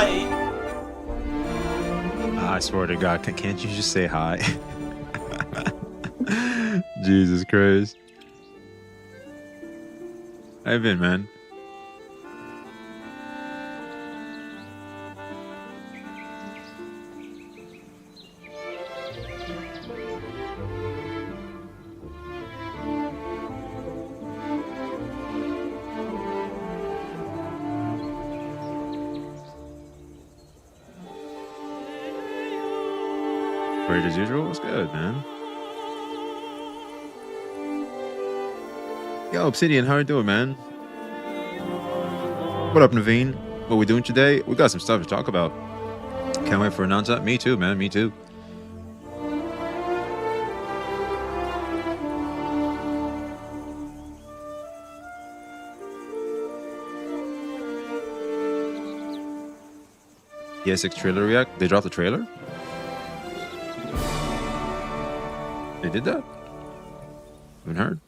hi. I swear to God, can't you just say hi? Jesus Christ. How you been, man? Great as usual. What's good, man? Yo, Obsidian, how you doing, man? What up, Naveen? What we doing today? We got some stuff to talk about. Can't wait for announce that. Me too, man. Me too. ESX trailer react. They dropped the trailer? They did that? Haven't heard.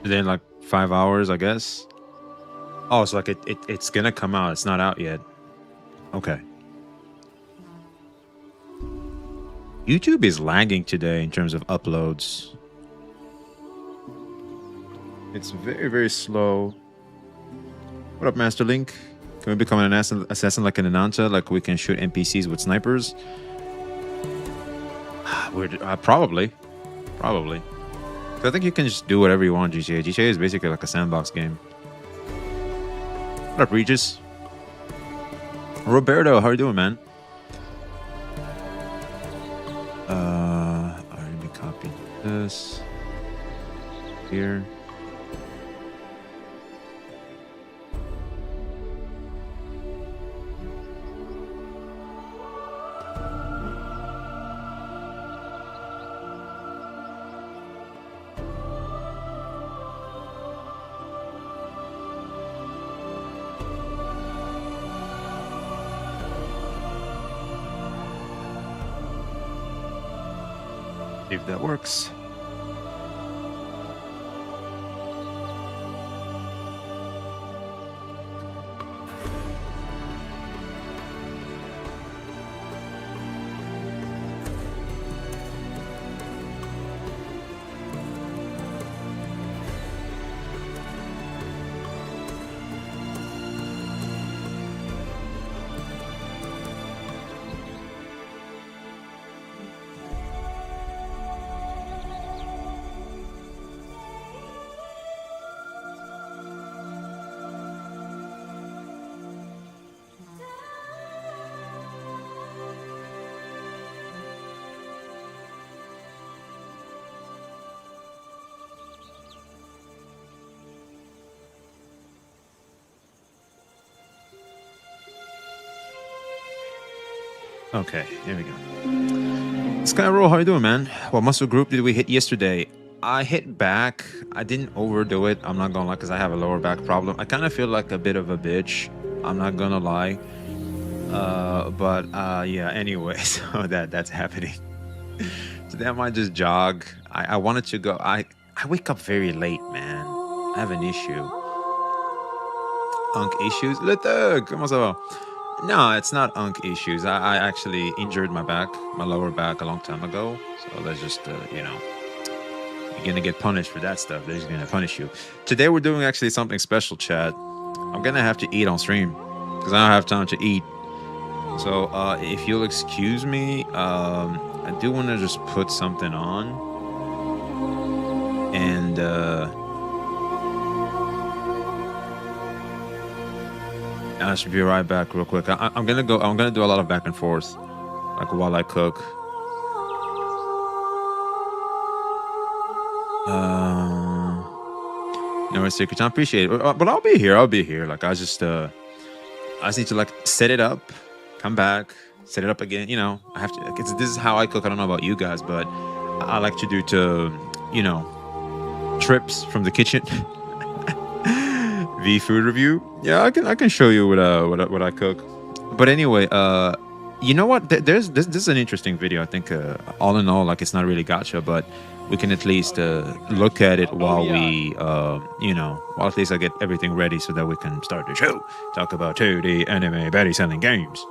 Then like 5 hours, I guess. Oh, so like it's gonna come out. It's not out yet. Okay. YouTube is lagging today in terms of uploads. It's very, very slow. What up, Master Link? Can we become an assassin like an Ananta? Like we can shoot NPCs with snipers? Probably. Probably. I think you can just do whatever you want in GTA. GTA is basically like a sandbox game. What up, Regis? Roberto, how are you doing, man? Let me copy this here. If that works. Okay, here we go. Skyroll, how you doing, man? What muscle group did we hit yesterday? I hit back. I didn't overdo it. I'm not gonna lie, because I have a lower back problem. I kind of feel like a bit of a bitch. I'm not gonna lie. Yeah. Anyway, so that's happening. Today I might just jog. I wanted to go. I wake up very late, man. I have an issue. Unk issues. ¿Cómo se va? No, it's not unk issues. I actually injured my back, my lower back, a long time ago. So that's just, you're gonna get punished for that stuff. They're just gonna punish you. Today we're doing actually something special, chat. I'm gonna have to eat on stream because I don't have time to eat. So if you'll excuse me, I do want to just put something on. and I should be right back real quick. I'm gonna do a lot of back and forth, like while I cook. No secrets. I appreciate it, but I'll be here. Like I just need to like set it up, come back, set it up again. You know, I have to. This is how I cook. I don't know about you guys, but I like to do trips from the kitchen. V food review. Yeah, I can show you what I cook. But anyway, you know what? This is an interesting video. I think all in all, like it's not really gacha, but we can at least look at it while we, while at least I get everything ready so that we can start the show. Talk about 2D anime baddie selling games.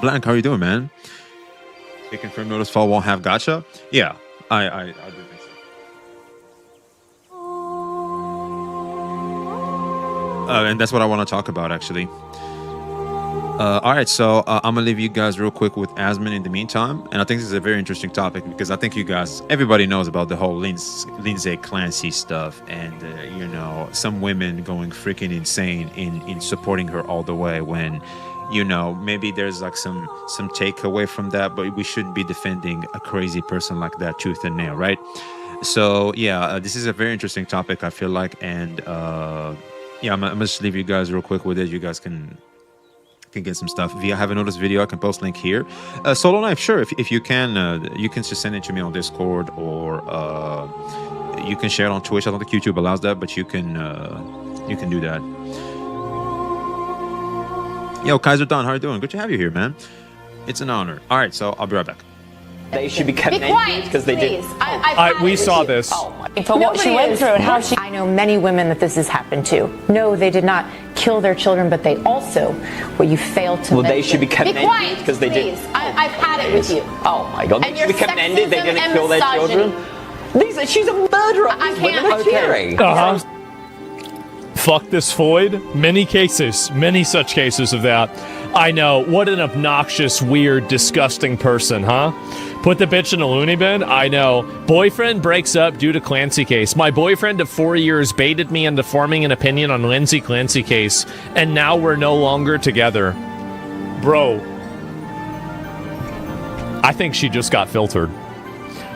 Blank, how are you doing, man? You confirm Notice Fall won't have gacha? Yeah, I do think so. And that's what I want to talk about, actually. All right, so I'm gonna leave you guys real quick with Asmin in the meantime, and I think this is a very interesting topic because I think everybody knows about the whole Lindsay Clancy stuff, and some women going freaking insane in supporting her all the way when, maybe there's like some takeaway from that, but we shouldn't be defending a crazy person like that tooth and nail, right? So yeah, this is a very interesting topic, I feel like, and I'm gonna just leave you guys real quick with it. You guys can get some stuff. If you haven't noticed video, I can post link here. Solo Knife, sure, if you can just send it to me on Discord, or you can share it on Twitch. I don't think YouTube allows that, but you can do that. Yo, Kaiser Don, how are you doing? Good to have you here, man. It's an honor. All right, so I'll be right back. They should be commended because they did. We saw this. For what she went through and how she. I know many women that this has happened to. No, they did not kill their children, but they also, what you failed to. Well, they should be commended because they did. I've had it with you. Oh my God, they should be commended. They didn't kill their children. She's a murderer. I can't. Fuck this Floyd. Many such cases of that. I know. What an obnoxious, weird, disgusting person, huh? Put the bitch in a loony bin? I know. Boyfriend breaks up due to Clancy case. My boyfriend of 4 years baited me into forming an opinion on Lindsay Clancy case, and now we're no longer together. Bro. I think she just got filtered.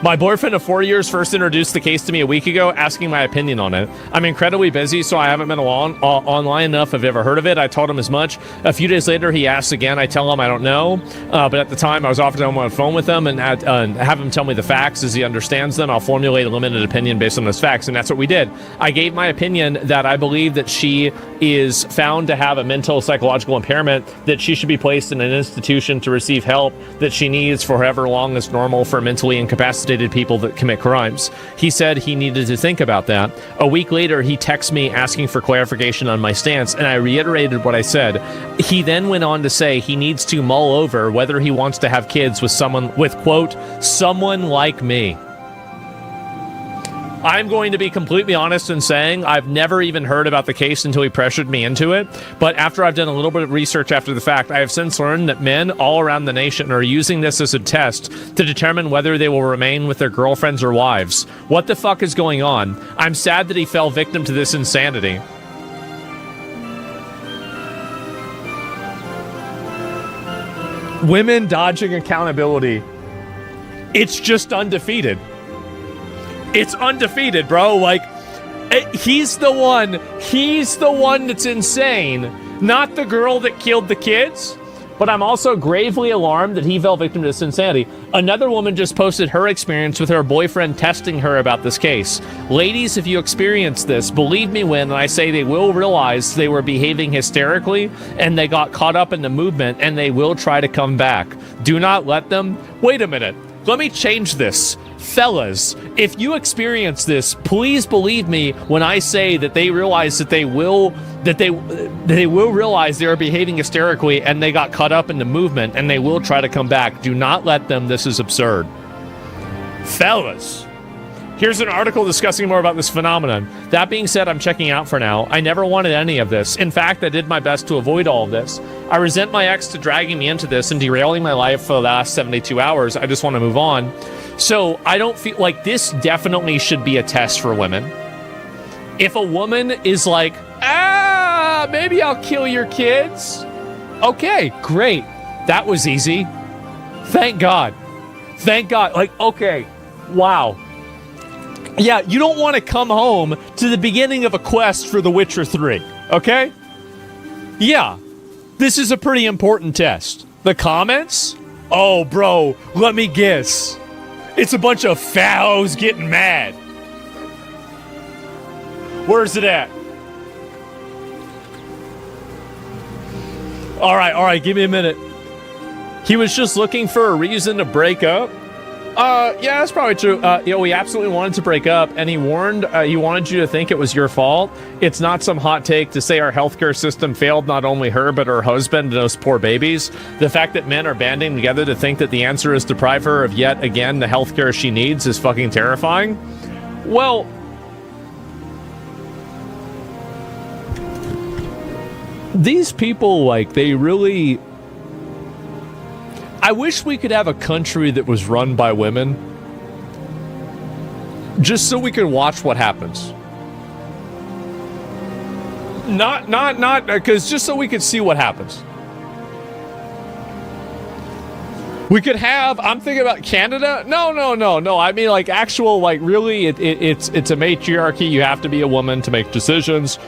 My boyfriend of 4 years first introduced the case to me a week ago, asking my opinion on it. I'm incredibly busy, so I haven't been online enough if I've ever heard of it. I told him as much. A few days later, he asks again. I tell him I don't know. But at the time, I was often on the phone with him and have him tell me the facts as he understands them. I'll formulate a limited opinion based on those facts, and that's what we did. I gave my opinion that I believe that she is found to have a mental psychological impairment, that she should be placed in an institution to receive help that she needs for however long is normal for mentally incapacitated people that commit crimes. He said he needed to think about that. A week later, he texted me asking for clarification on my stance, and I reiterated what I said. He then went on to say he needs to mull over whether he wants to have kids with quote, someone like me. I'm going to be completely honest in saying I've never even heard about the case until he pressured me into it. But after I've done a little bit of research after the fact, I have since learned that men all around the nation are using this as a test to determine whether they will remain with their girlfriends or wives. What the fuck is going on? I'm sad that he fell victim to this insanity. Women dodging accountability. It's just undefeated. It's undefeated, bro. Like, he's the one that's insane, not the girl that killed the kids. But I'm also gravely alarmed that he fell victim to this insanity. Another woman just posted her experience with her boyfriend testing her about this case. Ladies, if you experience this, believe me when I say they will realize they were behaving hysterically and they got caught up in the movement and they will try to come back. Do not let them. Wait a minute. Let me change this. Fellas, if you experience this, please believe me when I say that they realize that they will realize they are behaving hysterically and they got caught up in the movement and they will try to come back. Do not let them. This is absurd. Fellas, here's an article discussing more about this phenomenon. That being said, I'm checking out for now. I never wanted any of this. In fact, I did my best to avoid all of this. I resent my ex to dragging me into this and derailing my life for the last 72 hours. I just want to move on. So I don't feel like this definitely should be a test for women. If a woman is like, maybe I'll kill your kids. Okay, great. That was easy. Thank God. Thank God. Like, okay, wow. Yeah, you don't want to come home to the beginning of a quest for The Witcher 3, okay? Yeah, this is a pretty important test. The comments? Oh, bro, let me guess. It's a bunch of fellows getting mad. Where's it at? All right, give me a minute. He was just looking for a reason to break up? Yeah, that's probably true. We absolutely wanted to break up, and he wanted you to think it was your fault. It's not some hot take to say our healthcare system failed not only her, but her husband and those poor babies. The fact that men are banding together to think that the answer is to deprive her of yet again the healthcare she needs is fucking terrifying. Well, these people, like, they really... I wish we could have a country that was run by women, just so we could watch what happens. Not, because just so we could see what happens. We could have, I'm thinking about Canada. No. I mean, like, actual, like, really, it's a matriarchy. You have to be a woman to make decisions.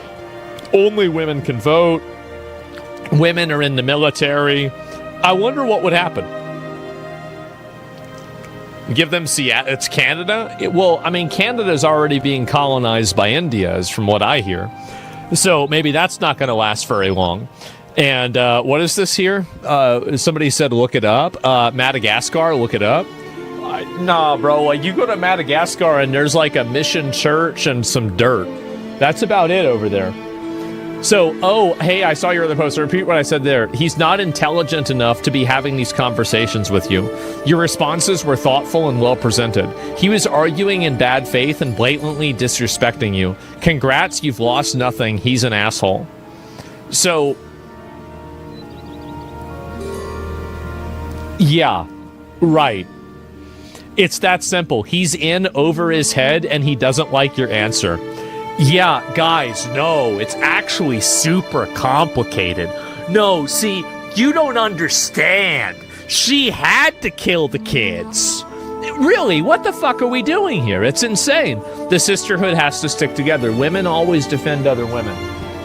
Only women can vote. Women are in the military. I wonder what would happen. Give them Seattle. It's Canada? Well, I mean, Canada's already being colonized by India, is from what I hear. So maybe that's not going to last very long. And what is this here? Somebody said look it up. Madagascar, look it up. Nah, bro. Like, you go to Madagascar and there's like a mission church and some dirt. That's about it over there. So, hey, I saw your other post. Repeat what I said there. He's not intelligent enough to be having these conversations with you. Your responses were thoughtful and well presented. He was arguing in bad faith and blatantly disrespecting you. Congrats, you've lost nothing. He's an asshole. So, yeah, right. It's that simple. He's in over his head and he doesn't like your answer. Yeah, guys, no, it's actually super complicated. No, see, you don't understand. She had to kill the kids. Really, what the fuck are we doing here? It's insane. The sisterhood has to stick together. Women always defend other women.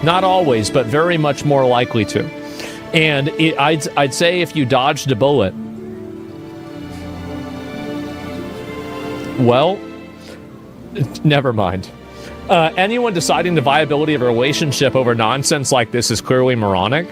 Not always, but very much more likely to. And I'd say if you dodged a bullet, well, never mind. Anyone deciding the viability of a relationship over nonsense like this is clearly moronic.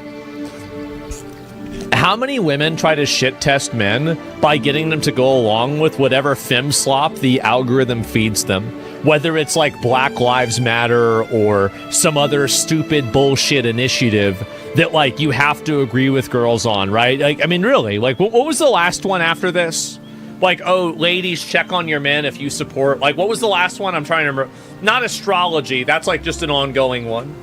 How many women try to shit test men by getting them to go along with whatever fem slop the algorithm feeds them? Whether it's like Black Lives Matter or some other stupid bullshit initiative that, like, you have to agree with girls on, right? Like, I mean, really, like, what was the last one after this? Like, oh, ladies, check on your men if you support. Like, what was the last one? I'm trying to remember. Not astrology. That's like just an ongoing one.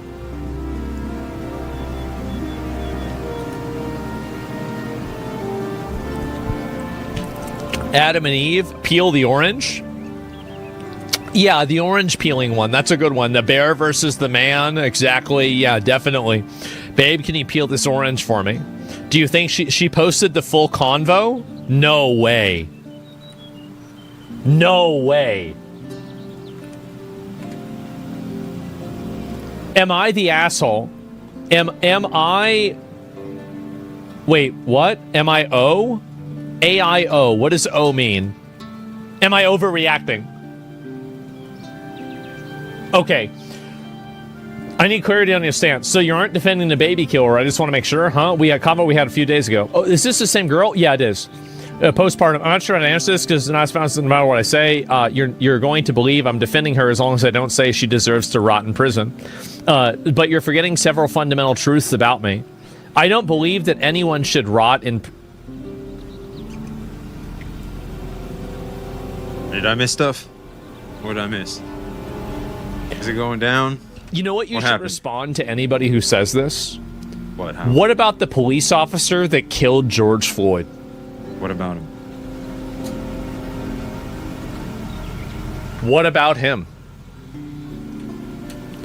Adam and Eve, peel the orange. Yeah, the orange peeling one. That's a good one. The bear versus the man. Exactly. Yeah, definitely. Babe, can you peel this orange for me? Do you think she posted the full convo? No way. No way. Am I the asshole? Am I... Wait, what? Am I O? A-I-O. What does O mean? Am I overreacting? Okay. I need clarity on your stance. So you aren't defending the baby killer. I just want to make sure, huh? We had a comment we had a few days ago. Oh, is this the same girl? Yeah, it is. Postpartum. I'm not sure how to answer this because it's not no matter what I say. You're going to believe I'm defending her as long as I don't say she deserves to rot in prison. But you're forgetting several fundamental truths about me. I don't believe that anyone should rot in... Did I miss stuff? What did I miss? Is it going down? You know what? You should respond to anybody who says this. What? How? What about the police officer that killed George Floyd? What about him? What about him?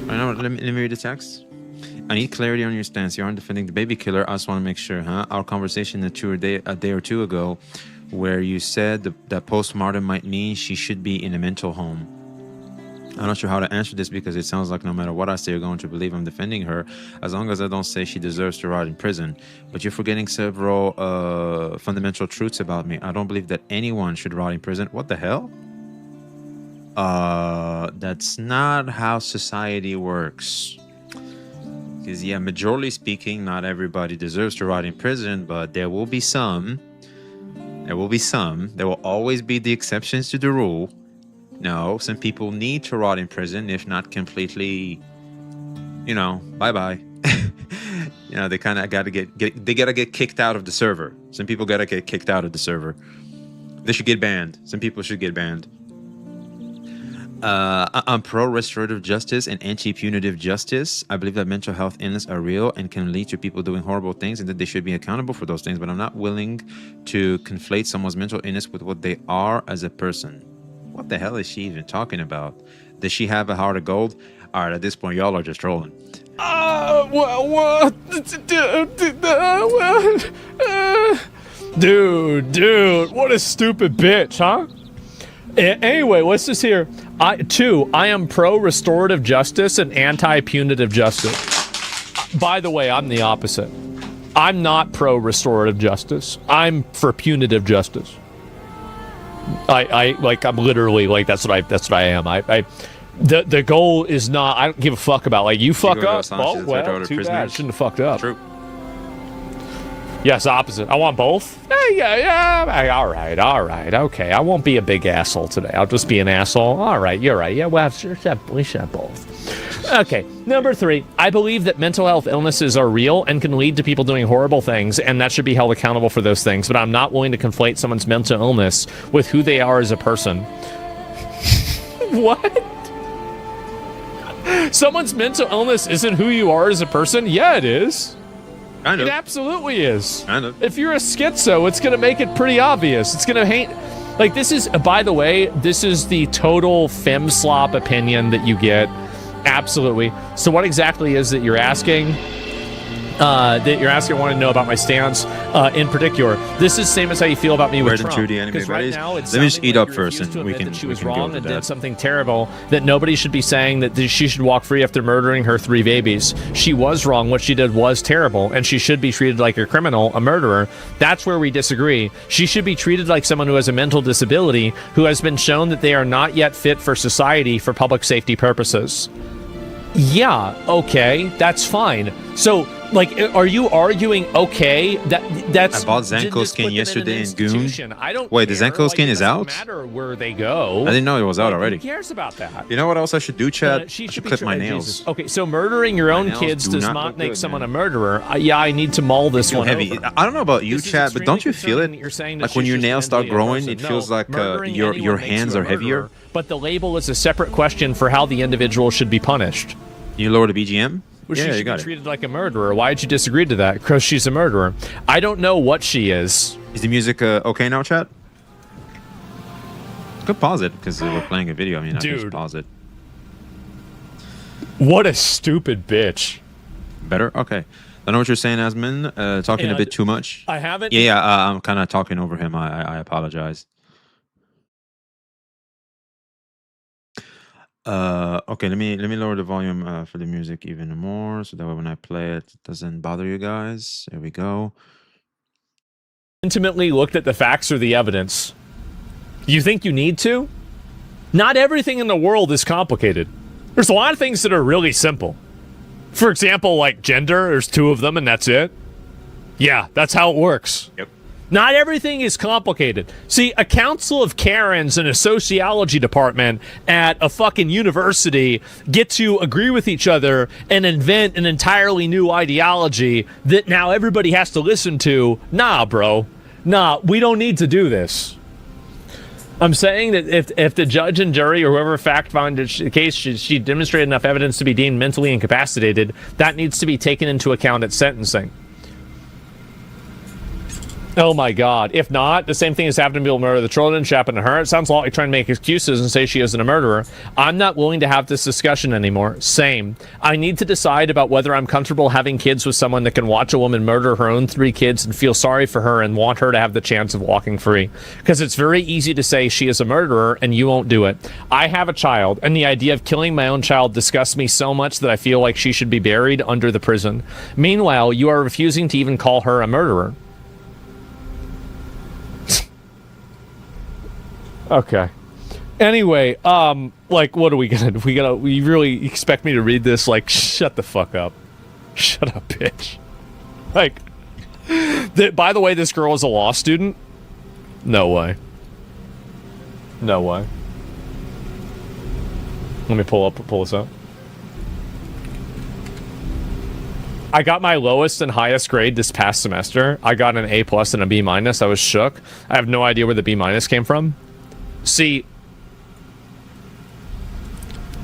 I know. Let me read the text. I need clarity on your stance. You aren't defending the baby killer. I just want to make sure, huh? Our conversation a day or two ago, where you said that postmortem might mean she should be in a mental home. I'm not sure how to answer this because it sounds like no matter what I say, you're going to believe I'm defending her, as long as I don't say she deserves to rot in prison. But you're forgetting several fundamental truths about me. I don't believe that anyone should rot in prison. What the hell? That's not how society works. Because, yeah, majorly speaking, not everybody deserves to rot in prison, but there will be some. There will be some. There will always be the exceptions to the rule. No, some people need to rot in prison, if not completely, you know, bye-bye. You know, they kind of got to get kicked out of the server. Some people got to get kicked out of the server. They should get banned. Some people should get banned. I'm pro-restorative justice and anti-punitive justice. I believe that mental health illness are real and can lead to people doing horrible things and that they should be accountable for those things, but I'm not willing to conflate someone's mental illness with what they are as a person. What the hell is she even talking about? Does she have a heart of gold? All right, at this point, y'all are just trolling. Dude, what a stupid bitch, huh? Anyway, what's this here? I am pro-restorative justice and anti-punitive justice. By the way, I'm the opposite. I'm not pro-restorative justice. I'm for punitive justice. I'm literally like that's what I am. The goal is not. I don't give a fuck about like you fuck up. Oh well, too bad. Shouldn't have fucked up. True. Yes, opposite. I want both. Yeah. All right. Okay, I won't be a big asshole today. I'll just be an asshole. All right, you're right. Yeah, well, we should have both. Okay, number 3. I believe that mental health illnesses are real and can lead to people doing horrible things, and that should be held accountable for those things. But I'm not willing to conflate someone's mental illness with who they are as a person. What? Someone's mental illness isn't who you are as a person? Yeah, it is. Kind of. It absolutely is. Kind of. If you're a schizo, it's going to make it pretty obvious. It's going to hate... Like, this is... By the way, this is the total fem-slop opinion that you get. Absolutely. So what exactly is it you're asking? I want to know about my stance in particular. This is the same as how you feel about me with Trump. Because right now, let me just eat up first, and we can. That she was wrong and did something terrible. That nobody should be saying that she should walk free after murdering her 3 babies. She was wrong. What she did was terrible, and she should be treated like a criminal, a murderer. That's where we disagree. She should be treated like someone who has a mental disability, who has been shown that they are not yet fit for society for public safety purposes. Yeah, okay, that's fine. So, like, are you arguing, okay, that's... I bought Zanko skin yesterday in Goon. I don't Wait, the Zanko skin is out? It doesn't matter where they go. I didn't know it was out already. Who cares about that? You know what else I should do, Chad? I should clip my nails. Jesus. Okay, so murdering your own kids does not make someone a murderer. Yeah, I need to mull this one heavy. over. I don't know about you, Chad, but don't you feel it? Like when your nails start growing, it feels like your hands are heavier? But the label is a separate question for how the individual should be punished. You lower the BGM? Well, yeah, she should be treated like a murderer. Why did you disagree to that? Because she's a murderer. I don't know what she is. Is the music okay now, chat? Could pause it because we're playing a video. I mean, I can just pause it. What a stupid bitch. Better? Okay. I know what you're saying, Asmin. Talking a bit too much. I haven't. Yeah, I'm kind of talking over him. I apologize. Okay, let me lower the volume for the music even more so that way when I play it doesn't bother you guys. There we go. Intimately looked at the facts or the evidence. You think you need to? Not everything in the world is complicated. There's a lot of things that are really simple. For example, like gender, there's 2 of them and that's it. Yeah, that's how it works. Yep. Not everything is complicated. See, a council of Karens in a sociology department at a fucking university get to agree with each other and invent an entirely new ideology that now everybody has to listen to. Nah, bro. Nah, we don't need to do this. I'm saying that if the judge and jury or whoever fact found the case, she demonstrated enough evidence to be deemed mentally incapacitated, that needs to be taken into account at sentencing. Oh my God. If not, the same thing as having to be able to murder the children should happen to her. It sounds a lot like trying to make excuses and say she isn't a murderer. I'm not willing to have this discussion anymore. Same. I need to decide about whether I'm comfortable having kids with someone that can watch a woman murder her own 3 kids and feel sorry for her and want her to have the chance of walking free. Because it's very easy to say she is a murderer and you won't do it. I have a child, and the idea of killing my own child disgusts me so much that I feel like she should be buried under the prison. Meanwhile, you are refusing to even call her a murderer. Okay. Anyway, like, what are we gonna, we really expect me to read this? Like, shut the fuck up. Shut up, bitch. Like, by the way, this girl is a law student? No way. No way. Let me pull this up. I got my lowest and highest grade this past semester. I got an A+ and a B-. I was shook. I have no idea where the B- came from. See,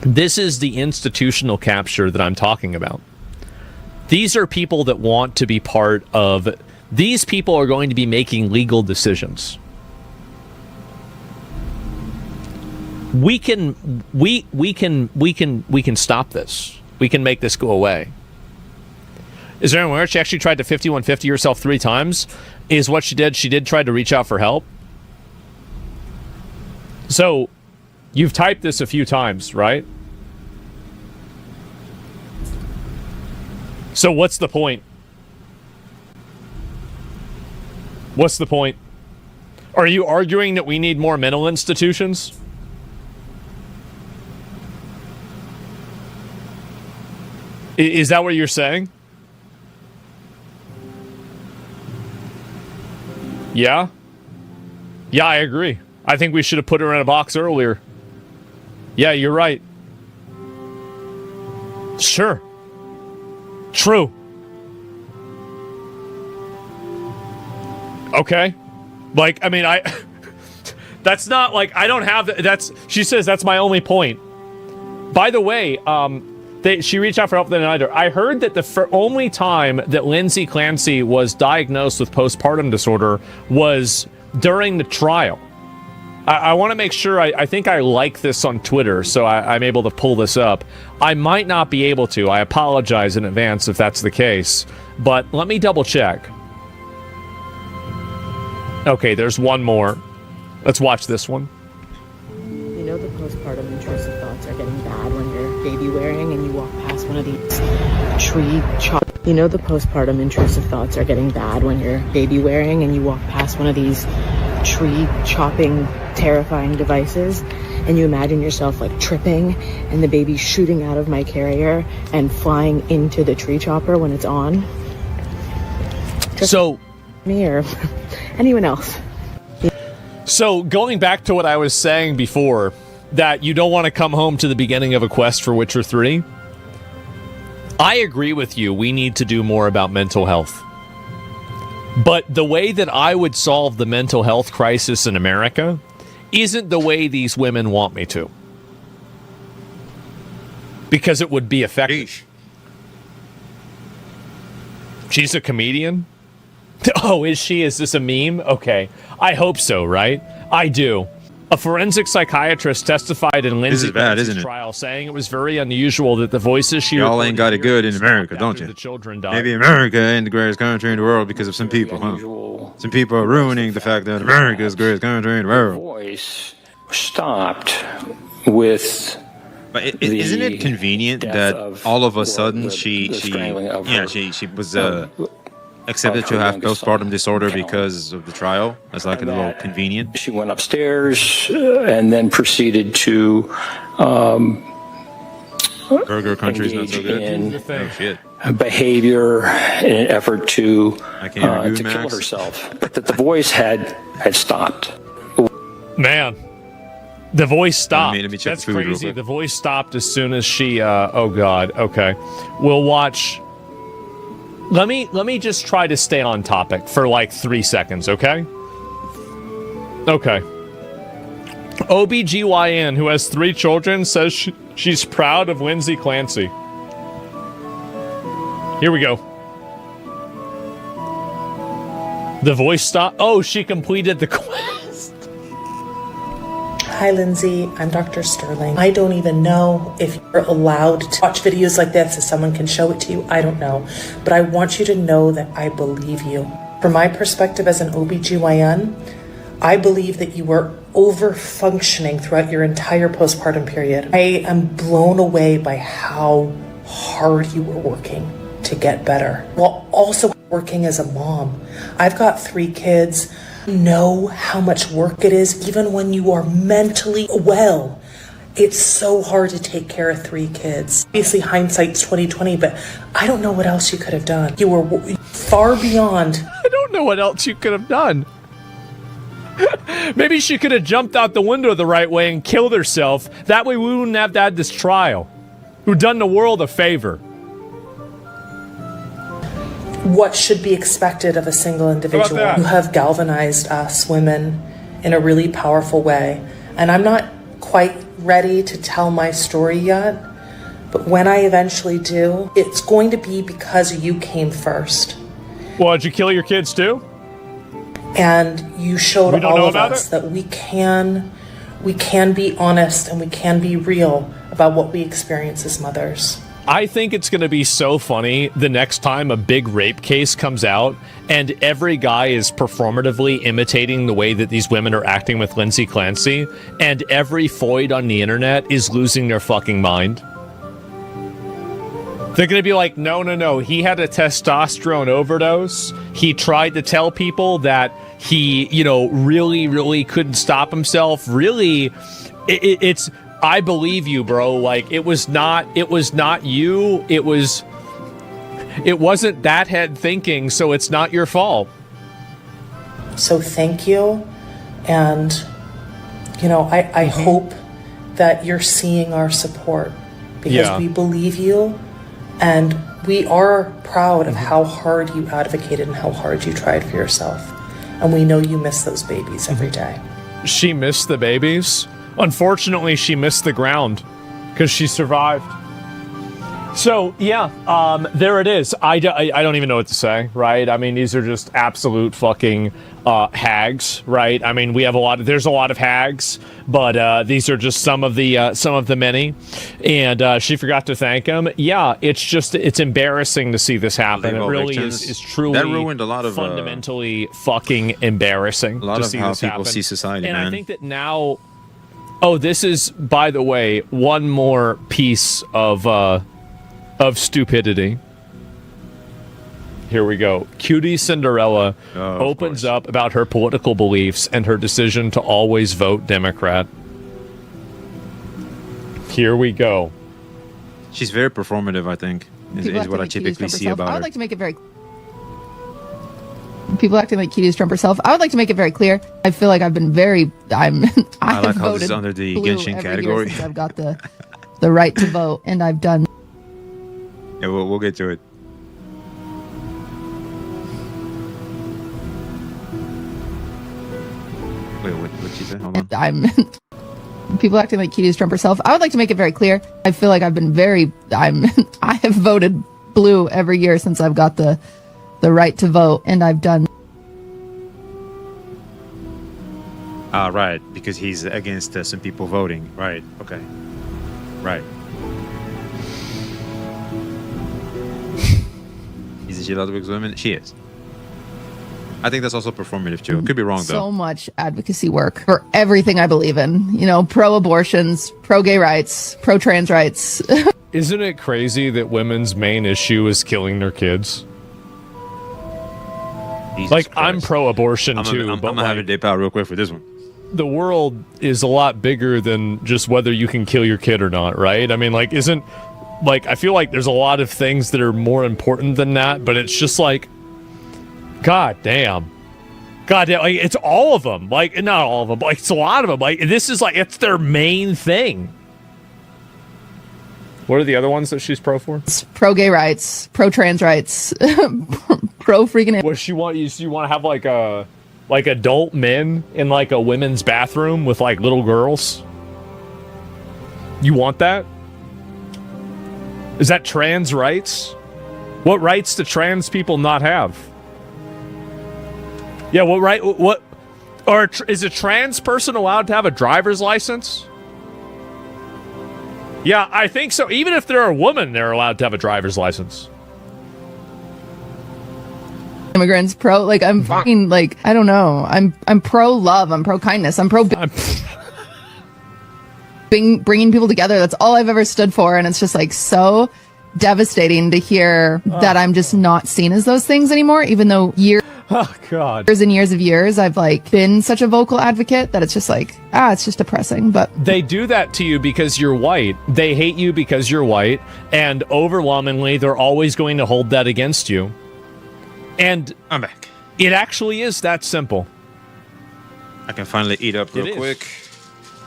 this is the institutional capture that I'm talking about. These are people that want to be part of... These people are going to be making legal decisions. We can stop this. We can make this go away. Is there anywhere she actually tried to 5150 herself 3 times? Is what she did. She did try to reach out for help. So, you've typed this a few times, right? So what's the point? What's the point? Are you arguing that we need more mental institutions? Is that what you're saying? Yeah? Yeah, I agree. I think we should have put her in a box earlier. Yeah, you're right. Sure. True. Okay. Like, I mean, that's not like, I don't have, she says that's my only point. By the way, she reached out for help, then denied her. I heard that the only time that Lindsay Clancy was diagnosed with postpartum disorder was during the trial. I want to make sure, I think I like this on Twitter, so I'm able to pull this up. I might not be able to. I apologize in advance if that's the case. But let me double check. Okay, there's one more. Let's watch this one. You know the postpartum intrusive thoughts are getting bad when you're baby wearing and you walk past one of these tree chop. You know the postpartum intrusive thoughts are getting bad when you're baby wearing and you walk past one of these tree chopping terrifying devices and you imagine yourself like tripping and the baby shooting out of my carrier and flying into the tree chopper when it's on. Just so me or anyone else. So going back to what I was saying before, that you don't want to come home to the beginning of a quest for Witcher 3, I agree with you. We need to do more about mental health. But the way that I would solve the mental health crisis in America isn't the way these women want me to. Because it would be effective. She's a comedian? Oh, is she? Is this a meme? Okay. I hope so, right? I do. A forensic psychiatrist testified in Lindsay Clancy's trial, saying it was very unusual that the voices she y'all ain't got it good in America, don't you? The children died. Maybe America ain't the greatest country in the world because of some people, huh? Some people are ruining the fact that America is the greatest country in the world. Voice stopped with. But isn't it convenient that all of a sudden she was accepted to have postpartum disorder because of the trial? That's like a little convenient. She went upstairs and then proceeded to burger country's not so good. Oh shit. Behavior in an effort to kill herself, but that the voice had stopped. Man, the voice stopped. Let me check That's the food crazy. The voice stopped as soon as she. Oh God. Okay, we'll watch. Let me just try to stay on topic for like 3 seconds, okay? Okay. OBGYN, who has 3 children, says she's proud of Lindsay Clancy. Here we go. The voice stopped. Oh, she completed the quest. Hi, Lindsay. I'm Dr. Sterling. I don't even know if you're allowed to watch videos like this, if someone can show it to you. I don't know. But I want you to know that I believe you. From my perspective as an OBGYN, I believe that you were over-functioning throughout your entire postpartum period. I am blown away by how hard you were working to get better, while also working as a mom. I've got 3 kids. Know how much work it is, even when you are mentally well. It's so hard to take care of 3 kids. Obviously, hindsight's 2020, but I don't know what else you could have done. You were far beyond. I don't know what else you could have done. Maybe she could have jumped out the window the right way and killed herself. That way we wouldn't have to have this trial. We've done the world a favor. What should be expected of a single individual. You have galvanized us women in a really powerful way. And I'm not quite ready to tell my story yet, but when I eventually do, it's going to be because you came first. Well, did you kill your kids too? And you showed all of us that we can be honest and we can be real about what we experience as mothers. I think it's going to be so funny the next time a big rape case comes out and every guy is performatively imitating the way that these women are acting with Lindsay Clancy, and every Foyd on the internet is losing their fucking mind. They're going to be like, no, he had a testosterone overdose. He tried to tell people that he, really couldn't stop himself. Really, it's... I believe you, bro. Like, it was not you. It wasn't that head thinking, so it's not your fault. So thank you. And, I hope that you're seeing our support because we believe you and we are proud of how hard you advocated and how hard you tried for yourself. And we know you miss those babies every day. She missed the babies. Unfortunately, she missed the ground because she survived. So, there it is. I don't even know what to say, right? I mean, these are just absolute fucking hags, right? I mean, there's a lot of hags, but these are just some of the many. And she forgot to thank them. Yeah, it's embarrassing to see this happen. It really is truly that ruined a lot of fundamentally fucking embarrassing. A lot to of see how this people happen. see society, and man. I think that now. Oh, this is, by the way, one more piece of stupidity. Here we go. Cutie Cinderella opens up about her political beliefs and her decision to always vote Democrat. Here we go. She's very performative, I think, is what I typically see about her. I would like to make it very... People acting like Kitty's Trump herself. I would like to make it very clear. I feel like I've been very... I like how this is under the Genshin category. I've got the right to vote, and I've done... Yeah, we'll get to it. Wait, what she said? Hold on. People acting like Kitty's Trump herself. I would like to make it very clear. I feel like I've been very... I have voted blue every year since I've got the right to vote, and I've done... Right, because he's against some people voting. Right, okay. Right. Isn't she allowed to with women? She is. I think that's also performative, too. Could be wrong, though. So much advocacy work for everything I believe in. Pro-abortions, pro-gay rights, pro-trans rights. Isn't it crazy that women's main issue is killing their kids? Jesus like, Christ. I'm pro-abortion, too. I'm gonna have a dip out real quick for this one. The world is a lot bigger than just whether you can kill your kid or not, right? I mean, I feel like there's a lot of things that are more important than that, but it's just like, God damn, it's all of them. Like, not all of them, but it's a lot of them. Like, this is it's their main thing. What are the other ones that she's pro for? Pro-gay rights, pro-trans rights, pro-freaking... What you want to have like adult men in a women's bathroom with little girls? You want that? Is that trans rights? What rights do trans people not have? Yeah, well, right, what? Or is a trans person allowed to have a driver's license? Yeah, I think so. Even if they're a woman, they're allowed to have a driver's license. Immigrants pro, like, I'm fucking, like, I don't know. I'm pro love. I'm pro kindness. I'm pro bringing people together. That's all I've ever stood for. And it's just like so devastating to hear that I'm just not seen as those things anymore, even though years and years of years I've like been such a vocal advocate that it's just like, it's just depressing. But they do that to you because you're white. They hate you because you're white, and overwhelmingly they're always going to hold that against you. And I'm back. It actually is that simple. I can finally eat up real quick.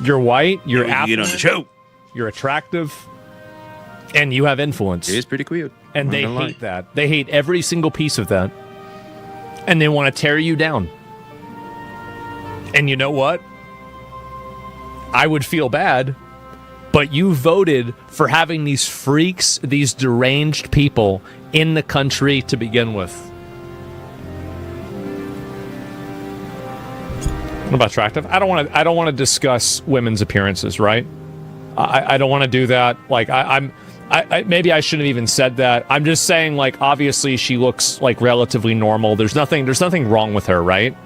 You're white, you're affluent, on the show. You're attractive, and you have influence. It is pretty cute. And they hate that. They hate every single piece of that. And they want to tear you down. And you know what? I would feel bad, but you voted for having these freaks, these deranged people in the country to begin with. What about attractive? I don't want to discuss women's appearances, right? I don't want to do that. Like I maybe I shouldn't have even said that. I'm just saying, like, obviously she looks like relatively normal. There's nothing wrong with her, right?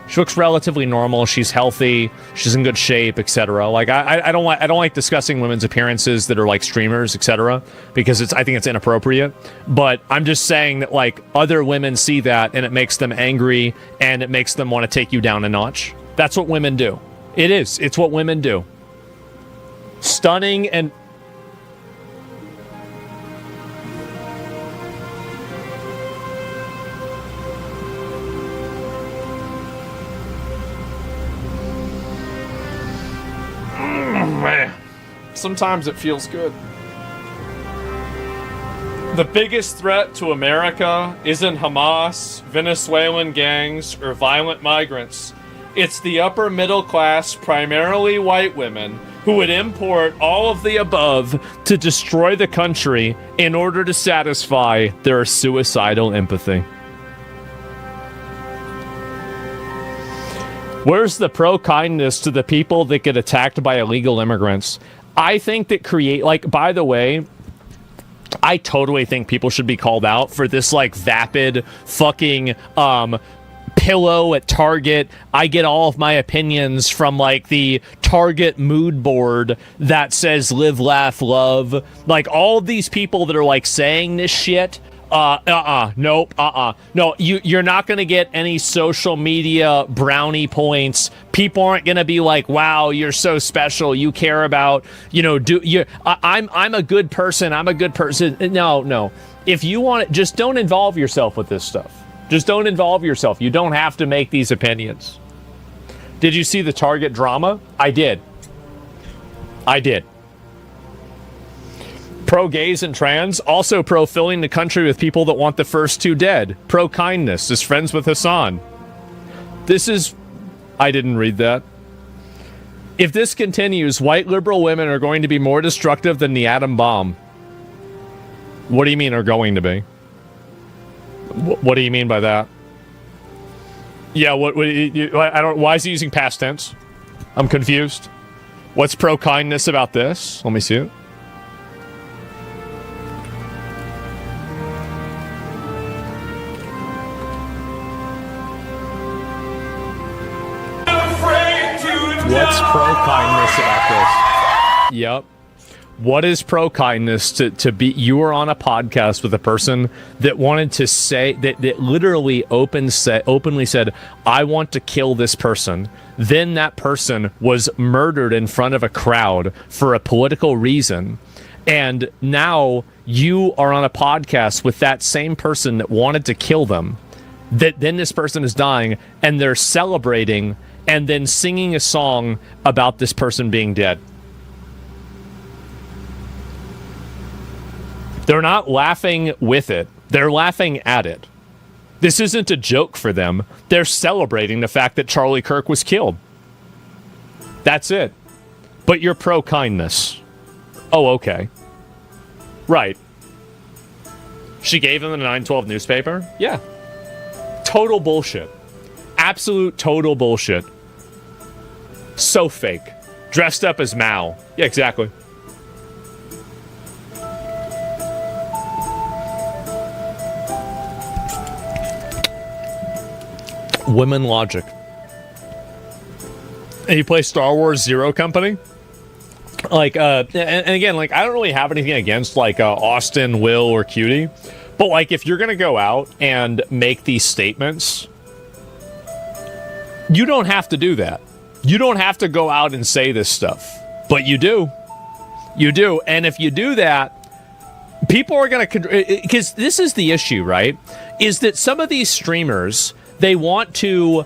She looks relatively normal. She's healthy. She's in good shape, etc. Like I don't like discussing women's appearances that are like streamers, etc. Because I think it's inappropriate. But I'm just saying that like other women see that and it makes them angry and it makes them want to take you down a notch. That's what women do. It's what women do. Stunning and man, sometimes it feels good. The biggest threat to America isn't Hamas, Venezuelan gangs, or violent migrants. It's the upper middle class, primarily white women, who would import all of the above to destroy the country in order to satisfy their suicidal empathy. Where's the pro-kindness to the people that get attacked by illegal immigrants? I think that by the way, I totally think people should be called out for this, like, vapid fucking, pillow at Target. I get all of my opinions from, like, the Target mood board that says live, laugh, love. Like, all of these people that are, like, saying this shit, no, you're not gonna get any social media brownie points. People aren't gonna be like, wow, you're so special, you care about, I'm a good person, no. If you want it, just don't involve yourself with this stuff. Just don't involve yourself. You don't have to make these opinions. Did you see the Target drama? I did. Pro-gays and trans, also pro-filling the country with people that want the first two dead. Pro-kindness, is friends with Hassan. I didn't read that. If this continues, white liberal women are going to be more destructive than the atom bomb. What do you mean are going to be? What do you mean by that? Yeah, why is he using past tense? I'm confused. What's pro-kindness about this? Let me see it. What's pro-kindness about this? Yep. What is pro-kindness to be? You were on a podcast with a person that wanted to say that literally openly said, I want to kill this person. Then that person was murdered in front of a crowd for a political reason. And now you are on a podcast with that same person that wanted to kill them. Then this person is dying and they're celebrating and then singing a song about this person being dead. They're not laughing with it. They're laughing at it. This isn't a joke for them. They're celebrating the fact that Charlie Kirk was killed. That's it. But you're pro-kindness. Oh, okay. Right. She gave him the 912 newspaper? Yeah. Total bullshit. Absolute total bullshit. So fake. Dressed up as Mao. Yeah, exactly. Women logic. And you play Star Wars Zero Company? Like, and again, like, I don't really have anything against, like, Austin, Will, or Cutie. But, like, if you're gonna go out and make these statements, you don't have to do that. You don't have to go out and say this stuff. But you do. You do. And if you do that, people are gonna... Because this is the issue, right? Is that some of these streamers, they want to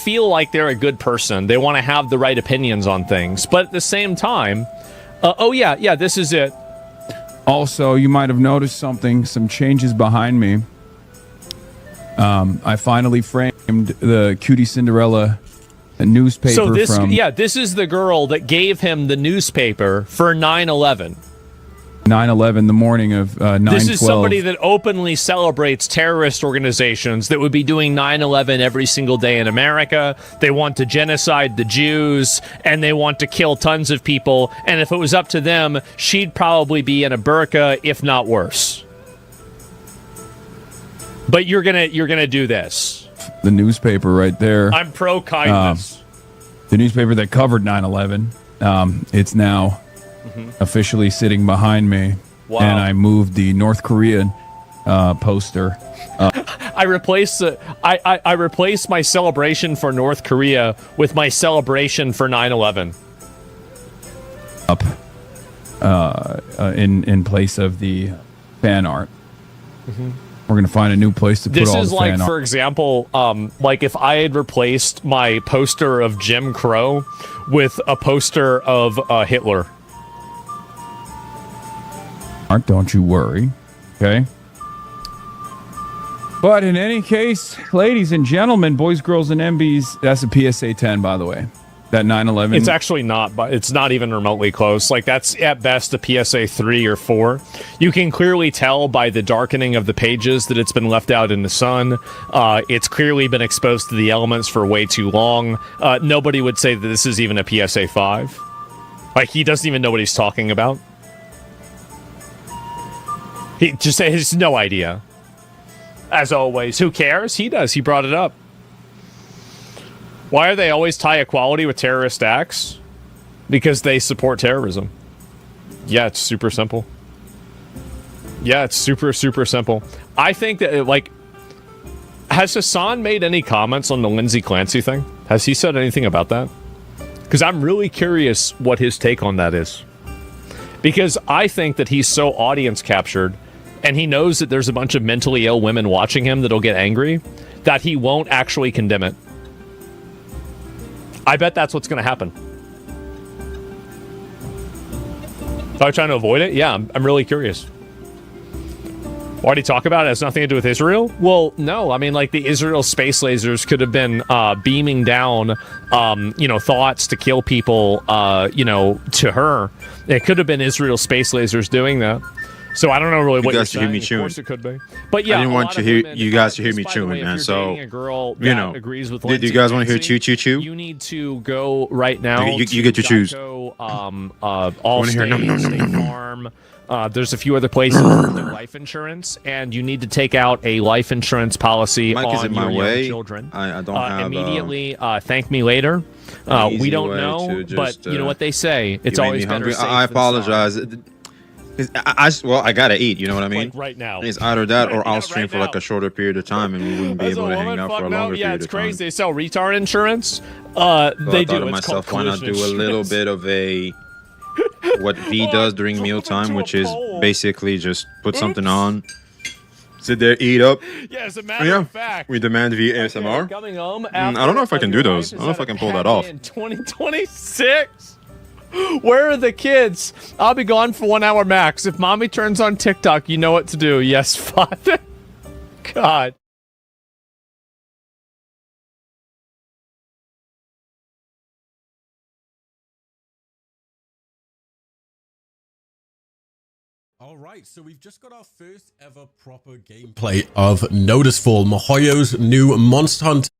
feel like they're a good person. They want to have the right opinions on things. But at the same time, oh yeah, this is it. Also, you might have noticed some changes behind me. I finally framed the Cutie Cinderella newspaper. So this is the girl that gave him the newspaper for 9/11. 9/11, the morning of 9/12. This is somebody that openly celebrates terrorist organizations that would be doing 9/11 every single day in America. They want to genocide the Jews, and they want to kill tons of people. And if it was up to them, she'd probably be in a burqa, if not worse. But you're gonna do this. The newspaper right there. I'm pro kindness. The newspaper that covered 9/11. It's now officially sitting behind me. Wow. And I moved the North Korean poster. I replaced my celebration for North Korea with my celebration for 9/11. Up in place of the fan art. We're gonna find a new place to put all the fan art. This is like, for example, like if I had replaced my poster of Jim Crow with a poster of Hitler. Don't you worry, okay? But in any case, ladies and gentlemen, boys, girls, and MBs, that's a PSA 10, by the way. That 9/11. It's actually not, but it's not even remotely close. Like, that's at best a PSA 3 or 4. You can clearly tell by the darkening of the pages that it's been left out in the sun. It's clearly been exposed to the elements for way too long. Nobody would say that this is even a PSA 5. Like, he doesn't even know what he's talking about. He just has no idea. As always, who cares? He does. He brought it up. Why are they always tie equality with terrorist acts? Because they support terrorism. Yeah, it's super simple. Yeah, it's super, super simple. I think that, like, has Hassan made any comments on the Lindsay Clancy thing? Has he said anything about that? Because I'm really curious what his take on that is. Because I think that he's so audience captured, and he knows that there's a bunch of mentally ill women watching him that'll get angry, that he won't actually condemn it. I bet that's what's going to happen. Are you trying to avoid it? Yeah, I'm really curious. Why did he talk about it? It has nothing to do with Israel? Well, no. I mean, like, the Israel space lasers could have been beaming down, thoughts to kill people, to her. It could have been Israel space lasers doing that. So I don't know really what you're saying. Of course it could be. But yeah, I didn't want you guys to hear me chewing, man. So, agrees with do you guys want to hear chew? You need to go right now. You get to choose. Allstate, State Farm. There's a few other places with life insurance, and you need to take out a life insurance policy on your young children. I don't have immediately. Thank me later. We don't know, but you know what they say. It's always better safe than sorry. I apologize. I gotta eat, you know what I mean? Like right now. It's either that or I'll stream for like a shorter period of time and we wouldn't be able to hang out for a longer period of time. Yeah, it's crazy. They sell retard insurance. They do. To myself, why not do a little bit of what V does during mealtime, which is basically just put something on, sit there, eat up. Yeah, as a matter of fact. We demand V ASMR. Coming home I don't know if I can do those. I don't know if I can pull that off. In 2026. Where are the kids? I'll be gone for 1 hour max. If mommy turns on TikTok, you know what to do. Yes, father. God. All right, so we've just got our first ever proper gameplay of Notice Fall, Hoyo's new Monster Hunter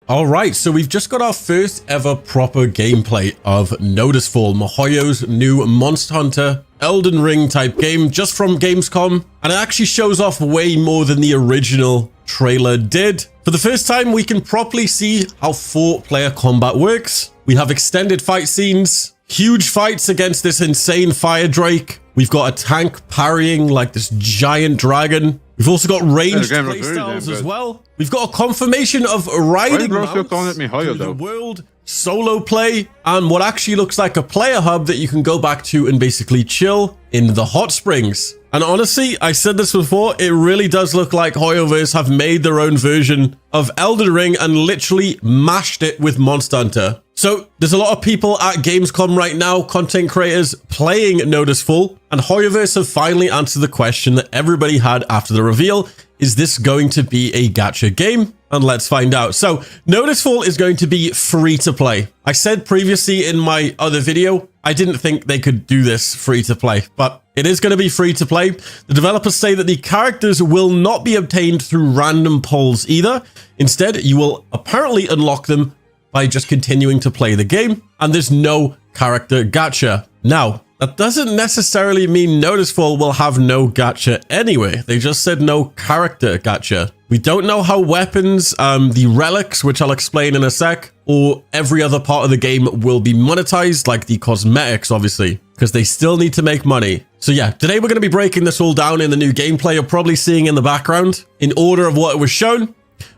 All right, so we've just got our first ever proper gameplay of Noticeful, Mihoyo's new Monster Hunter Elden Ring type game, just from Gamescom, and it actually shows off way more than the original trailer did. For the first time, we can properly see how 4-player combat works. We have extended fight scenes, huge fights against this insane fire drake. We've got a tank parrying like this giant dragon. We've also got ranged playstyles as well. We've got a confirmation of riding mounts through the world, solo play, and what actually looks like a player hub that you can go back to and basically chill in the hot springs. And honestly, I said this before, it really does look like Hoyoverse have made their own version of Elden Ring and literally mashed it with Monster Hunter. So there's a lot of people at Gamescom right now, content creators playing Noticeful, and Hoyoverse have finally answered the question that everybody had after the reveal. Is this going to be a gacha game? And let's find out. So Noticeful is going to be free to play. I said previously in my other video, I didn't think they could do this free to play, but it is going to be free to play. The developers say that the characters will not be obtained through random polls either. Instead, you will apparently unlock them by just continuing to play the game, and there's no character gacha. Now, that doesn't necessarily mean Noticeful will have no gacha anyway. They just said no character gacha. We don't know how weapons, the relics, which I'll explain in a sec, or every other part of the game will be monetized, like the cosmetics, obviously, because they still need to make money. So yeah, today we're going to be breaking this all down in the new gameplay you're probably seeing in the background, in order of what it was shown.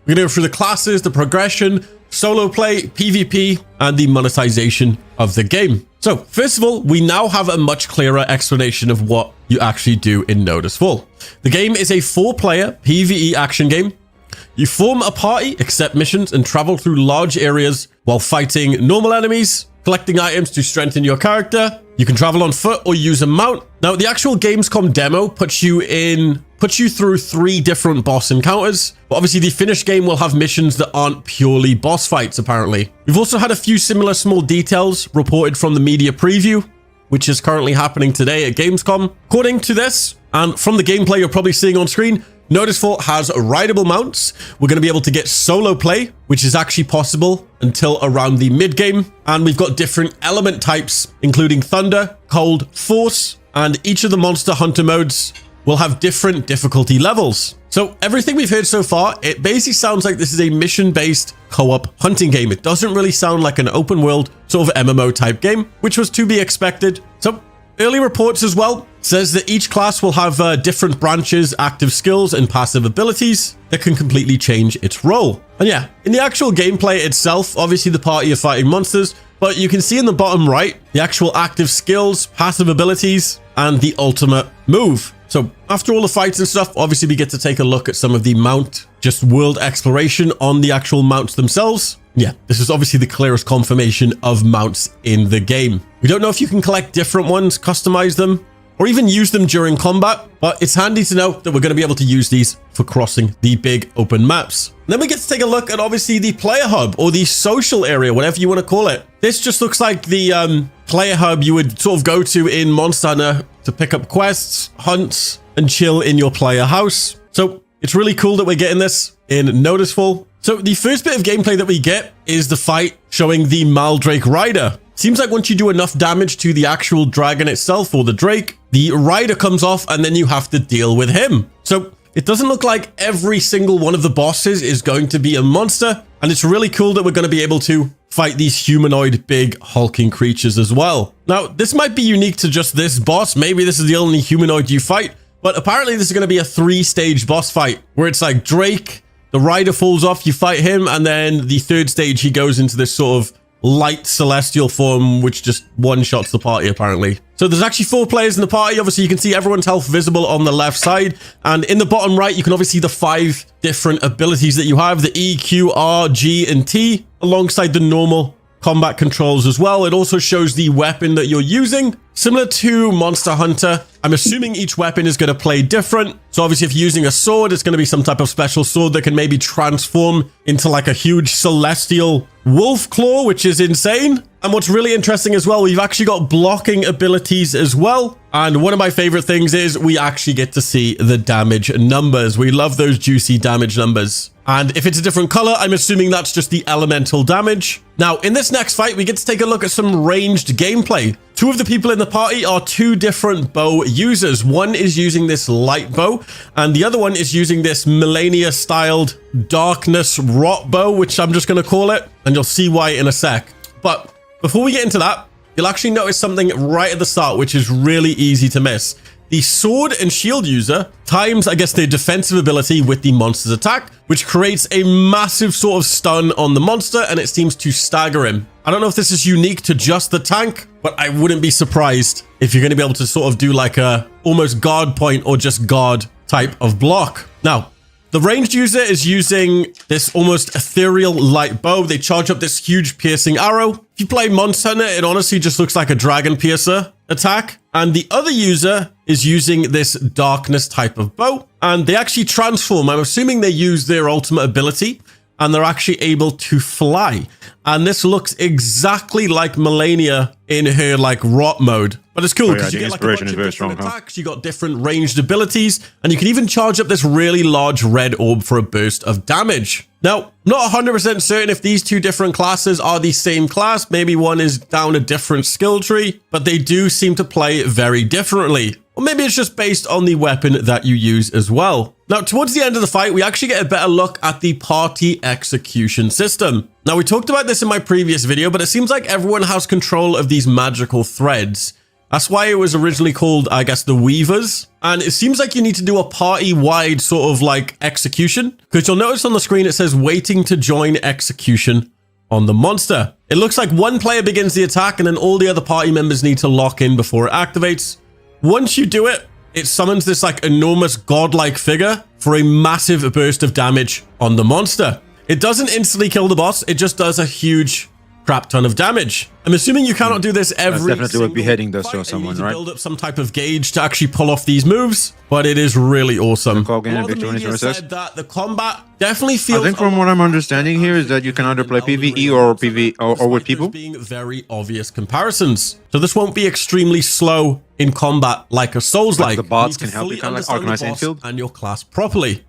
We're going to go through the classes, the progression, solo play, PvP, and the monetization of the game. So first of all, we now have a much clearer explanation of what you actually do in Noticeful. The game is a 4-player PvE action game. You form a party, accept missions, and travel through large areas while fighting normal enemies, collecting items to strengthen your character. You can travel on foot or use a mount. Now, the actual Gamescom demo puts you through 3 different boss encounters, but obviously the finished game will have missions that aren't purely boss fights, apparently. We've also had a few similar small details reported from the media preview, which is currently happening today at Gamescom. According to this, and from the gameplay you're probably seeing on screen, Noticeful has rideable mounts. We're going to be able to get solo play, which is actually possible until around the mid-game. And we've got different element types, including thunder, cold, force, and each of the Monster Hunter modes will have different difficulty levels. So everything we've heard so far, it basically sounds like this is a mission-based co-op hunting game. It doesn't really sound like an open world sort of MMO type game, which was to be expected. So early reports as well says that each class will have different branches, active skills, and passive abilities that can completely change its role. And yeah, in the actual gameplay itself, obviously the party are fighting monsters, but you can see in the bottom right, the actual active skills, passive abilities, and the ultimate move. So after all the fights and stuff, obviously we get to take a look at some of the mount, just world exploration on the actual mounts themselves. Yeah, this is obviously the clearest confirmation of mounts in the game. We don't know if you can collect different ones, customize them, or even use them during combat, but it's handy to know that we're going to be able to use these for crossing the big open maps. And then we get to take a look at obviously the player hub or the social area, whatever you want to call it. This just looks like the player hub you would sort of go to in Monster Hunter to pick up quests, hunts, and chill in your player house. So it's really cool that we're getting this in Noticeful. So the first bit of gameplay that we get is the fight showing the Maldrake Rider. Seems like once you do enough damage to the actual dragon itself or the drake, the rider comes off and then you have to deal with him. So it doesn't look like every single one of the bosses is going to be a monster. And it's really cool that we're going to be able to fight these humanoid big hulking creatures as well. Now, this might be unique to just this boss. Maybe this is the only humanoid you fight, but apparently this is going to be a 3-stage boss fight where it's like Drake, the rider falls off, you fight him, and then the 3rd stage he goes into this sort of light celestial form which just one-shots the party apparently. So there's actually 4 players in the party. Obviously you can see everyone's health visible on the left side, and in the bottom right you can obviously see the 5 different abilities that you have, the E, Q, R, G, and T, alongside the normal combat controls as well. It also shows the weapon that you're using. Similar to Monster Hunter, I'm assuming each weapon is going to play different. So obviously if you're using a sword, it's going to be some type of special sword that can maybe transform into like a huge celestial wolf claw, which is insane. And what's really interesting as well, we've actually got blocking abilities as well. And one of my favorite things is we actually get to see the damage numbers. We love those juicy damage numbers. And if it's a different color, I'm assuming that's just the elemental damage. Now, in this next fight, we get to take a look at some ranged gameplay. Two of the people in the party are two different bow users. One is using this light bow, and the other one is using this Millennia-styled darkness rot bow, which I'm just going to call it, and you'll see why in a sec. But before we get into that, you'll actually notice something right at the start, which is really easy to miss. The sword and shield user times, I guess, their defensive ability with the monster's attack, which creates a massive sort of stun on the monster, and it seems to stagger him. I don't know if this is unique to just the tank, but I wouldn't be surprised if you're going to be able to sort of do like a almost guard point or just guard type of block. Now, the ranged user is using this almost ethereal light bow. They charge up this huge piercing arrow. If you play Monster Hunter, it honestly just looks like a dragon piercer attack. And the other user is using this darkness type of bow. And they actually transform. I'm assuming they use their ultimate ability and they're actually able to fly. And this looks exactly like Millennia in her like rot mode. But it's cool because you get like a bunch of different attacks, you got different ranged abilities, and you can even charge up this really large red orb for a burst of damage. Now, not 100% certain if these two different classes are the same class. Maybe one is down a different skill tree, but they do seem to play very differently. Or maybe it's just based on the weapon that you use as well. Now, towards the end of the fight, we actually get a better look at the party execution system. Now, we talked about this in my previous video, but it seems like everyone has control of these magical threads. That's why it was originally called, I guess, the Weavers. And it seems like you need to do a party-wide sort of like execution, because you'll notice on the screen it says waiting to join execution on the monster. It looks like one player begins the attack and then all the other party members need to lock in before it activates. Once you do it, it summons this like enormous godlike figure for a massive burst of damage on the monster. It doesn't instantly kill the boss, it just does a huge crap ton of damage. I'm assuming you cannot do this every That's definitely what beheading does to someone, right? Build up some type of gauge to actually pull off these moves, but it is really awesome. A lot of the media said that the combat definitely feels. I think from what I'm understanding here is that you can either play PvE or PvE or with people. Being very obvious comparisons, so this won't be extremely slow in combat like a Souls-like. The bots can help you, kind of like organize infield and your class properly.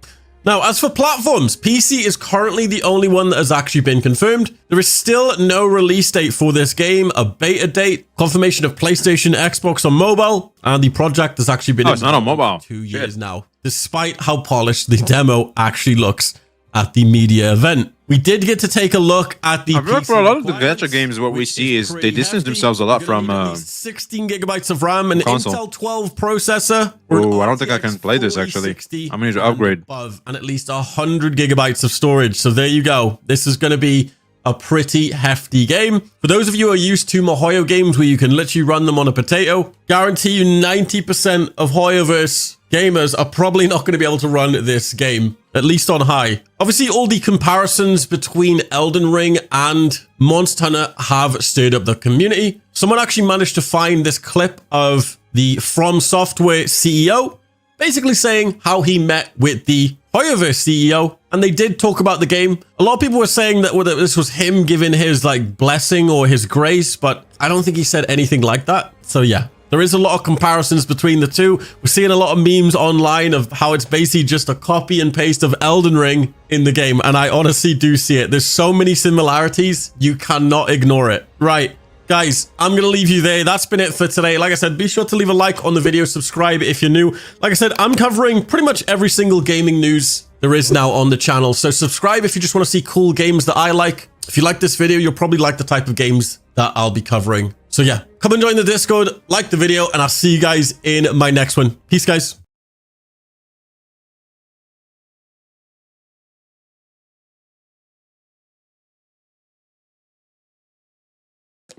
Now, as for platforms, PC is currently the only one that has actually been confirmed. There is still no release date for this game, a beta date, confirmation of PlayStation, Xbox on mobile, and the project has actually been it's not on mobile. 2 years now, despite how polished the demo actually looks at the media event. We did get to take a look at the. I feel like for a lot of the Gacha games, what we see is they distance themselves a lot from 16 gigabytes of RAM and Intel 12 processor. Oh, I don't think I can play this actually. I'm going to upgrade. And at least 100 gigabytes of storage. So there you go. This is going to be a pretty hefty game. For those of you who are used to Mihoyo games where you can literally run them on a potato, guarantee you 90% of Hoyoverse gamers are probably not going to be able to run this game, at least on high. Obviously, all the comparisons between Elden Ring and Monster Hunter have stirred up the community. Someone actually managed to find this clip of the From Software CEO basically saying how he met with the Hoyoverse CEO, and they did talk about the game. A lot of people were saying that this was him giving his like blessing or his grace, but I don't think he said anything like that. So yeah, there is a lot of comparisons between the two. We're seeing a lot of memes online of how it's basically just a copy and paste of Elden Ring in the game, and I honestly do see it. There's so many similarities, you cannot ignore it. Right. Guys, I'm going to leave you there. That's been it for today. Like I said, be sure to leave a like on the video, subscribe if you're new. Like I said, I'm covering pretty much every single gaming news there is now on the channel. So subscribe if you just want to see cool games that I like. If you like this video, you'll probably like the type of games that I'll be covering. So yeah, come and join the Discord, like the video, and I'll see you guys in my next one. Peace, guys.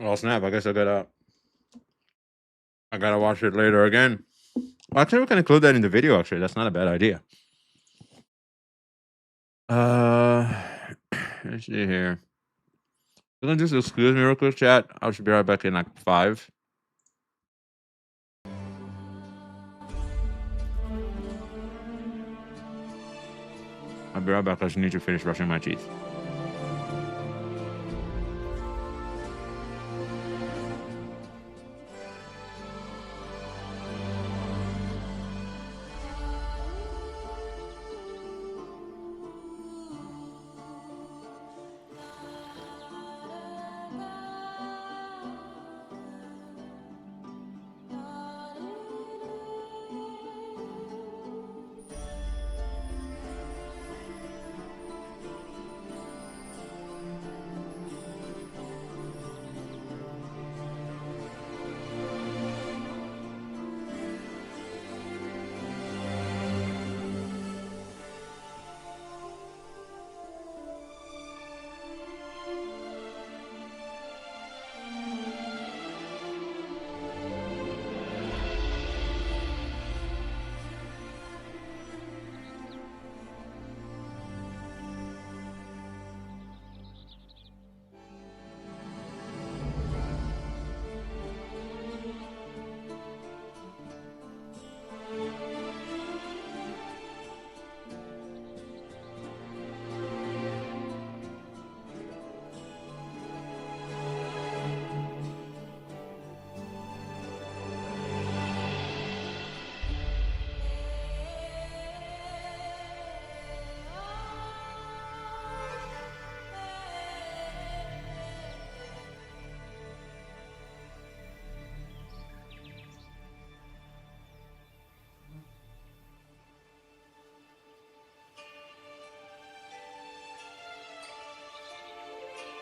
Oh snap! I guess I gotta watch it later again. Well, actually, we can include that in the video. Actually, that's not a bad idea. Let's see here. Gonna just excuse me real quick, chat. I should be right back in like 5. I'll be right back. I just need to finish brushing my teeth.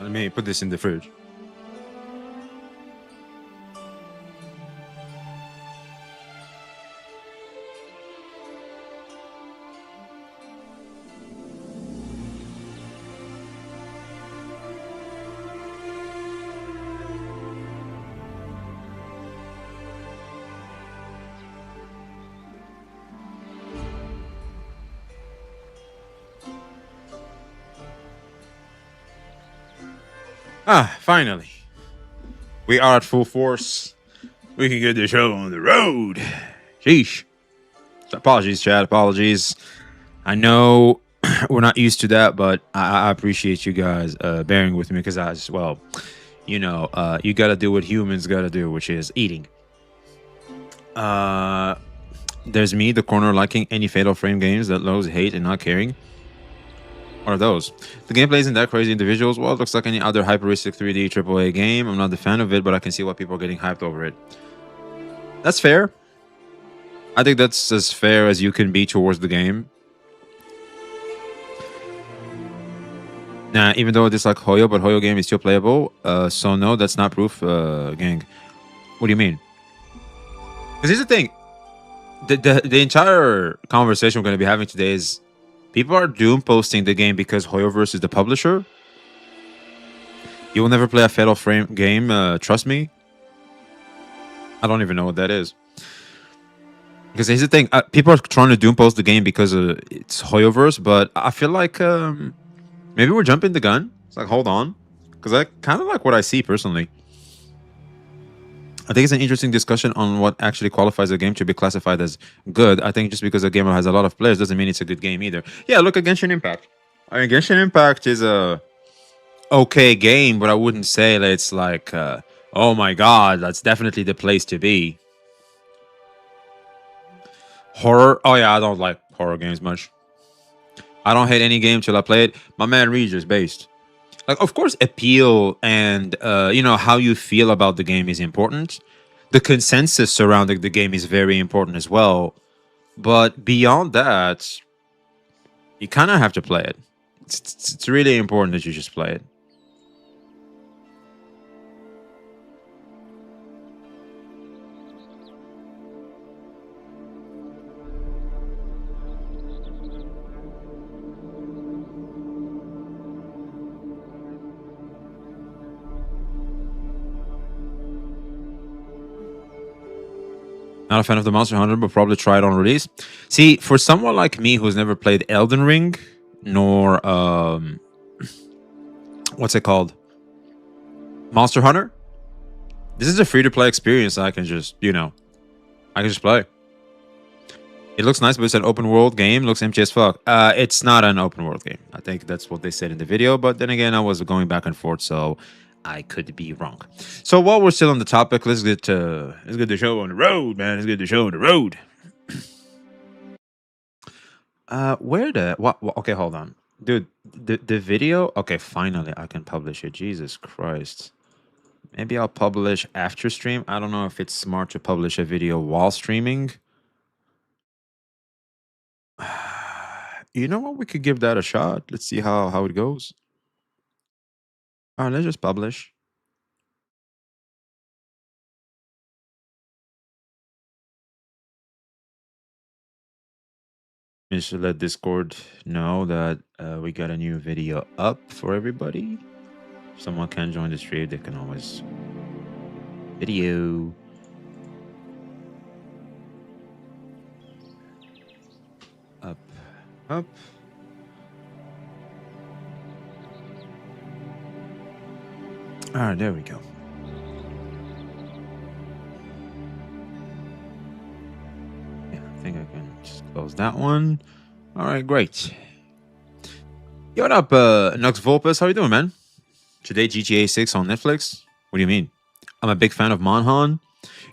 Let me put this in the fridge. Finally. We are at full force. We can get the show on the road. Sheesh. So apologies, chat. Apologies. I know we're not used to that, but I appreciate you guys bearing with me because you got to do what humans got to do, which is eating. There's me, the corner, liking any Fatal Frame games that lows hate and not caring. What are those? The gameplay isn't that crazy individuals. Well, it looks like any other hyperistic 3D AAA game. I'm not the fan of it, but I can see why people are getting hyped over it. That's fair. I think that's as fair as you can be towards the game. Nah, even though it's like Hoyo, but Hoyo game is still playable. So no, that's not proof, gang. What do you mean? Because here's the thing. The entire conversation we're going to be having today is people are doom posting the game because Hoyoverse is the publisher. You will never play a Fatal Frame game, trust me. I don't even know what that is. Because here's the thing, people are trying to doom post the game because it's Hoyoverse, but I feel like maybe we're jumping the gun. It's like, hold on. Because I kind of like what I see personally. I think it's an interesting discussion on what actually qualifies a game to be classified as good. I think just because a game has a lot of players doesn't mean it's a good game either. Yeah, look at Genshin Impact. I mean, Genshin Impact is a okay game, but I wouldn't say that it's like, oh my god, that's definitely the place to be. Horror? Oh yeah, I don't like horror games much. I don't hate any game till I play it. My man Regis based. Like, of course, appeal and, how you feel about the game is important. The consensus surrounding the game is very important as well. But beyond that, you kind of have to play it. It's really important that you just play it. Not a fan of the Monster Hunter, but probably try it on release. See, for someone like me who's never played Elden Ring, nor what's it called? Monster Hunter? This is a free-to-play experience. I can just, I can just play. It looks nice, but it's an open world game. Looks empty as fuck. It's not an open world game. I think that's what they said in the video, but then again, I was going back and forth, so I could be wrong. So while we're still on the topic, let's get the show on the road, man. Let's get the show on the road. Okay, hold on. Dude, the video, okay, finally I can publish it. Jesus Christ. Maybe I'll publish after stream. I don't know if it's smart to publish a video while streaming. You know what? We could give that a shot. Let's see how it goes. All right, let's just publish. Just to let Discord know that we got a new video up for everybody. If someone can join the stream, they can always video. Up. All right, there we go. Yeah, I think I can just close that one. All right, great. Yo, what up, Nux Volpus? How you doing, man? Today, GTA 6 on Netflix? What do you mean? I'm a big fan of Monhan.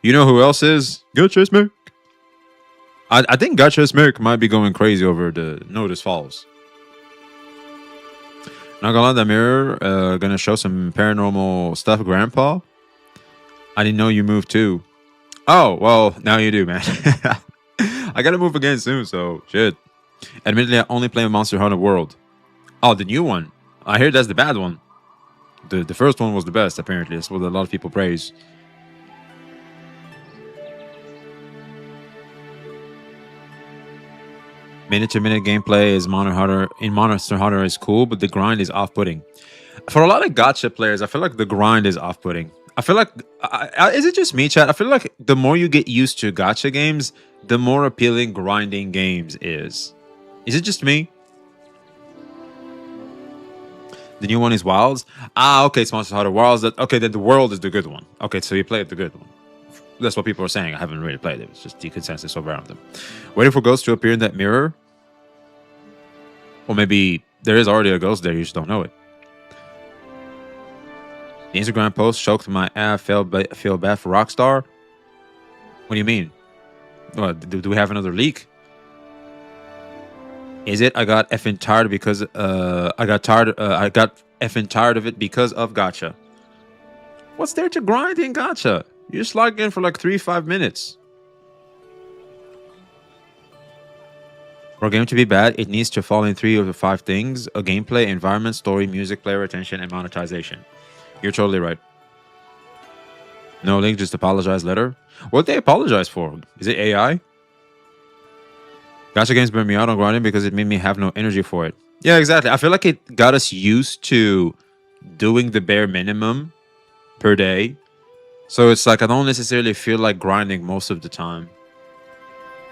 You know who else is? Gacha Smirk. I think Gacha Smirk might be going crazy over the Notice Falls. Not gonna lie, that mirror gonna show some paranormal stuff, Grandpa. I didn't know you moved too. Oh, well, now you do, man. I gotta move again soon, so shit. Admittedly, I only play Monster Hunter World. Oh, the new one. I hear that's the bad one. The first one was the best, apparently. That's what a lot of people praise. Minute-to-minute gameplay is Monster Hunter is cool, but the grind is off-putting. For a lot of gacha players, I feel like the grind is off-putting. I feel like, is it just me, chat? I feel like the more you get used to gacha games, the more appealing grinding games is. Is it just me? The new one is Wilds. Okay, it's Monster Hunter Wilds. Okay, then the world is the good one. Okay, so you played the good one. That's what people are saying. I haven't really played it. It's just the consensus around them. Waiting for ghosts to appear in that mirror. Or maybe there is already a ghost there. You just don't know it. The Instagram post choked my ass. Feel bad for Rockstar. What do you mean? What, do we have another leak? Is it? I got effing tired because I got effing tired of it because of Gacha. What's there to grind in Gacha? You just log in for like 3-5 minutes. For a game to be bad, it needs to fall in 3 of the 5 things: a gameplay, environment, story, music, player retention, and monetization. You're totally right. No link, just apologize letter. What they apologize for? Is it AI? Gacha games burn me out on grinding because it made me have no energy for it. Yeah, exactly. I feel like it got us used to doing the bare minimum per day. So it's like I don't necessarily feel like grinding most of the time.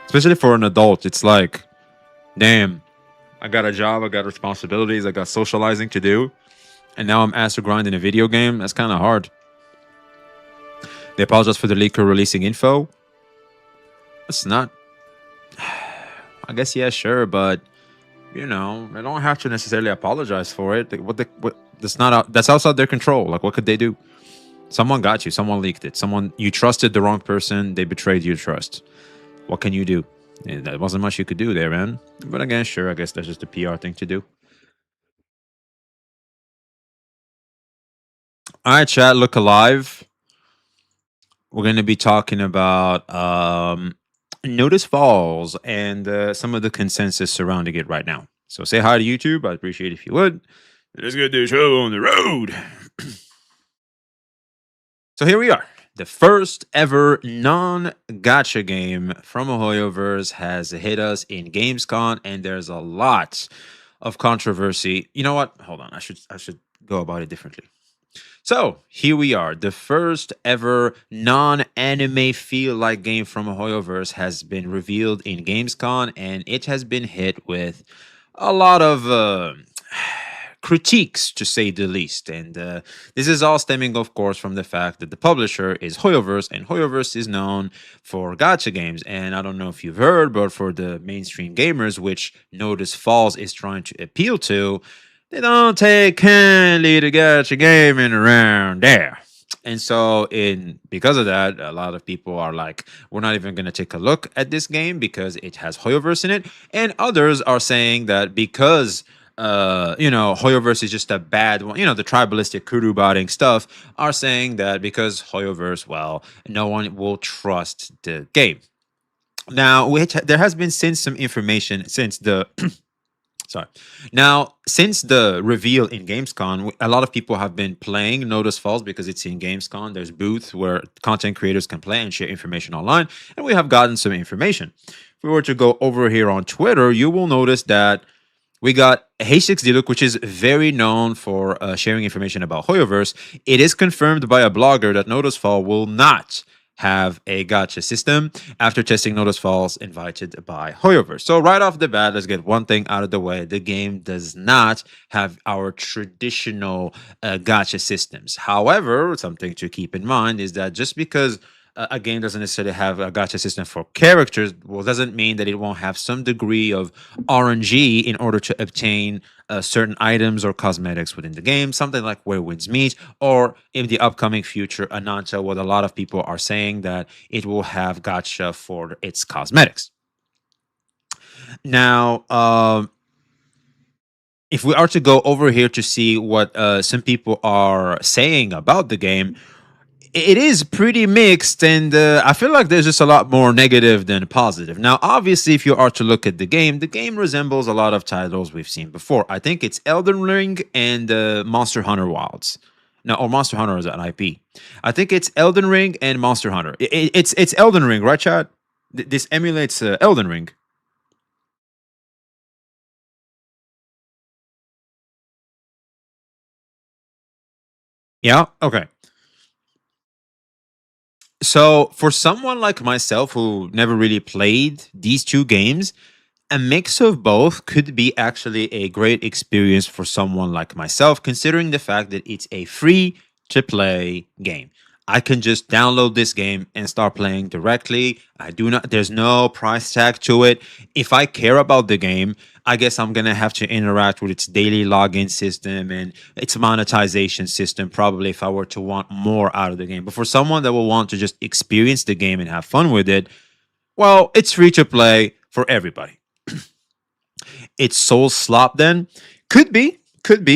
Especially for an adult. It's like, damn, I got a job, I got responsibilities, I got socializing to do. And now I'm asked to grind in a video game. That's kind of hard. They apologize for the leaker releasing info. It's not... I guess, yeah, sure, but... You know, they don't have to necessarily apologize for it. That's outside their control. Like, what could they do? Someone got you. Someone leaked it. You trusted the wrong person. They betrayed your trust. What can you do? Yeah, that wasn't much you could do there, man. But again, sure, I guess that's just a PR thing to do. All right, chat, look alive. We're going to be talking about Notice Falls and some of the consensus surrounding it right now. So say hi to YouTube. I'd appreciate it if you would. Let's get this show on the road. So here we are. The first ever non-gacha game from Hoyoverse has hit us in Gamescom, and there's a lot of controversy. You know what? Hold on. I should go about it differently. So here we are. The first ever non-anime feel-like game from Hoyoverse has been revealed in Gamescom, and it has been hit with a lot of critiques, to say the least. And this is all stemming, of course, from the fact that the publisher is Hoyoverse, and Hoyoverse is known for gacha games. And I don't know if you've heard, but for the mainstream gamers, which Notice Falls is trying to appeal to, they don't take kindly to gacha gaming around there. And so because of that, a lot of people are like, we're not even going to take a look at this game because it has Hoyoverse in it. And others are saying that because Hoyoverse is just a bad one. The tribalistic kudu botting stuff are saying that because Hoyoverse, well, no one will trust the game. Now, there has been some information since the since the reveal in Gamescom, a lot of people have been playing Notice Falls because it's in Gamescom. There's booths where content creators can play and share information online, and we have gotten some information. If we were to go over here on Twitter, you will notice that we got H6Diluc, which is very known for sharing information about Hoyoverse. It is confirmed by a blogger that Notice Fall will not have a gacha system after testing Notice Falls invited by Hoyoverse. So right off the bat, let's get one thing out of the way. The game does not have our traditional gacha systems. However, something to keep in mind is that just because a game doesn't necessarily have a gacha system for characters, doesn't mean that it won't have some degree of RNG in order to obtain certain items or cosmetics within the game, something like Where Winds Meet, or in the upcoming future, Ananta, what a lot of people are saying that it will have gacha for its cosmetics. Now, if we are to go over here to see what some people are saying about the game, it is pretty mixed, and I feel like there's just a lot more negative than positive. Now, obviously, if you are to look at the game resembles a lot of titles we've seen before. I think it's Elden Ring and Monster Hunter Wilds. No, or Monster Hunter is an IP. I think it's Elden Ring and Monster Hunter. It's Elden Ring, right, Chad? This emulates Elden Ring. Yeah. Okay. So for someone like myself who never really played these two games, a mix of both could be actually a great experience for someone like myself, considering the fact that it's a free to play game. I can just download this game and start playing directly. There's no price tag to it. If I care about the game, I guess I'm going to have to interact with its daily login system and its monetization system, probably if I were to want more out of the game. But for someone that will want to just experience the game and have fun with it, well, it's free to play for everybody. It's soul slop then? Could be.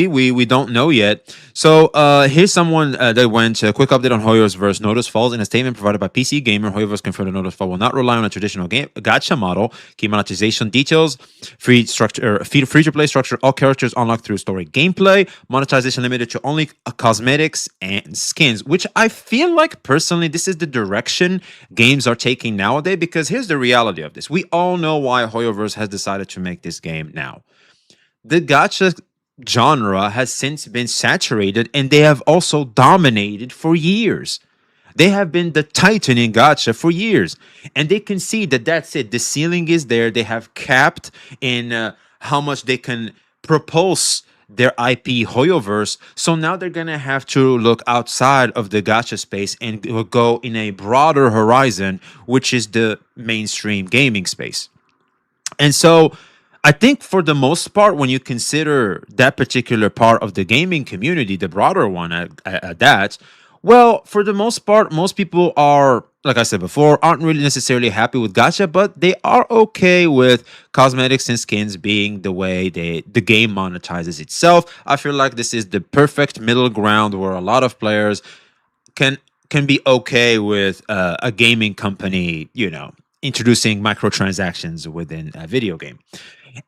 We don't know yet. So here's someone that went a quick update on Hoyoverse. Notice falls in a statement provided by PC Gamer. Hoyoverse confirmed that Notice Fall will not rely on a traditional gacha model. Key monetization details: free to play structure. All characters unlocked through story gameplay. Monetization limited to only cosmetics and skins. Which I feel like personally, this is the direction games are taking nowadays. Because here's the reality of this: we all know why Hoyoverse has decided to make this game now. The gacha genre has since been saturated, and they have also dominated for years. They have been the titan in gacha for years, and they can see that that's it. The ceiling is there. They have capped in how much they can propulse their IP Hoyoverse. So now they're gonna have to look outside of the gacha space and go in a broader horizon, which is the mainstream gaming space. And so I think for the most part, when you consider that particular part of the gaming community, the broader one at that, well, for the most part, most people are, like I said before, aren't really necessarily happy with gacha, but they are okay with cosmetics and skins being the way the game monetizes itself. I feel like this is the perfect middle ground where a lot of players can be okay with a gaming company, introducing microtransactions within a video game.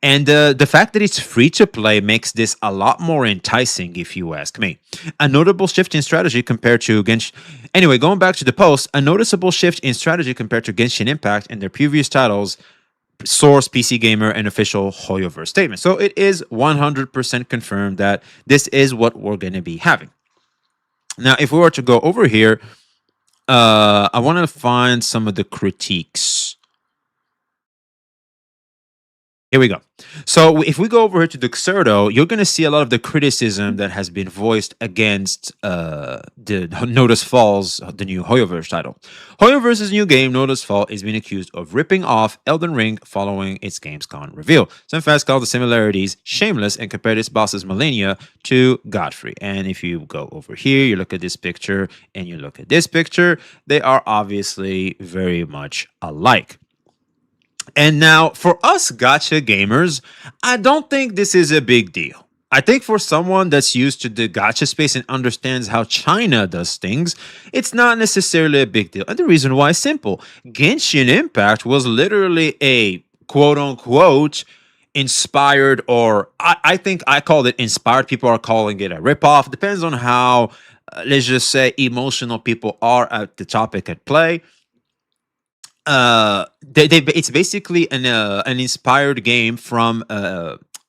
And the fact that it's free to play makes this a lot more enticing, if you ask me. A notable shift in strategy compared to Genshin. Anyway, going back to the post, a noticeable shift in strategy compared to Genshin Impact and their previous titles. Source, PC Gamer, and official Hoyoverse statement. So it is 100% confirmed that this is what we're going to be having. Now, if we were to go over here, I want to find some of the critiques. Here we go. So if we go over here to the Xerdo, you're going to see a lot of the criticism that has been voiced against the Notice Falls, the new Hoyoverse title. Hoyoverse's new game, Notice Fall, is being accused of ripping off Elden Ring following its Gamescom reveal. Some fans call the similarities shameless and compared its boss's Millennia to Godfrey. And if you go over here, you look at this picture and you look at this picture, they are obviously very much alike. And now, for us gacha gamers, I don't think this is a big deal. I think for someone that's used to the gacha space and understands how China does things, it's not necessarily a big deal. And the reason why is simple. Genshin Impact was literally a quote-unquote inspired, or I think I called it inspired. People are calling it a ripoff. Depends on how, let's just say, emotional people are at the topic at play. It's basically an inspired game from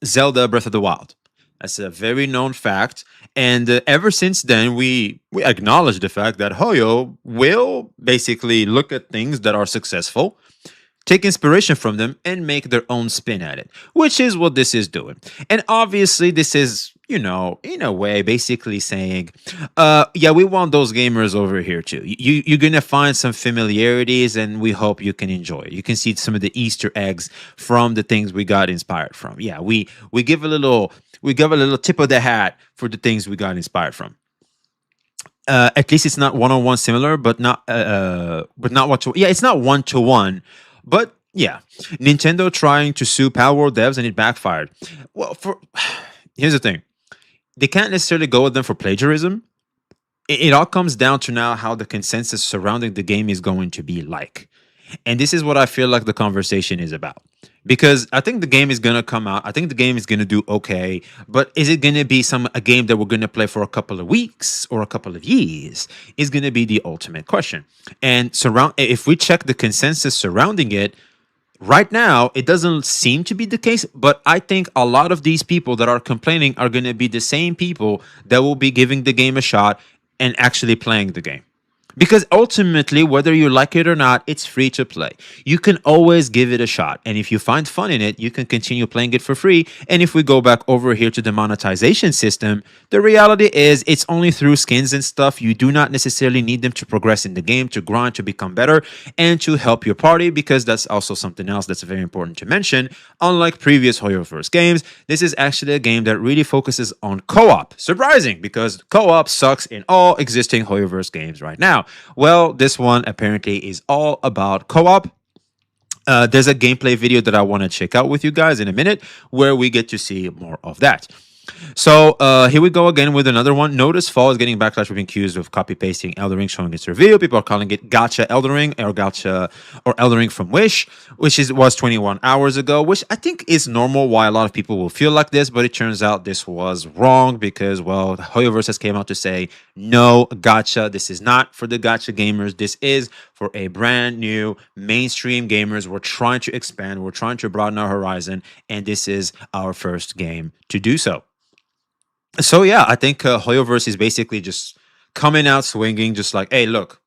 Zelda Breath of the Wild. That's a very known fact, and ever since then we acknowledge the fact that Hoyo will basically look at things that are successful, take inspiration from them, and make their own spin at it, which is what this is doing. And obviously this is, in a way, basically saying, yeah, we want those gamers over here too. You're going to find some familiarities, and we hope you can enjoy it. You can see some of the Easter eggs from the things we got inspired from. Yeah, we give a little tip of the hat for the things we got inspired from. At least it's not one-on-one similar, but not what to. Yeah, it's not one-to-one. But yeah, Nintendo trying to sue Palworld devs and it backfired. Well, here's the thing. They can't necessarily go with them for plagiarism. It all comes down to now how the consensus surrounding the game is going to be like. And this is what I feel like the conversation is about. because I think the game is gonna come out. I think the game is gonna do okay, but is it gonna be a game that we're gonna play for a couple of weeks or a couple of years? Is gonna be the ultimate question. And if we check the consensus surrounding it, right now it doesn't seem to be the case. But I think a lot of these people that are complaining are gonna be the same people that will be giving the game a shot and actually playing the game. Because ultimately, whether you like it or not, it's free to play. You can always give it a shot. And if you find fun in it, you can continue playing it for free. And if we go back over here to the monetization system, the reality is it's only through skins and stuff. You do not necessarily need them to progress in the game, to grind, to become better, and to help your party, because that's also something else that's very important to mention. Unlike previous Hoyoverse games, this is actually a game that really focuses on co-op. Surprising, because co-op sucks in all existing Hoyoverse games right now. Well, this one apparently is all about co-op. There's a gameplay video that I want to check out with you guys in a minute where we get to see more of that. So here we go again with another one. Notice Fall is getting backlash for being accused of copy-pasting Elden Ring, showing its reveal. People are calling it Gacha Elden Ring or Gacha or Elden Ring from Wish, which was 21 hours ago, which I think is normal why a lot of people will feel like this, but it turns out this was wrong because, well, Hoyoverse has came out to say, no, Gacha, this is not for the Gacha gamers. This is for a brand new mainstream gamers. We're trying to expand. We're trying to broaden our horizon, and this is our first game to do so. So yeah, I think Hoyoverse is basically just coming out swinging, just like, hey, look,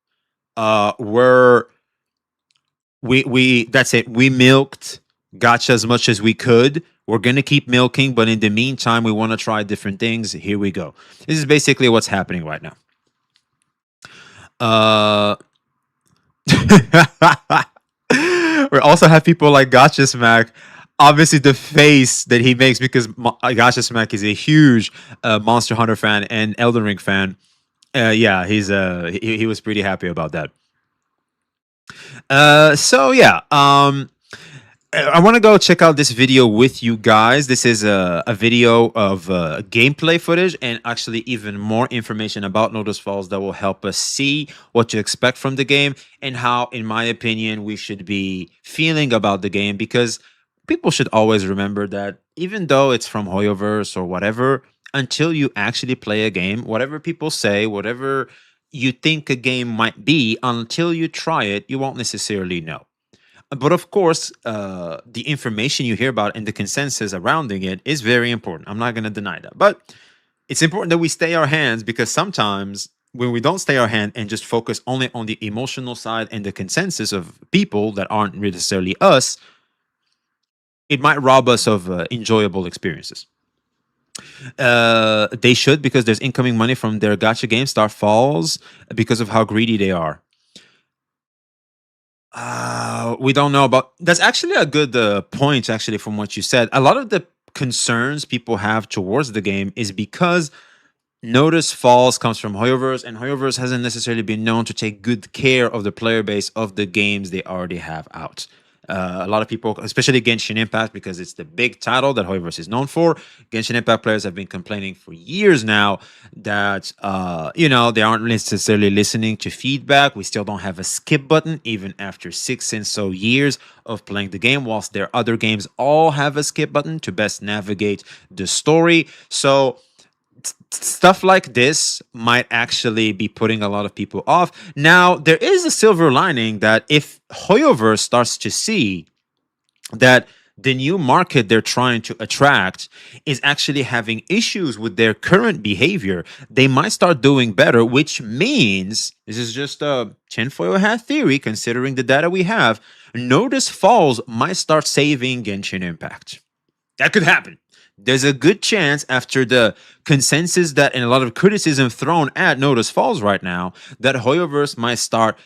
we that's it. We milked Gacha as much as we could. We're gonna keep milking, but in the meantime, we want to try different things. Here we go. This is basically what's happening right now. We also have people like Gacha Smack. Obviously, the face that he makes, because Gacha Smack is a huge Monster Hunter fan and Elden Ring fan. Yeah, he was pretty happy about that. So yeah, I want to go check out this video with you guys. This is a video of gameplay footage and actually even more information about Notice Falls that will help us see what to expect from the game and how, in my opinion, we should be feeling about the game, because people should always remember that even though it's from Hoyoverse or whatever, until you actually play a game, whatever people say, whatever you think a game might be, until you try it, you won't necessarily know. But of course, the information you hear about and the consensus surrounding it is very important. I'm not going to deny that. But it's important that we stay our hands, because sometimes when we don't stay our hand and just focus only on the emotional side and the consensus of people that aren't necessarily us, it might rob us of enjoyable experiences. They should, because there's incoming money from their gacha game, Star Falls, because of how greedy they are. We don't know about... That's actually a good point, actually, from what you said. A lot of the concerns people have towards the game is because Notice Falls comes from Hoyoverse, and Hoyoverse hasn't necessarily been known to take good care of the player base of the games they already have out. A lot of people, especially Genshin Impact, because it's the big title that Hoyoverse is known for. Genshin Impact players have been complaining for years now that, they aren't necessarily listening to feedback. We still don't have a skip button, even after 6 and so years of playing the game, whilst their other games all have a skip button to best navigate the story. So stuff like this might actually be putting a lot of people off. Now, there is a silver lining that if Hoyoverse starts to see that the new market they're trying to attract is actually having issues with their current behavior, they might start doing better, which means, this is just a tinfoil hat theory considering the data we have, Notice Falls might start saving Genshin Impact. That could happen. There's a good chance, after the consensus that and a lot of criticism thrown at Notice Falls right now, that Hoyoverse might start,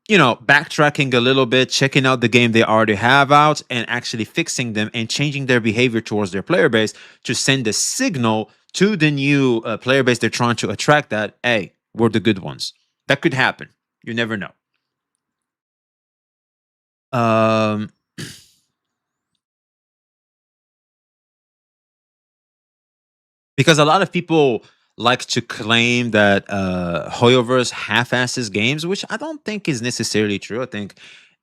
backtracking a little bit, checking out the game they already have out and actually fixing them and changing their behavior towards their player base to send a signal to the new player base they're trying to attract that, hey, we're the good ones. That could happen. You never know. Because a lot of people like to claim that Hoyoverse half-asses games, which I don't think is necessarily true. I think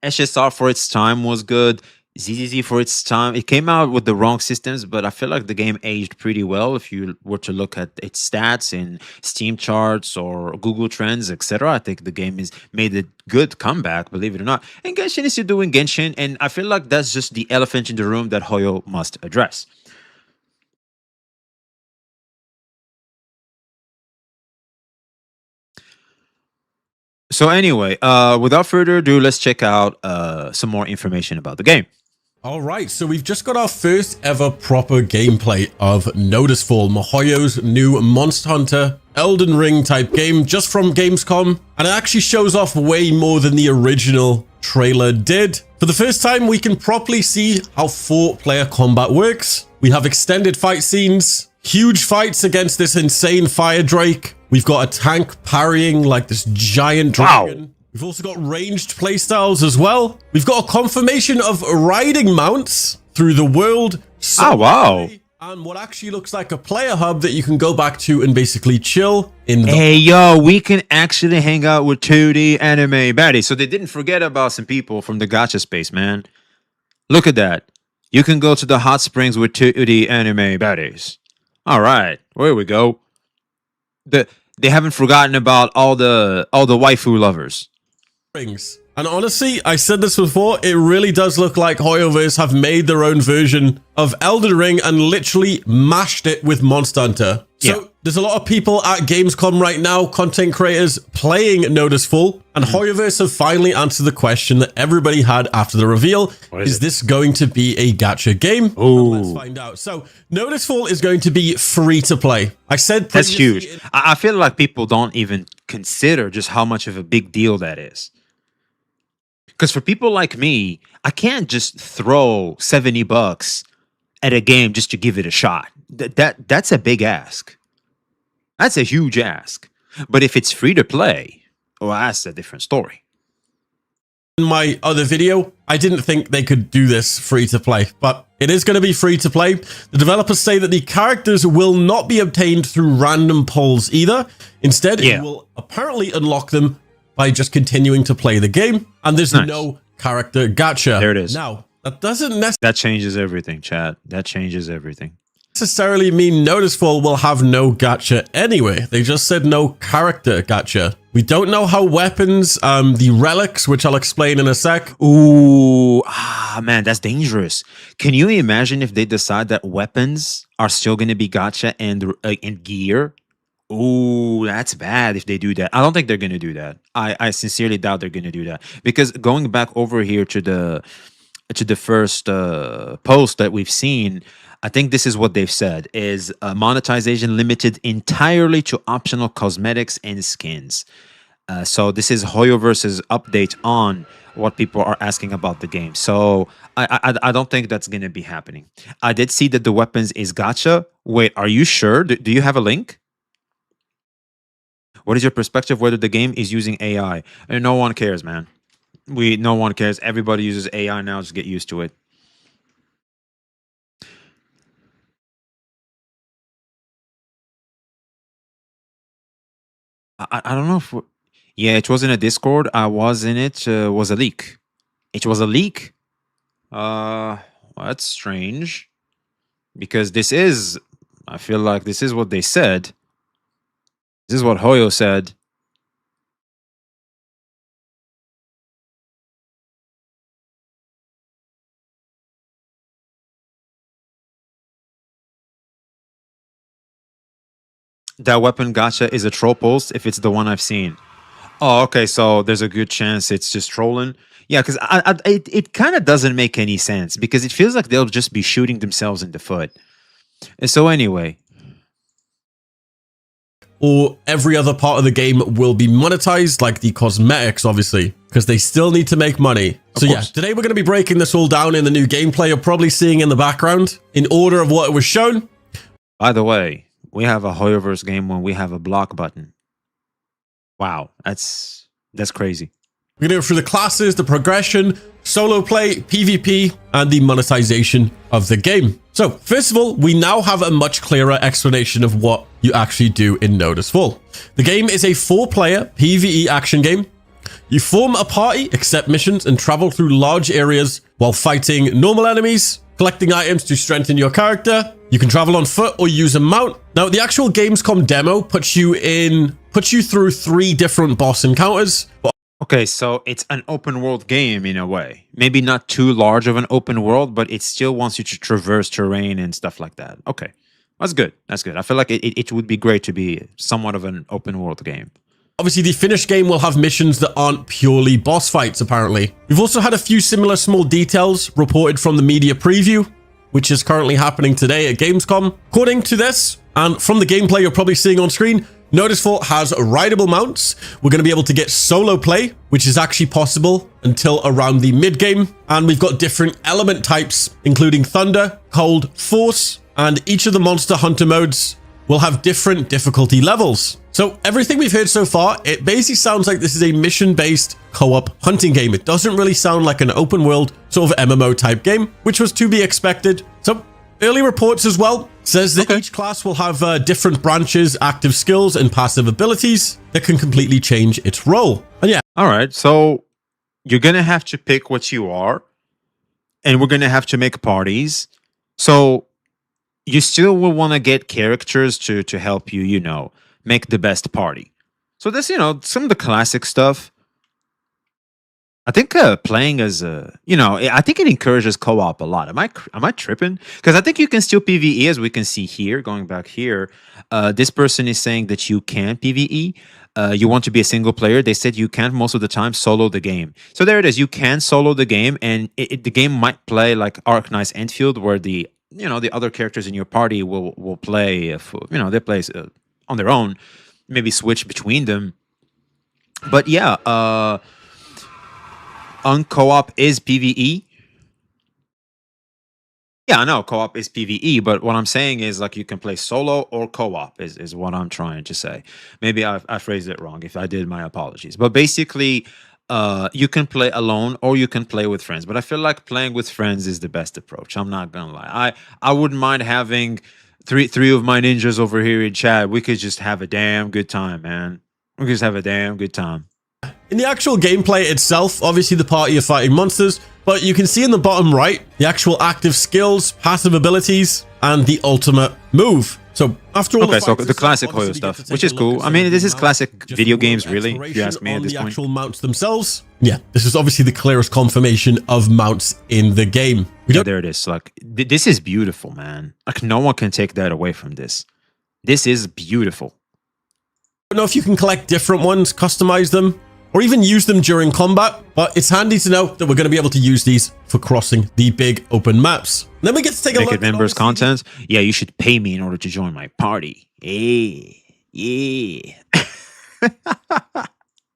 SSR for its time was good. ZZZ for its time. It came out with the wrong systems, but I feel like the game aged pretty well if you were to look at its stats in Steam charts or Google Trends, etc. I think the game is made a good comeback, believe it or not. And Genshin is still doing Genshin, and I feel like that's just the elephant in the room that Hoyo must address. So anyway, without further ado, let's check out some more information about the game. All right, so we've just got our first ever proper gameplay of Noticeful, Mihoyo's new Monster Hunter Elden Ring type game just from Gamescom. And it actually shows off way more than the original trailer did. For the first time, we can properly see how 4-player combat works. We have extended fight scenes, huge fights against this insane fire drake. We've got a tank parrying like this giant dragon. Wow. We've also got ranged playstyles as well. We've got a confirmation of riding mounts through the world. Oh, wow. And what actually looks like a player hub that you can go back to and basically chill in. Hey, yo, we can actually hang out with 2D anime baddies. So they didn't forget about some people from the gacha space, man. Look at that. You can go to the hot springs with 2D anime baddies. All right, where we go. They haven't forgotten about all the waifu lovers. And honestly, I said this before, it really does look like Hoyoverse have made their own version of Elden Ring and literally mashed it with Monster Hunter. So there's a lot of people at Gamescom right now, content creators playing Noticeful, and Hoyoverse have finally answered the question that everybody had after the reveal. Is this going to be a gacha game? Let's find out. So Noticeful is going to be free to play. I said that's huge. I feel like people don't even consider just how much of a big deal that is. Because for people like me, I can't just throw $70 at a game just to give it a shot. That's a big ask. That's a huge ask. But if it's free to play, well, that's a different story. In my other video, I didn't think they could do this free to play, but it is going to be free to play. The developers say that the characters will not be obtained through random polls either. Instead, you will apparently unlock them by just continuing to play the game, and there's no character gacha. There it is. Now, that doesn't necessarily... That changes everything, chat. That changes everything. Necessarily mean Noticeful will have no gacha anyway. They just said no character gacha. We don't know how weapons, the relics, which I'll explain in a sec. Ooh, man, that's dangerous. Can you imagine if they decide that weapons are still going to be gacha and gear? Ooh, that's bad if they do that. I don't think they're going to do that. I sincerely doubt they're going to do that. Because going back over here to the first post that we've seen, I think this is what they've said, is monetization limited entirely to optional cosmetics and skins. So this is Hoyoverse's update on what people are asking about the game. So I don't think that's going to be happening. I did see that the weapons is gacha. Wait, are you sure? Do you have a link? What is your perspective whether the game is using AI? And no one cares, man. No one cares. Everybody uses AI now. Just get used to it. I don't know if... Yeah, it was in a Discord. I was in it. Was a leak. It was a leak? Well, that's strange. Because this is... I feel like this is what they said. This is what Hoyo said. That weapon gacha is a troll post if it's the one I've seen. Oh, okay, so there's a good chance it's just trolling. Yeah, because it kind of doesn't make any sense because it feels like they'll just be shooting themselves in the foot. And so anyway... Or every other part of the game will be monetized, like the cosmetics, obviously, because they still need to make money. So yeah, today we're going to be breaking this all down in the new gameplay you're probably seeing in the background, in order of what it was shown. By the way, we have a Hoyoverse game when we have a block button. Wow, that's crazy. We're going to go through the classes, the progression, solo play, PvP, and the monetization of the game. So, first of all, we now have a much clearer explanation of what you actually do in Noticeful. The game is a 4-player PvE action game. You form a party, accept missions, and travel through large areas while fighting normal enemies, collecting items to strengthen your character. You can travel on foot or use a mount. Now, the actual Gamescom demo puts you through 3 different boss encounters. Okay, so it's an open world game in a way. Maybe not too large of an open world, but it still wants you to traverse terrain and stuff like that. Okay, that's good. That's good. I feel like it would be great to be somewhat of an open world game. Obviously, the finished game will have missions that aren't purely boss fights, apparently. We've also had a few similar small details reported from the media preview, which is currently happening today at Gamescom. According to this, and from the gameplay you're probably seeing on screen, Noticeful has rideable mounts. We're going to be able to get solo play, which is actually possible until around the mid-game. And we've got different element types, including Thunder, Cold, Force, and each of the Monster Hunter modes will have different difficulty levels. So everything we've heard so far, it basically sounds like this is a mission-based co-op hunting game. It doesn't really sound like an open world sort of MMO type game, which was to be expected. So early reports as well says that each class will have different branches, active skills, and passive abilities that can completely change its role. And yeah. All right, so you're going to have to pick what you are, and we're going to have to make parties. So you still will want to get characters to help you, you know, make the best party. So this, you know, some of the classic stuff. I think playing as you know, I think it encourages co-op a lot. Am I tripping? Because I think you can still PvE, as we can see here. Going back here, this person is saying that you can PvE. You want to be a single player. They said you can't most of the time solo the game. So there it is. You can solo the game, and the game might play like Arknights Endfield, where the other characters in your party will play. They play on their own. Maybe switch between them. But yeah. Co-op is PvE. Yeah, I know co-op is PvE, but what I'm saying is like you can play solo or co-op is what I'm trying to say. Maybe I phrased it wrong. If I did, my apologies. But basically, you can play alone or you can play with friends. But I feel like playing with friends is the best approach. I'm not gonna lie. I wouldn't mind having three of my ninjas over here in chat. We could just have a damn good time, man. We could just have a damn good time. In the actual gameplay itself, obviously the party are fighting monsters, but you can see in the bottom right, the actual active skills, passive abilities, and the ultimate move. So after all the classic Hoyo stuff, which is cool. I mean, this is classic video games, really, if you ask me at this point. The actual mounts themselves, yeah, this is obviously the clearest confirmation of mounts in the game. Yeah, there it is. Like, this is beautiful, man. Like, no one can take that away from this. This is beautiful. I don't know if you can collect different ones, customize them, or even use them during combat, but it's handy to know that we're going to be able to use these for crossing the big open maps. And then we get to take a look at members content. Yeah, you should pay me in order to join my party. Yeah.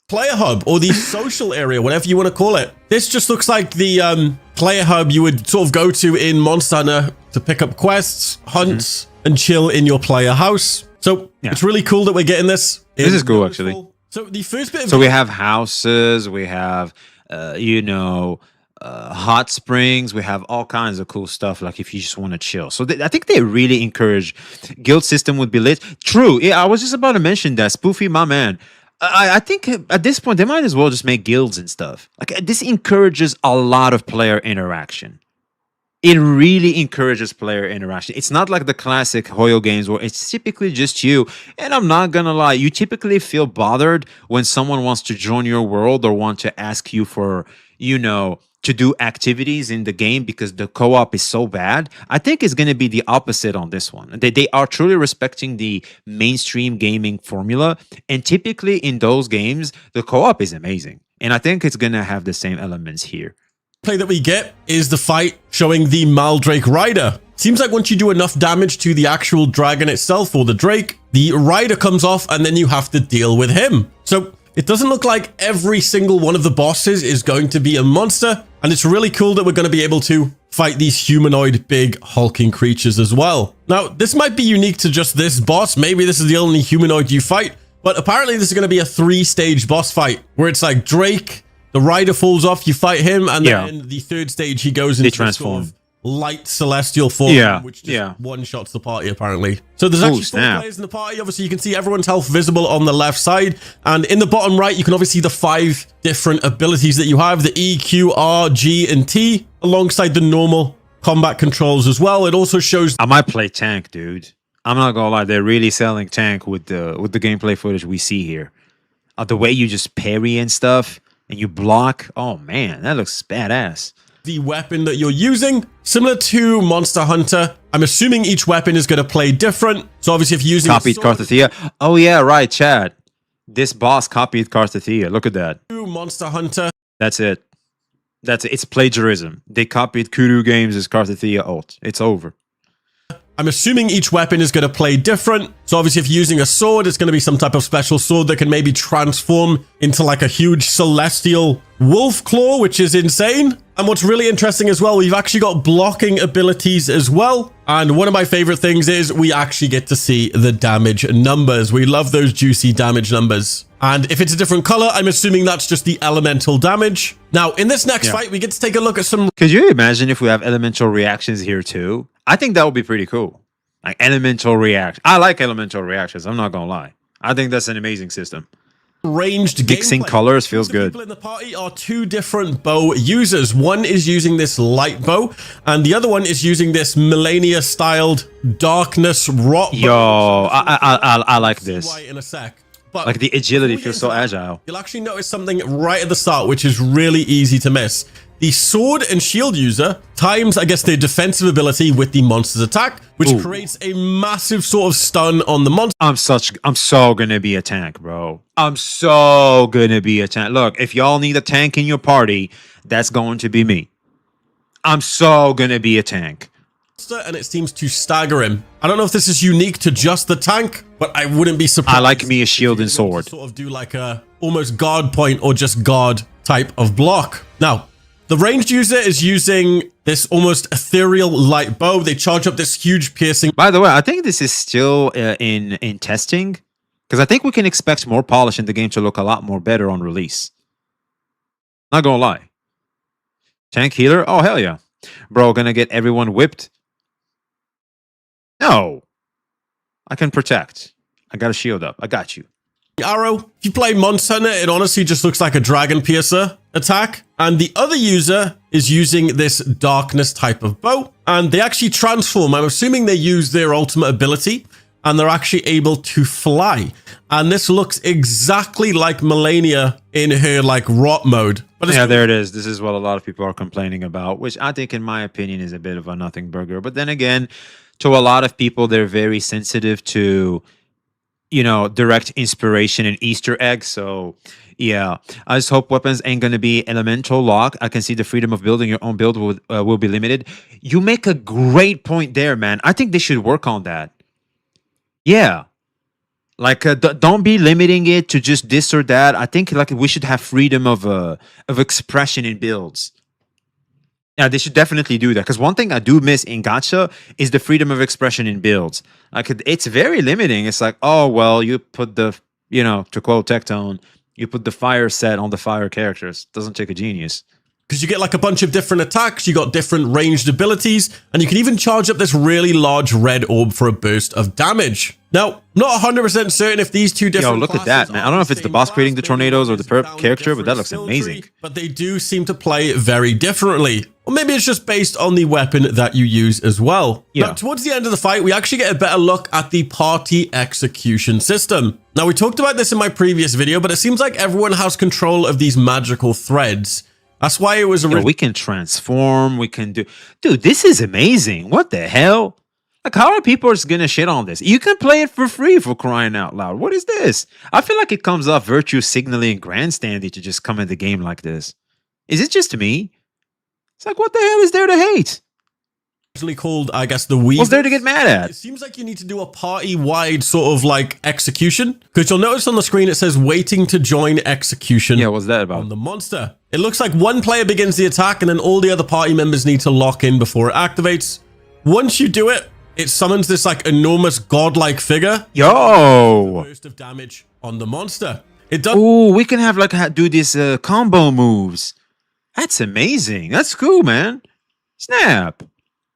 Player hub, or the social area, whatever you want to call it. This just looks like the player hub you would sort of go to in Monster Hunter to pick up quests, hunts, and chill in your player house. So it's really cool that we're getting this. This is cool, actually. So the first bit. So we have houses, we have, hot springs, we have all kinds of cool stuff. Like if you just want to chill. So I think they really encourage. Guild system would be lit. True. Yeah, I was just about to mention that. Spoofy, my man. I think at this point they might as well just make guilds and stuff. Like this encourages a lot of player interaction. It really encourages player interaction. It's not like the classic Hoyo games where it's typically just you. And I'm not gonna lie, you typically feel bothered when someone wants to join your world or want to ask you for, to do activities in the game because the co-op is so bad. I think it's gonna be the opposite on this one. They are truly respecting the mainstream gaming formula. And typically in those games, the co-op is amazing. And I think it's gonna have the same elements here. Play that we get is the fight showing the Maldrake Rider. Seems like once you do enough damage to the actual dragon itself or the Drake, the rider comes off and then you have to deal with him. So it doesn't look like every single one of the bosses is going to be a monster, and it's really cool that we're going to be able to fight these humanoid big hulking creatures as well. Now, this might be unique to just this boss. Maybe this is the only humanoid you fight, but apparently this is going to be a 3-stage boss fight where it's like Drake, the rider falls off, you fight him, and then the third stage he goes into transform. Sort of light celestial form, Yeah, which just one-shots the party, apparently. So there's actually 4 players in the party. Obviously, you can see everyone's health visible on the left side. And in the bottom right, you can obviously see the 5 different abilities that you have, the E, Q, R, G, and T, alongside the normal combat controls as well. It also shows... I might play tank, dude. I'm not gonna lie, they're really selling tank with the gameplay footage we see here. The way you just parry and stuff, and you block. Oh man, that looks badass. The weapon that you're using, similar to Monster Hunter. I'm assuming each weapon is going to play different. So obviously, if you're using copied Karthethia. Oh yeah, right, Chad. This boss copied Karthethia. Look at that. Monster Hunter. That's it. That's it. It's plagiarism. They copied Kudu Games' Karthethia ult. It's over. I'm assuming each weapon is going to play different. So obviously, if you're using a sword, it's going to be some type of special sword that can maybe transform into like a huge celestial wolf claw, which is insane. And what's really interesting as well, we've actually got blocking abilities as well. And one of my favorite things is we actually get to see the damage numbers. We love those juicy damage numbers. And if it's a different color, I'm assuming that's just the elemental damage. Now, in this next fight, we get to take a look at some... Could you imagine if we have elemental reactions here too? I think that would be pretty cool. Like elemental react. I like elemental reactions. I'm not gonna lie. I think that's an amazing system. Ranged mixing gameplay. colors feels good. People in the party are 2 different bow users. One is using this light bow, and the other one is using this Millennia styled darkness rot bow. Yo, I like this. In a sec. But like the agility feels so agile. You'll actually notice something right at the start, which is really easy to miss. The sword and shield user times, I guess, their defensive ability with the monster's attack, which creates a massive sort of stun on the monster. I'm so gonna be a tank, bro. I'm so gonna be a tank. Look, if y'all need a tank in your party, that's going to be me. I'm so gonna be a tank. And it seems to stagger him. I don't know if this is unique to just the tank, but I wouldn't be surprised. I like me a shield and sword. Sort of do like a almost guard point or just guard type of block. Now, the ranged user is using this almost ethereal light bow. They charge up this huge piercing. By the way, I think this is still in testing, because I think we can expect more polish in the game to look a lot more better on release. Not gonna lie. Tank healer? Oh, hell yeah. Bro, gonna get everyone whipped? No. I can protect. I got a shield up. I got you. Arrow. If you play Monster Hunter, it honestly just looks like a dragon piercer attack. And the other user is using this darkness type of bow. And they actually transform. I'm assuming they use their ultimate ability. And they're actually able to fly. And this looks exactly like Millennia in her like rot mode. But yeah, there it is. This is what a lot of people are complaining about, which I think, in my opinion, is a bit of a nothing burger. But then again, to a lot of people, they're very sensitive to, you know, direct inspiration and Easter eggs. So yeah, I just hope weapons ain't going to be elemental lock. I can see the freedom of building your own build will be limited. You make a great point there, man. I think they should work on that. Yeah. Like, don't be limiting it to just this or that. I think like we should have freedom of expression in builds. Yeah, they should definitely do that. Because one thing I do miss in Gacha is the freedom of expression in builds. Like, it's very limiting. It's like, oh, well, you put the, you know, to quote Tectone, you put the fire set on the fire characters. Doesn't take a genius. Because you get like a bunch of different attacks, you got different ranged abilities, and you can even charge up this really large red orb for a burst of damage. Now, not 100% certain if these two different... Yo, look at that, man. I don't know if it's the boss creating the tornadoes or the character, but that looks amazing. But they do seem to play very differently. Or maybe it's just based on the weapon that you use as well. Yeah. Now, towards the end of the fight, we actually get a better look at the party execution system. Now, we talked about this in my previous video, but it seems like everyone has control of these magical threads. That's why it was... we can transform, we can do... Dude, this is amazing. What the hell? Like, how are people just gonna shit on this? You can play it for free, for crying out loud. What is this? I feel like it comes off virtue signaling grandstanding to just come in the game like this. Is it just me? It's like, what the hell is there to hate? Actually called, I guess, the Weavers. What's there to get mad at? It seems like you need to do a party-wide sort of like execution. Because you'll notice on the screen it says waiting to join execution. Yeah, what's that about? On the monster. It looks like one player begins the attack and then all the other party members need to lock in before it activates. Once you do it, it summons this like enormous godlike figure. Yo! Burst of damage on the monster. It does. Ooh, we can have like do these combo moves. That's amazing. That's cool, man. Snap.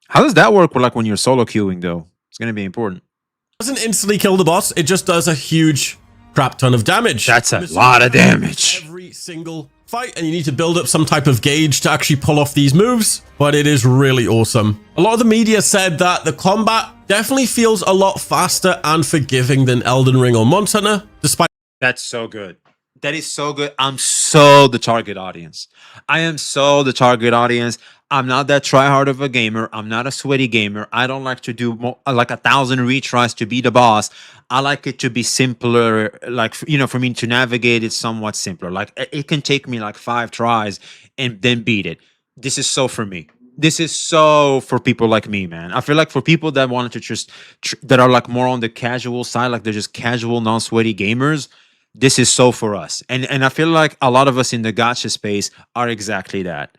How does that work? Like when you're solo queuing, though, it's gonna be important. It doesn't instantly kill the boss. It just does a huge crap ton of damage. That's a lot of damage. Every single fight, and you need to build up some type of gauge to actually pull off these moves, but it is really awesome. A lot of the media said that the combat definitely feels a lot faster and forgiving than Elden Ring or Monster Hunter, despite... That's so good. That is so good. I'm so the target audience. I am so the target audience. I'm not that try-hard of a gamer. I'm not a sweaty gamer. I don't like to do like 1,000 retries to beat a boss. I like it to be simpler, like, you know, for me to navigate it somewhat simpler. Like, it can take me like 5 tries and then beat it. This is so for me. This is so for people like me, man. I feel like for people that wanted to just, that are like more on the casual side, like they're just casual, non-sweaty gamers, this is so for us. And I feel like a lot of us in the gacha space are exactly that.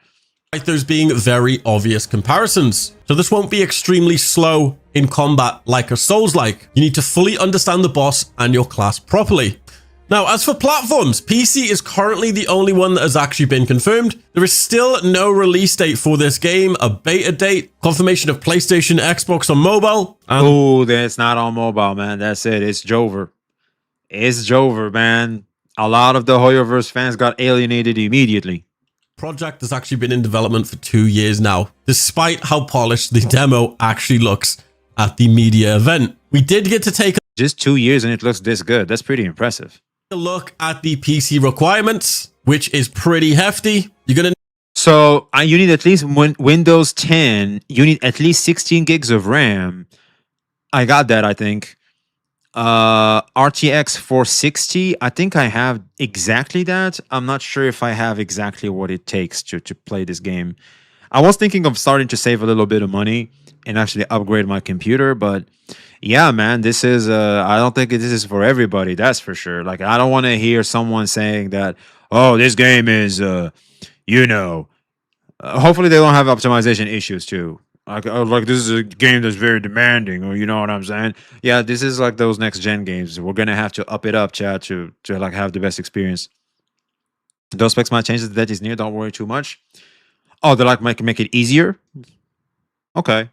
There's being very obvious comparisons. So this won't be extremely slow in combat like a Souls-like. You need to fully understand the boss and your class properly. Now, as for platforms, PC is currently the only one that has actually been confirmed. There is still no release date for this game, a beta date, confirmation of PlayStation, Xbox on mobile. Oh, that's not on mobile, man. That's it. It's Jover. It's Jover, man. A lot of the Hoyoverse fans got alienated immediately. Project has actually been in development for 2 years now, despite how polished the demo actually looks at the media event. We did get to take just 2 years and it looks this good. That's pretty impressive. A look at the PC requirements, which is pretty hefty. You're gonna you need at least Windows 10. You need at least 16 gigs of RAM. I got that, I think. RTX 460. I think I have exactly that. I'm not sure if I have exactly what it takes to play this game. I was thinking of starting to save a little bit of money and actually upgrade my computer, but yeah, man, this is I don't think this is for everybody, that's for sure. Like, I don't want to hear someone saying that, oh, this game is you know, hopefully they don't have optimization issues too. Like this is a game that's very demanding, or you know what I'm saying? Yeah, this is like those next gen games. We're gonna have to up it up, chat, to like have the best experience. Those specs might change as the date is near. Don't worry too much. Oh, they like make it easier. Okay,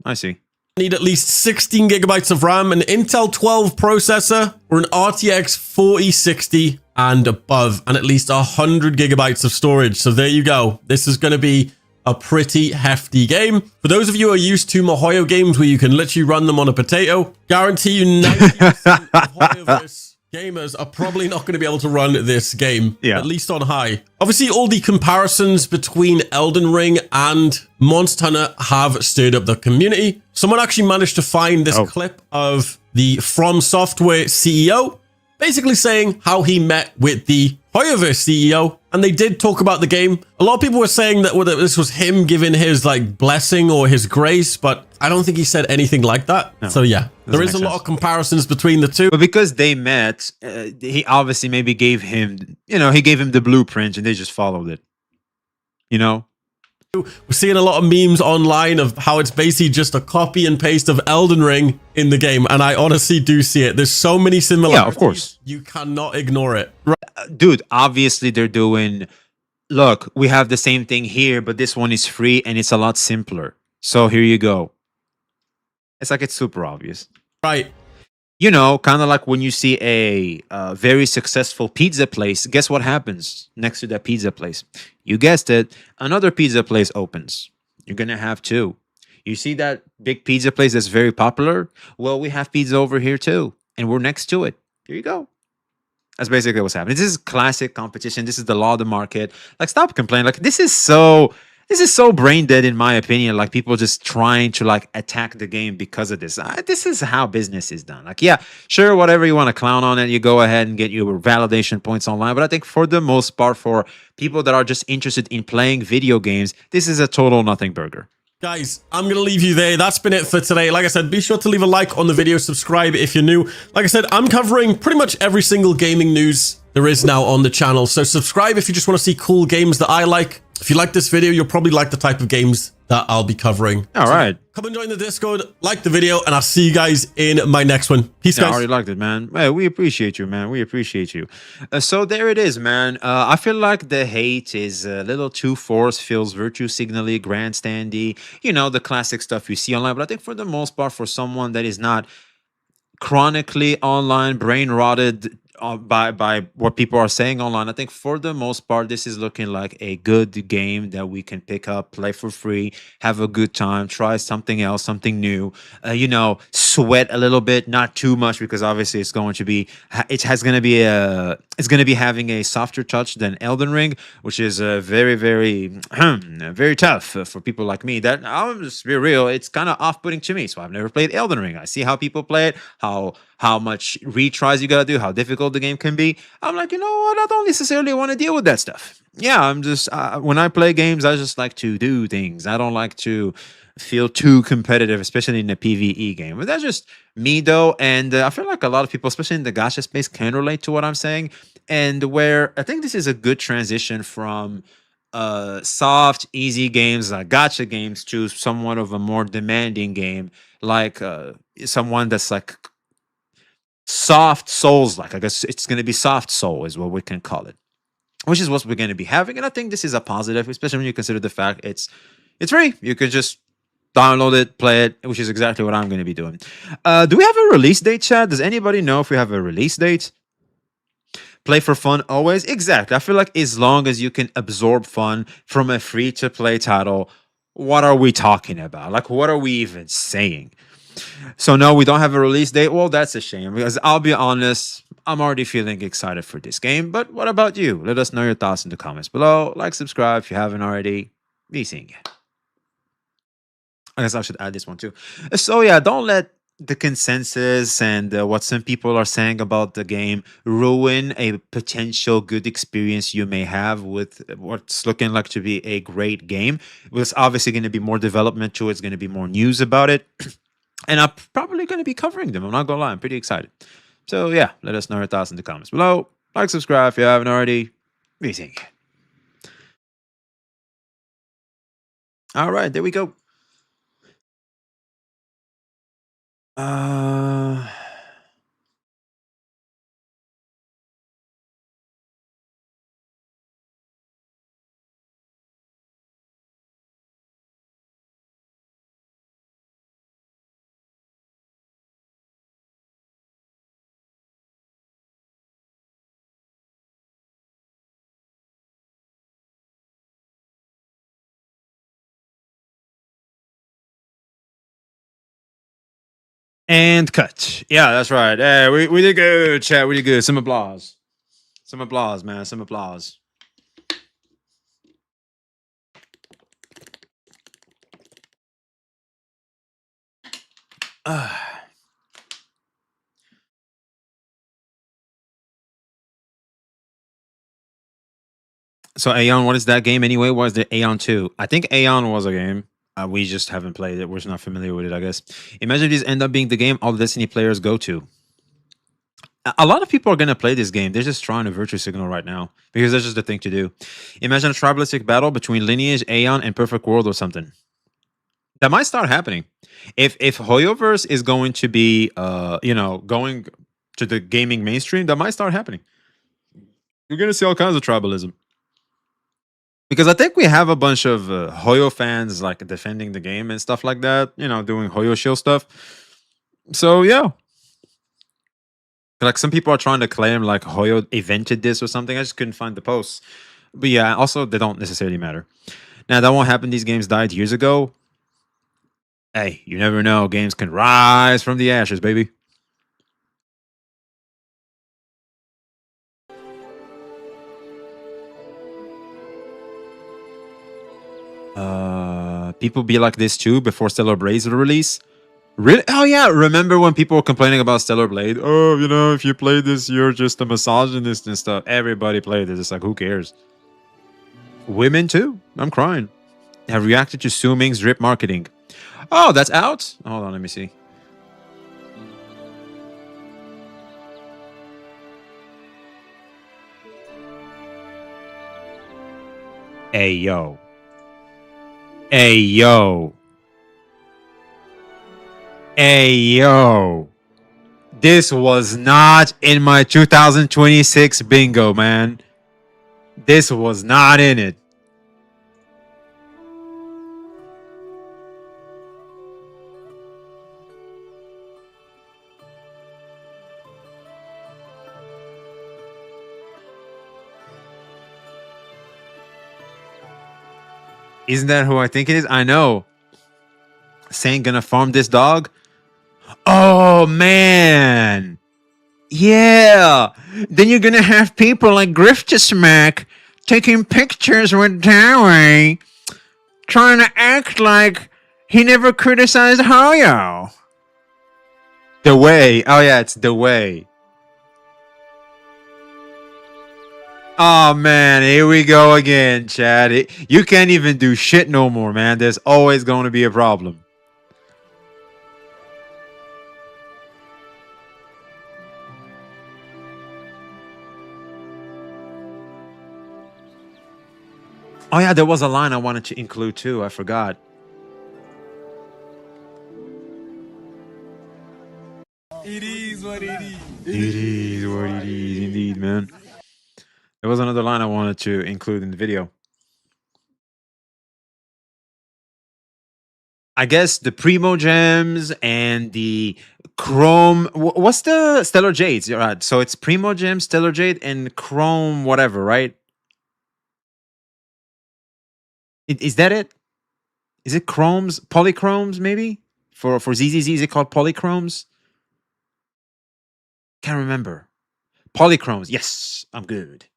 I see. Need at least 16 gigabytes of RAM, an Intel 12 processor, or an RTX 4060 and above, and at least 100 gigabytes of storage. So there you go. This is going to be a pretty hefty game. For those of you who are used to Mihoyo games where you can literally run them on a potato, guarantee you 90% of Hoyoverse gamers are probably not going to be able to run this game, at least on high. Obviously, all the comparisons between Elden Ring and Monster Hunter have stirred up the community. Someone actually managed to find this clip of the From Software CEO basically saying how he met with the Hoyoverse CEO, and they did talk about the game. A lot of people were saying that this was him giving his like blessing or his grace, but I don't think he said anything like that. No, so yeah, there is a lot of comparisons between the two. But because they met, he obviously maybe gave him, you know, he gave him the blueprint and they just followed it. You know? We're seeing a lot of memes online of how it's basically just a copy and paste of Elden Ring in the game, and I honestly do see it. There's so many similarities. Yeah, of course. You cannot ignore it. Dude, obviously they're doing, look, we have the same thing here, but this one is free and it's a lot simpler. So here you go. It's like it's super obvious. Right. You know, kind of like when you see a very successful pizza place, guess what happens next to that pizza place? You guessed it, another pizza place opens. You're going to have two. You see that big pizza place that's very popular? Well, we have pizza over here too, and we're next to it. Here you go. That's basically what's happening. This is classic competition. This is the law of the market. Like, stop complaining. Like, this is so brain dead, in my opinion. Like, people just trying to like attack the game because of this. This is how business is done. Like, yeah, sure, whatever you want to clown on it, you go ahead and get your validation points online. But I think for the most part, for people that are just interested in playing video games, this is a total nothing burger. Guys, I'm going to leave you there. That's been it for today. Like I said, be sure to leave a like on the video, subscribe if you're new. Like I said, I'm covering pretty much every single gaming news there is now on the channel. So subscribe if you just want to see cool games that I like. If you like this video, you'll probably like the type of games that I'll be covering. All right. Come and join the Discord, like the video, and I'll see you guys in my next one. Peace, guys. I already liked it, man. Hey, we appreciate you, man. We appreciate you. So there it is, man. I feel like the hate is a little too forced, feels virtue signally, grandstandy, you know, the classic stuff you see online. But I think for the most part, for someone that is not chronically online, brain rotted by what people are saying online, I think for the most part, this is looking like a good game that we can pick up, play for free, have a good time, try something else, something new, you know, sweat a little bit, not too much, because obviously it's going to be having a softer touch than Elden Ring, which is very, very, very tough for people like me. That, I'll just be real, it's kind of off-putting to me. So I've never played Elden Ring. I see how people play it, how much retries you gotta do, how difficult the game can be. I'm like, you know what? I don't necessarily want to deal with that stuff. Yeah, I'm just when I play games, I just like to do things. I don't like to feel too competitive, especially in a PvE game. But that's just me, though, and I feel like a lot of people, especially in the gacha space, can relate to what I'm saying. And where I think this is a good transition from soft, easy games like gacha games to somewhat of a more demanding game, like someone that's like soft souls, like I guess it's going to be soft soul is what we can call it, which is what we're going to be having. And I think this is a positive, especially when you consider the fact it's free. You could just download it, play it, which is exactly what I'm going to be doing. Do we have a release date, Chad? Does anybody know if we have a release date? Play for fun always? Exactly. I feel like as long as you can absorb fun from a free-to-play title, what are we talking about? Like, what are we even saying? So no, we don't have a release date. Well, that's a shame, because I'll be honest, I'm already feeling excited for this game. But what about you? Let us know your thoughts in the comments below. Like, subscribe if you haven't already. Be seeing you. I guess I should add this one too. So yeah, don't let the consensus and what some people are saying about the game ruin a potential good experience you may have with what's looking like to be a great game. There's obviously going to be more development to it. It's going to be more news about it. And I'm probably going to be covering them. I'm not going to lie. I'm pretty excited. So yeah, let us know your thoughts in the comments below. Like, subscribe if you haven't already. Be seeing you. All right, there we go. And cut. Yeah, that's right. Hey, we did good, chat. We did good. Some applause. Some applause, man. Some applause. So Aeon, what is that game anyway? What is the Aeon 2? I think Aeon was a game. We just haven't played it. We're just not familiar with it, I guess. Imagine these end up being the game all the Destiny players go to. A lot of people are going to play this game. They're just trying to virtue signal right now because that's just the thing to do. Imagine a tribalistic battle between Lineage, Aeon, and Perfect World or something. That might start happening. If Hoyoverse is going to be, you know, going to the gaming mainstream, that might start happening. You're going to see all kinds of tribalism. Because I think we have a bunch of Hoyo fans like defending the game and stuff like that, you know, doing Hoyo shield stuff. So yeah, like some people are trying to claim like Hoyo invented this or something. I just couldn't find the posts. But yeah, also they don't necessarily matter. Now that won't happen. These games died years ago. Hey, you never know. Games can rise from the ashes, baby. People be like this too before Stellar Blade's release. Really? Oh yeah, remember when people were complaining about Stellar Blade? Oh, you know, if you play this, you're just a misogynist and stuff. Everybody played it. It's like, who cares? Women too. I'm crying. Have reacted to Su Ming's drip marketing. Oh, that's out? Hold on, let me see. Hey, yo. Hey, yo. Hey, yo. This was not in my 2026 bingo, man. This was not in it. Isn't that who I think it is? I know. Saying gonna farm this dog? Oh, man. Yeah. Then you're gonna have people like Griftesmack taking pictures with Dowie, trying to act like he never criticized Hoyo. The way. Oh, yeah, it's the way. Oh, man, here we go again, Chad. You can't even do shit no more, man. There's always going to be a problem. Oh, yeah, there was a line I wanted to include, too. I forgot. It is what it is. It is what it is, indeed, man. There was another line I wanted to include in the video. I guess the Primo Gems and the Chrome... What's the Stellar Jades? Right, so it's Primo Gem, Stellar Jade, and Chrome whatever, right? Is that it? Is it Chromes? Polychromes, maybe? For ZZZ, is it called Polychromes? Can't remember. Polychromes. Yes, I'm good.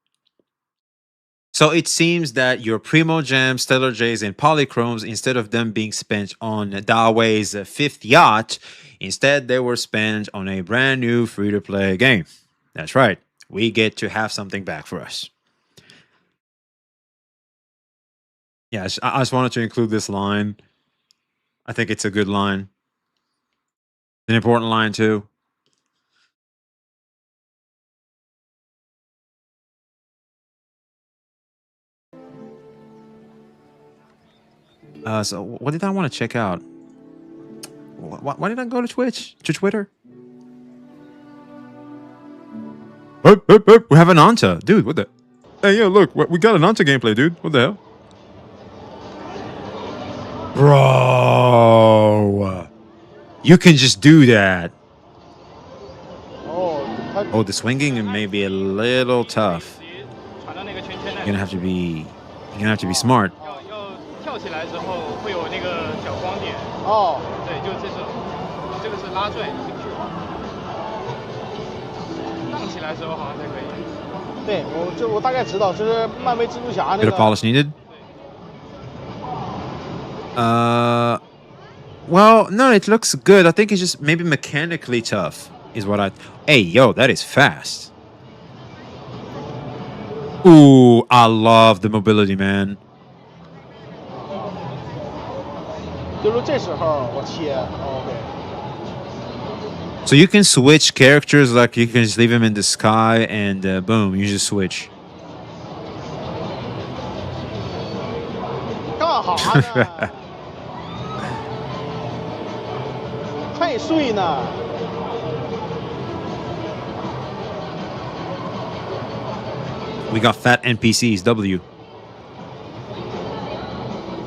So it seems that your Primo Gems, Stellar J's, and Polychromes, instead of them being spent on Dawei's fifth yacht, instead they were spent on a brand new free-to-play game. That's right. We get to have something back for us. Yeah, I just wanted to include this line. I think it's a good line. An important line, too. So what did I want to check out? Why did I go to Twitch? To Twitter? We have an Anta. Dude, what the... Hey, yo, look. We got an Anta gameplay, dude. What the hell? Bro. You can just do that. Oh, the swinging may be a little tough. You're gonna have to be smart. 跳起来之后会有那个小光点。对，就这个是拉拽进去。荡起来的时候好像才可以。对，我大概知道，就是漫威蜘蛛侠那个。Bit of polish needed. Well, no, it looks good. I think it's just maybe mechanically tough is what I... Hey, yo, that is fast. Ooh, I love the mobility, man. 就是这时候我切 ，OK。 So you can switch characters, like you can just leave them in the sky and boom, you just switch. 干哈呢？太碎呢。We got fat NPCs, W.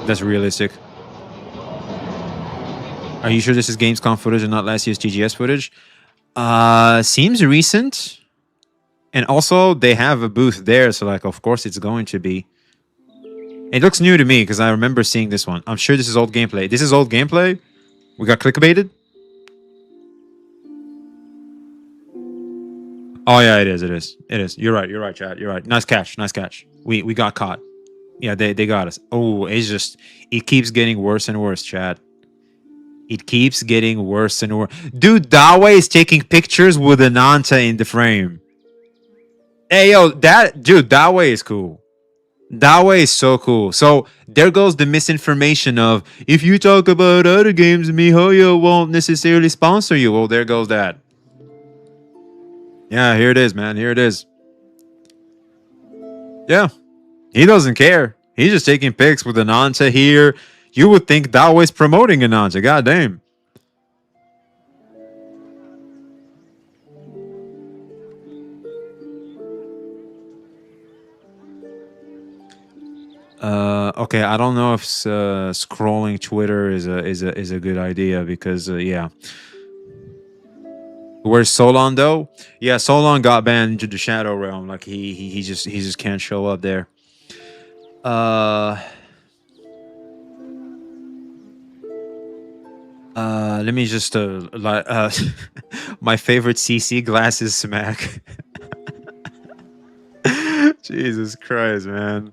That's realistic. Are you sure this is Gamescom footage and not last year's TGS footage? Seems recent. And also, they have a booth there, so like, of course it's going to be. It looks new to me, because I remember seeing this one. I'm sure this is old gameplay. This is old gameplay? We got clickbaited? Oh, yeah, it is. It is. You're right, Chad. You're right. Nice catch. We got caught. Yeah, they got us. Oh, it keeps getting worse and worse, Chad. It keeps getting worse and worse. Dude, Dawei is taking pictures with Ananta in the frame. Hey, yo, Dawei is cool. Dawei is so cool. So there goes the misinformation of, if you talk about other games, MiHoYo won't necessarily sponsor you. Well, there goes that. Yeah, here it is, man. Here it is. Yeah. He doesn't care. He's just taking pics with Ananta here. You would think that was promoting Ananta. God damn. Okay, I don't know if scrolling Twitter is a good idea because yeah. Where's Solon though? Yeah, Solon got banned into the Shadow Realm. Like he just can't show up there. Let me just my favorite CC glasses smack. Jesus Christ, man.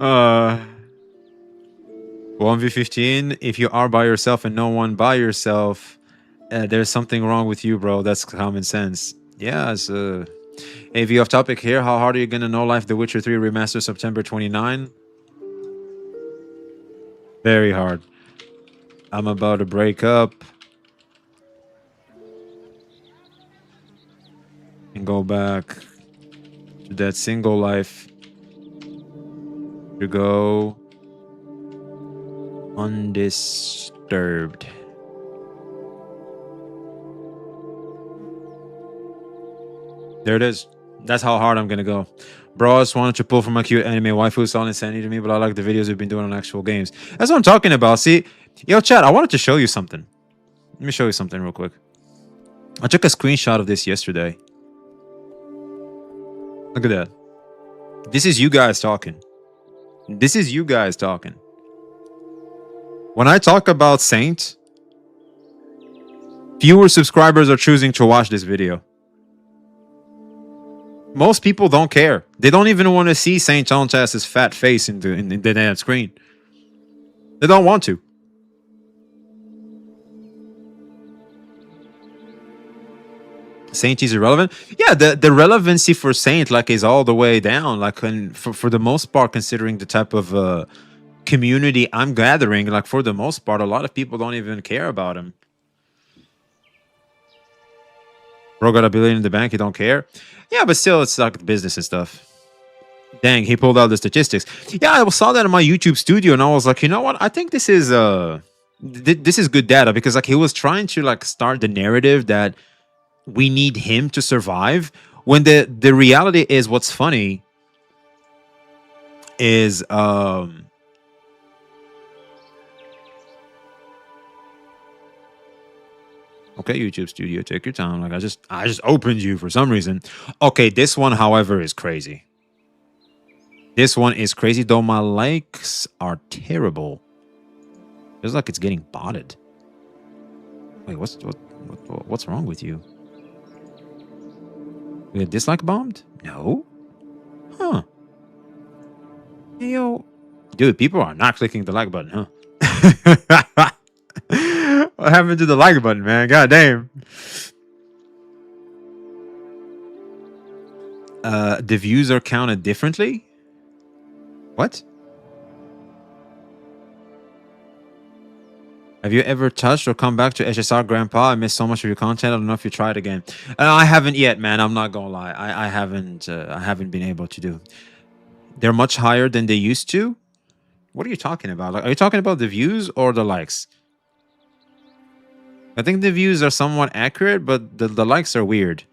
1v15. If you are by yourself and no one by yourself, there's something wrong with you, bro. That's common sense. Yeah, it's AV off topic here. How hard are you gonna know life The Witcher 3 remaster September 29? Very hard. I'm about to break up and go back to that single life to go undisturbed. There it is. That's how hard I'm gonna go. Bro, I just wanted to pull from my cute anime waifu. It's all insanity to me, but I like the videos we've been doing on actual games. That's what I'm talking about. See, yo, chat, I wanted to show you something. Let me show you something real quick. I took a screenshot of this yesterday. Look at that. This is you guys talking. This is you guys talking. When I talk about Saint, fewer subscribers are choosing to watch this video. Most people don't care. They don't even want to see Saint Tontas's fat face in the damn screen. They don't want to. Saint is irrelevant. Yeah, the relevancy for Saint like is all the way down. Like for the most part, considering the type of community I'm gathering, like for the most part, a lot of people don't even care about him. Bro got $1 billion in the bank. He don't care. Yeah, but still, it's like business and stuff. Dang, he pulled out the statistics. Yeah, I saw that in my YouTube studio, and I was like, you know what? I think this is this is good data because like he was trying to like start the narrative that we need him to survive. When the reality is, what's funny is okay, YouTube studio, take your time. Like I just opened you for some reason. Okay, this one, however, is crazy. This one is crazy, though my likes are terrible. Feels like it's getting botted. Wait, what's wrong with you? We get dislike bombed? No. Huh. Hey, yo. Dude, people are not clicking the like button, huh? What happened to the like button, man? God damn. The views are counted differently? What? Have you ever touched or come back to HSR Grandpa? I missed so much of your content. I don't know if you tried again. I haven't yet, man. I'm not gonna lie. I haven't been able to do. They're much higher than they used to. What are you talking about? Like, are you talking about the views or the likes? I think the views are somewhat accurate, but the likes are weird.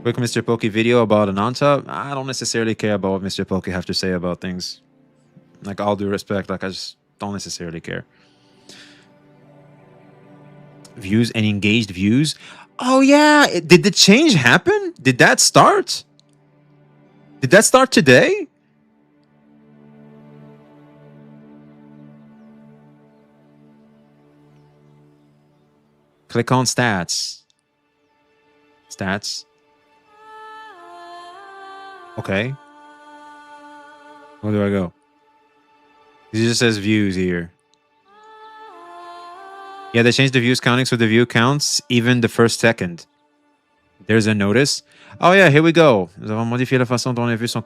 Quick Mr. Poke video about Ananta. I don't necessarily care about what Mr. Poke have to say about things. Like, all due respect, like I just don't necessarily care. Views and engaged views. Oh yeah, did the change happen? Did that start? Did that start today? Click on stats. Stats. Okay. Where do I go? It just says views here. Yeah, they changed the views counting so the view counts even the first second. There's a notice. Oh yeah, here we go. Nous avons modifié la façon dont les vues sont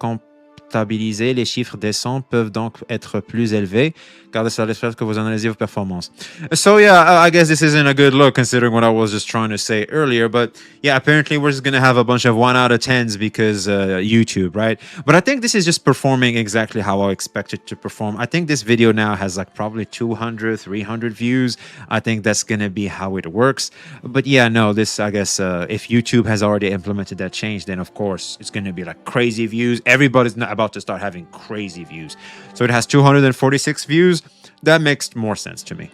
comptabilisés, les chiffres descendent peuvent donc être plus élevés. Gardez ça à l'esprit que vous analysez vos performances. So yeah, I guess this isn't a good look considering what I was just trying to say earlier. But yeah, apparently we're just gonna have a bunch of 1 out of 10s because YouTube, right? But I think this is just performing exactly how I expect it to perform. I think this video now has like probably 200, 300 views. I think that's gonna be how it works. But yeah, no, this, I guess, if YouTube has already implemented that change, then of course it's gonna be like crazy views. Everybody's not about to start having crazy views. So it has 246 views. That makes more sense to me.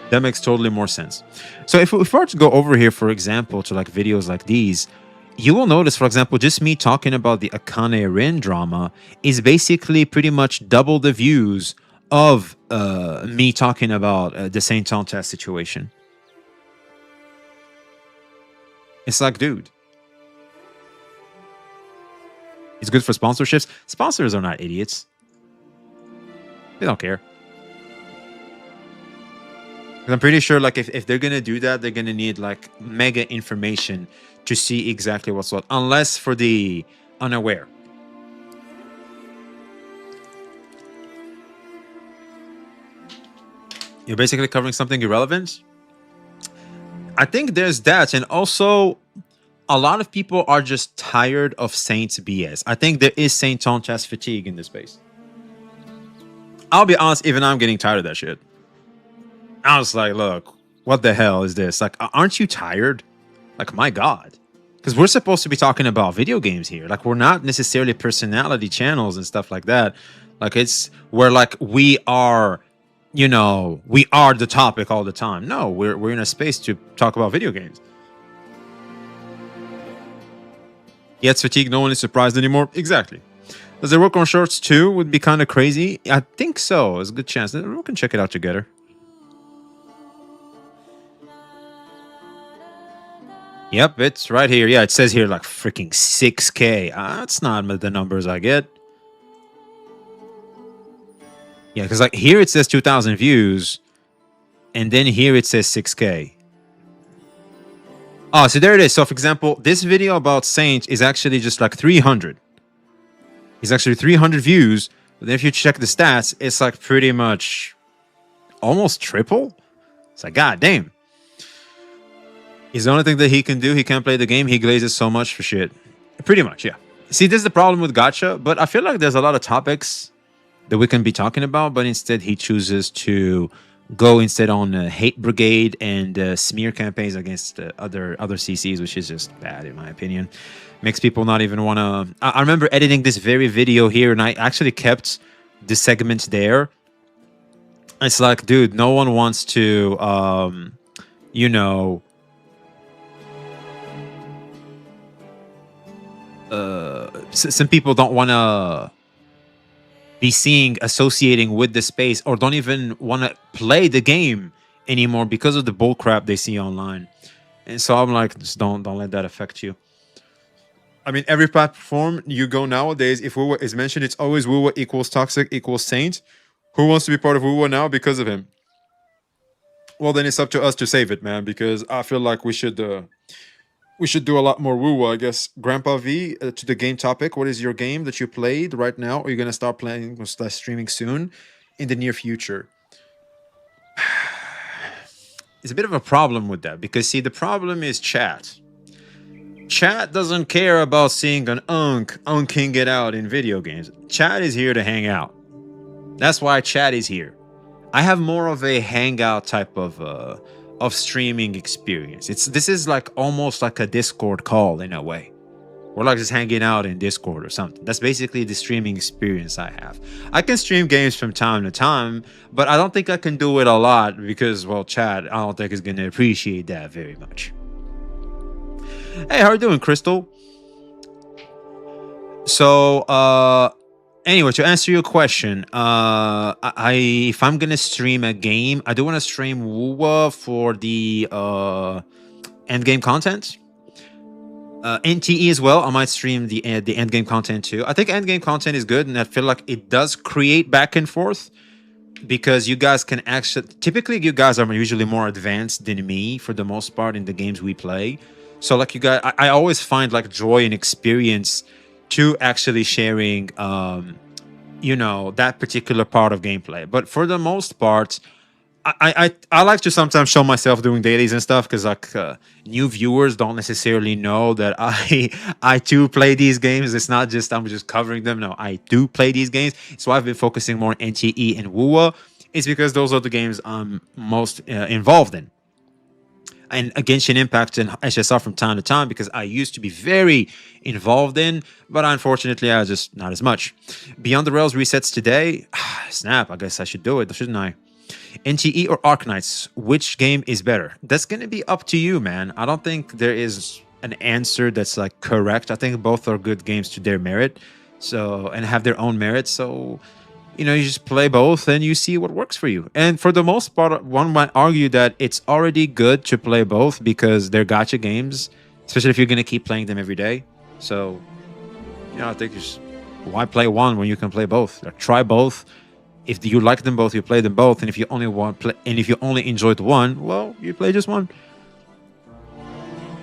That makes totally more sense. So if we were to go over here, for example, to like videos like these, you will notice, for example, just me talking about the Akane Rin drama is basically pretty much double the views of me talking about the Saint Tonta situation. It's like, dude. It's good for sponsorships. Sponsors are not idiots. They don't care. I'm pretty sure like if they're gonna do that, they're gonna need like mega information to see exactly what's what, unless for the unaware. You're basically covering something irrelevant. I think there's that, and also a lot of people are just tired of Saints BS. I think there is Saint Tontas fatigue in this space. I'll be honest, even I'm getting tired of that shit. I was like, look, what the hell is this? Like, aren't you tired? Like, my God. Because we're supposed to be talking about video games here. Like, we're not necessarily personality channels and stuff like that. Like, it's where, like, we are, you know, we are the topic all the time. No, we're in a space to talk about video games. Yeah, it's fatigue. No one is surprised anymore. Exactly. Does it work on shorts too? Would be kind of crazy. I think so. There's a good chance. We can check it out together. Yep, it's right here. Yeah, it says here like freaking 6K. That's not the numbers I get. Yeah, because like here it says 2,000 views, and then here it says 6K. Oh, so there it is. So for example, this video about Saint is actually just like 300. It's actually 300 views. But then if you check the stats, it's like pretty much almost triple. It's like, god damn. It's the only thing that he can do. He can't play the game. He glazes so much for shit. Pretty much, yeah. See, this is the problem with Gacha, but I feel like there's a lot of topics that we can be talking about, but instead he chooses to go instead on hate brigade and smear campaigns against other CCs, which is just bad in my opinion. Makes people not even want to... I remember editing this very video here, and I actually kept the segment there. It's like, dude, no one wants to, you know... some people don't want to be associating with the space, or don't even want to play the game anymore because of the bullcrap they see online. And so I'm like, just don't let that affect you. I mean, every platform you go nowadays, if Wuwa is mentioned, it's always Wuwa equals toxic equals Saint. Who wants to be part of Wuwa now because of him? Well, then it's up to us to save it, man, because I feel like we should do a lot more Wuwa, I guess. Grandpa V, to the game topic. What is your game that you played right now? Are you going to start playing or start streaming soon in the near future? It's a bit of a problem with that because, see, the problem is chat. Chat doesn't care about seeing an unking it out in video games. Chat is here to hang out. That's why chat is here. I have more of a hangout type of streaming experience. This is like almost like a Discord call in a way. We're like just hanging out in Discord or something. That's basically the streaming experience I have. I can stream games from time to time, but I don't think I can do it a lot because, well, chat, I don't think is going to appreciate that very much. Hey, how are you doing, Crystal? So, anyway, to answer your question, if I'm gonna stream a game, I do want to stream Wuwa for the end game content. NTE as well. I might stream the end game content too. I think end game content is good, and I feel like it does create back and forth because you guys can actually. Typically, you guys are usually more advanced than me for the most part in the games we play. So, like you guys, I always find like joy and experience to actually sharing, you know, that particular part of gameplay. But for the most part, I like to sometimes show myself doing dailies and stuff because like new viewers don't necessarily know that I too play these games. It's not just I'm just covering them. No, I do play these games. So I've been focusing more on NTE and WUA. It's because those are the games I'm most involved in. And Genshin Impact and HSR from time to time because I used to be very involved in, but unfortunately I just not as much. Beyond the Rails resets today. Snap, I guess I should do it, shouldn't I? NTE or Arknights, which game is better? That's going to be up to you, man. I don't think there is an answer that's like correct. I think both are good games to their merit, so and have their own merits. So, you know, you just play both and you see what works for you. And for the most part, one might argue that it's already good to play both because they're gacha games, especially if you're going to keep playing them every day. So, you know, I think just why play one when you can play both? Like, try both. If you like them both, you play them both, and if you only if you only enjoyed one, well, you play just one.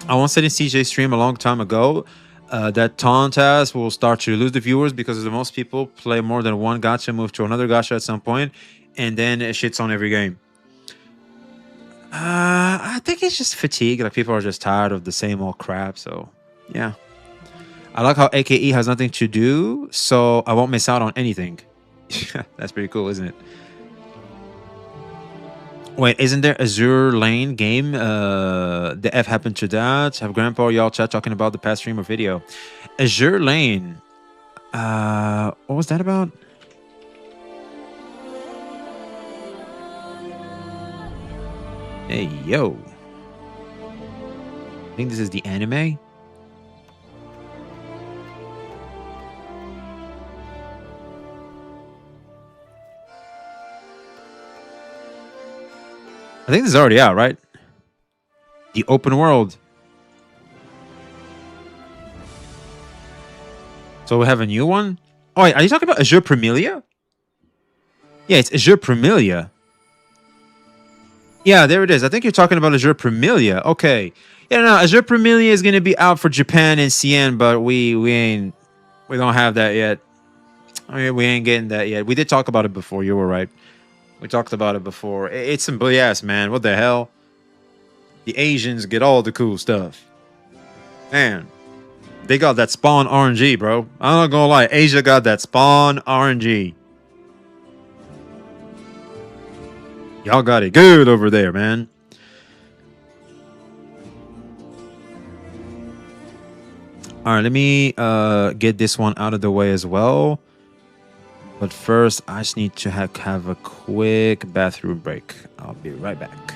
I once said in CJ stream a long time ago that Tauntas will start to lose the viewers because the most people play more than one gacha, move to another gacha at some point, and then it shits on every game. I think it's just fatigue. Like people are just tired of the same old crap. So yeah, I like how AKE has nothing to do, so I won't miss out on anything. That's pretty cool, isn't it? Wait, isn't there Azure Lane game? The F happened to that. Have Grandpa y'all chat talking about the past stream or video. Azure Lane. What was that about? Hey, yo. I think this is the anime. I think this is already out, right? The open world. So we have a new one? Oh, wait, are you talking about Azure Premilia? Yeah, it's Azure Premilia. Yeah, there it is. I think you're talking about Azure Premilia. Okay. Yeah, no, Azure Premilia is going to be out for Japan and CN, but we don't have that yet. I mean, we ain't getting that yet. We did talk about it before. You were right. We talked about it before. It's some BS, man. What the hell? The Asians get all the cool stuff. Man, they got that spawn RNG, bro. I'm not gonna lie. Asia got that spawn RNG. Y'all got it good over there, man. All right, let me get this one out of the way as well. But first, I just need to have a quick bathroom break. I'll be right back.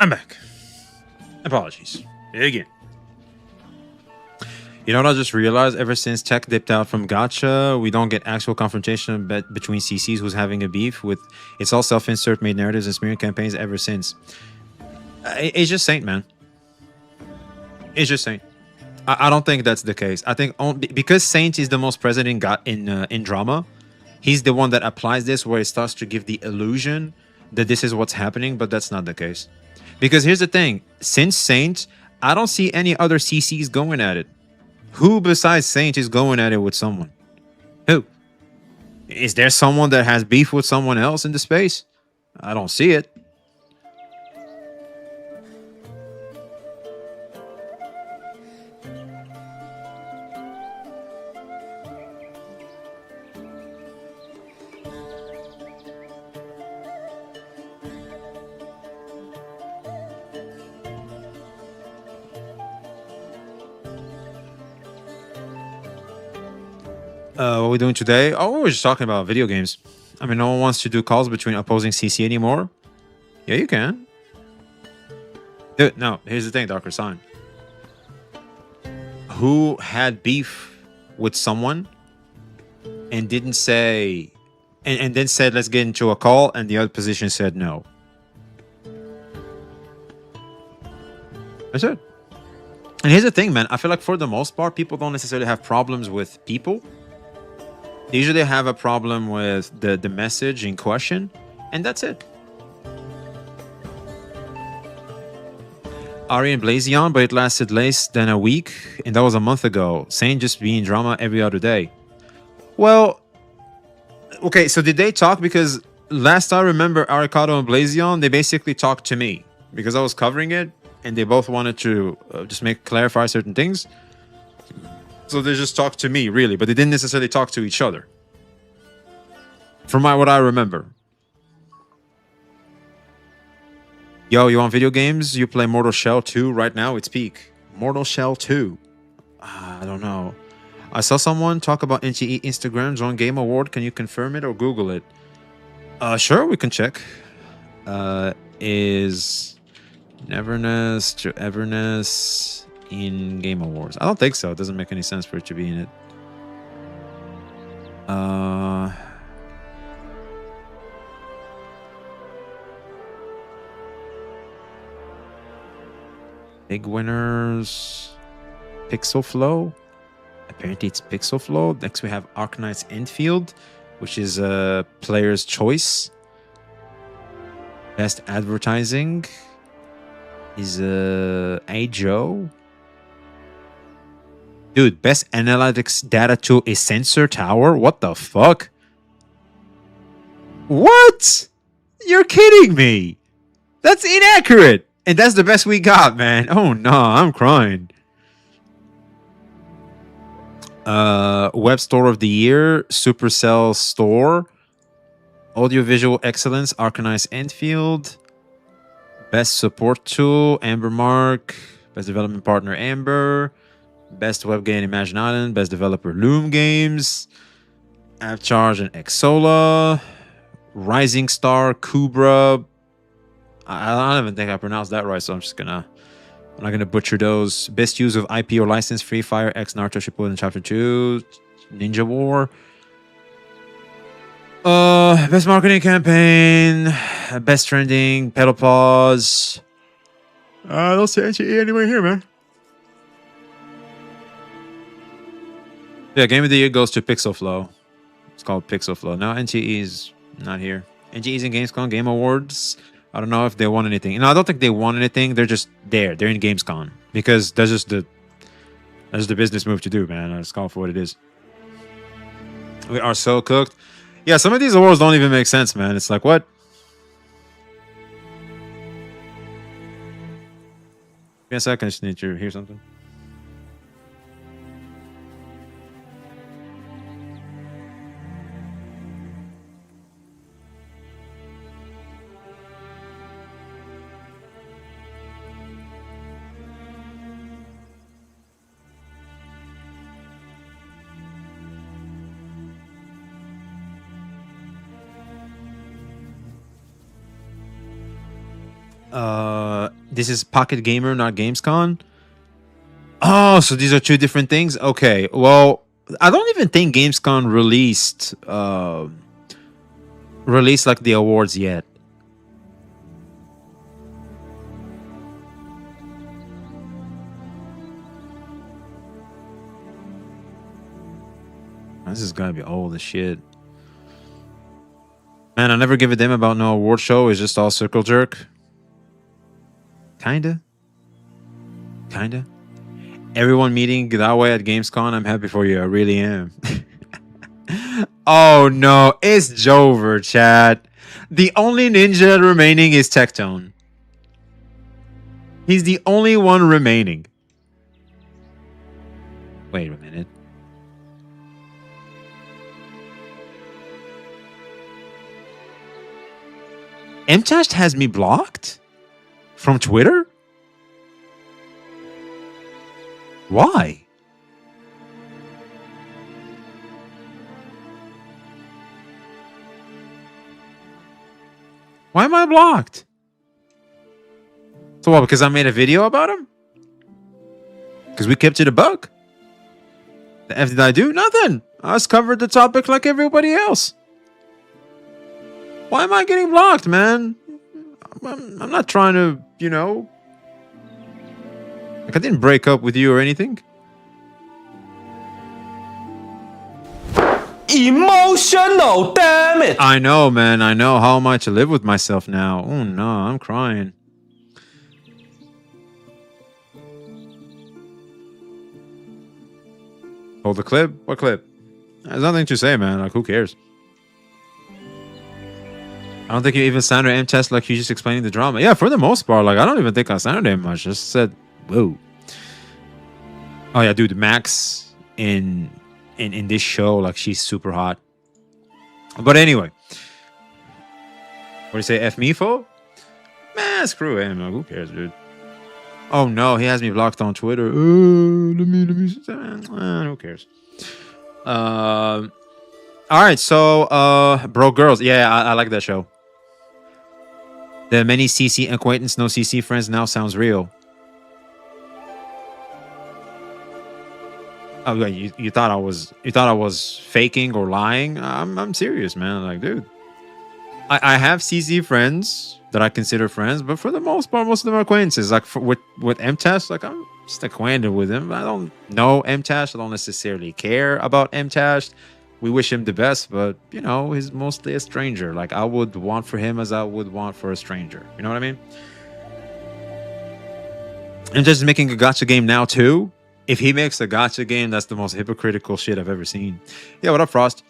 I'm back. Apologies. Again. You know what I just realized? Ever since tech dipped out from Gacha, we don't get actual confrontation between CCs who's having a beef with. It's all self-insert made narratives and smearing campaigns ever since. It's just Saint, man. It's just Saint. I don't think that's the case. I think because Saint is the most present in drama, he's the one that applies this where it starts to give the illusion that this is what's happening, but that's not the case. Because here's the thing. Since Saint, I don't see any other CCs going at it. Who besides Saint is going at it with someone? Who? Is there someone that has beef with someone else in the space? I don't see it. What are we doing today? Oh, we're just talking about video games. I mean, no one wants to do calls between opposing CC anymore. Yeah, you can. Dude, no, here's the thing, Darker Sign. Who had beef with someone and didn't say... And then said, let's get into a call, and the other position said no. That's it. And here's the thing, man. I feel like for the most part, people don't necessarily have problems with people. They usually have a problem with the message in question, and that's it. Ari and Blazion, but it lasted less than a week, and that was a month ago. Saint just being drama every other day. Well, okay, so did they talk? Because last I remember, Aricado and Blazion, they basically talked to me because I was covering it, and they both wanted to just clarify certain things. So they just talked to me, really, but they didn't necessarily talk to each other. From what I remember. Yo, you want video games? You play Mortal Shell 2 right now? It's peak. Mortal Shell 2. I don't know. I saw someone talk about NGE Instagram Join Game Award. Can you confirm it or Google it? Sure, we can check. Is Neverness to Everness in Game Awards? I don't think so. It doesn't make any sense for it to be in it. Big winners. Pixel Flow. Apparently it's Pixel Flow. Next we have Arknight's Enfield, which is a player's choice. Best advertising is Joe. Dude, best analytics data tool is Sensor Tower. What the fuck? What? You're kidding me. That's inaccurate. And that's the best we got, man. Oh no, I'm crying. Web Store of the Year, Supercell Store, Audiovisual Excellence, Arknight's Enfield, Best Support Tool, Amber Mark, Best Development Partner, Amber, Best Web Game, Imagine Island, Best Developer, Loom Games, AppCharge and Xsola, Rising Star, Kubra. I don't even think I pronounced that right, so I'm not gonna butcher those. Best use of IP or license: Free Fire, X Naruto Shippuden Chapter 2, Ninja War. Best marketing campaign, best trending, Pedal Pause. I don't see NGE anywhere here, man. Yeah, Game of the Year goes to Pixel Flow. It's called Pixel Flow. Now NGE is not here. NGE is in Gamescom Game Awards. I don't know if they won anything. No, I don't think they won anything. They're just there. They're in Gamescom because that's just the business move to do, man. I just call it for what it is. We are so cooked. Yeah, some of these awards don't even make sense, man. It's like, what? Give me a second. I just need to hear something. This is Pocket Gamer, not Gamescom. Oh, so these are two different things? Okay, well, I don't even think Gamescom released like the awards yet. This is gonna be old as shit. Man, I never give a damn about no award show. It's just all circle jerk. Kinda. Everyone meeting that way at Gamescom, I'm happy for you. I really am. Oh no, it's Jover, chat. The only ninja remaining is Tectone. He's the only one remaining. Wait a minute. Mtast has me blocked? From Twitter? Why? Why am I blocked? So what, because I made a video about him? Because we kept it a bug? The F did I do? Nothing. I just covered the topic like everybody else. Why am I getting blocked, man? I'm not trying to, you know... Like, I didn't break up with you or anything. Emotional, damn it! I know, man. I know. How am I to live with myself now? Oh, no. I'm crying. Hold the clip? What clip? There's nothing to say, man. Like, who cares? I don't think you even sounded M-Test like you just explaining the drama. Yeah, for the most part. Like, I don't even think I sounded him much. Just said, whoa. Oh, yeah, dude. Max in this show, like, she's super hot. But anyway. What do you say? F me for? Man, screw him. Like, who cares, dude? Oh, no. He has me blocked on Twitter. Let me who cares? All right, so Bro Girls. Yeah, I like that show. The many CC acquaintance, no CC friends now sounds real. Oh, you thought I was faking or lying? I'm serious, man. Like, dude, I have CC friends that I consider friends, but for the most part, most of them are acquaintances. Like with MTash, like I'm just acquainted with him. I don't know MTash. I don't necessarily care about MTash. We wish him the best, but you know, he's mostly a stranger. Like I would want for him as I would want for a stranger. You know what I mean? And just making a gacha game now too. If he makes a gacha game, that's the most hypocritical shit I've ever seen. Yeah, what up, Frost?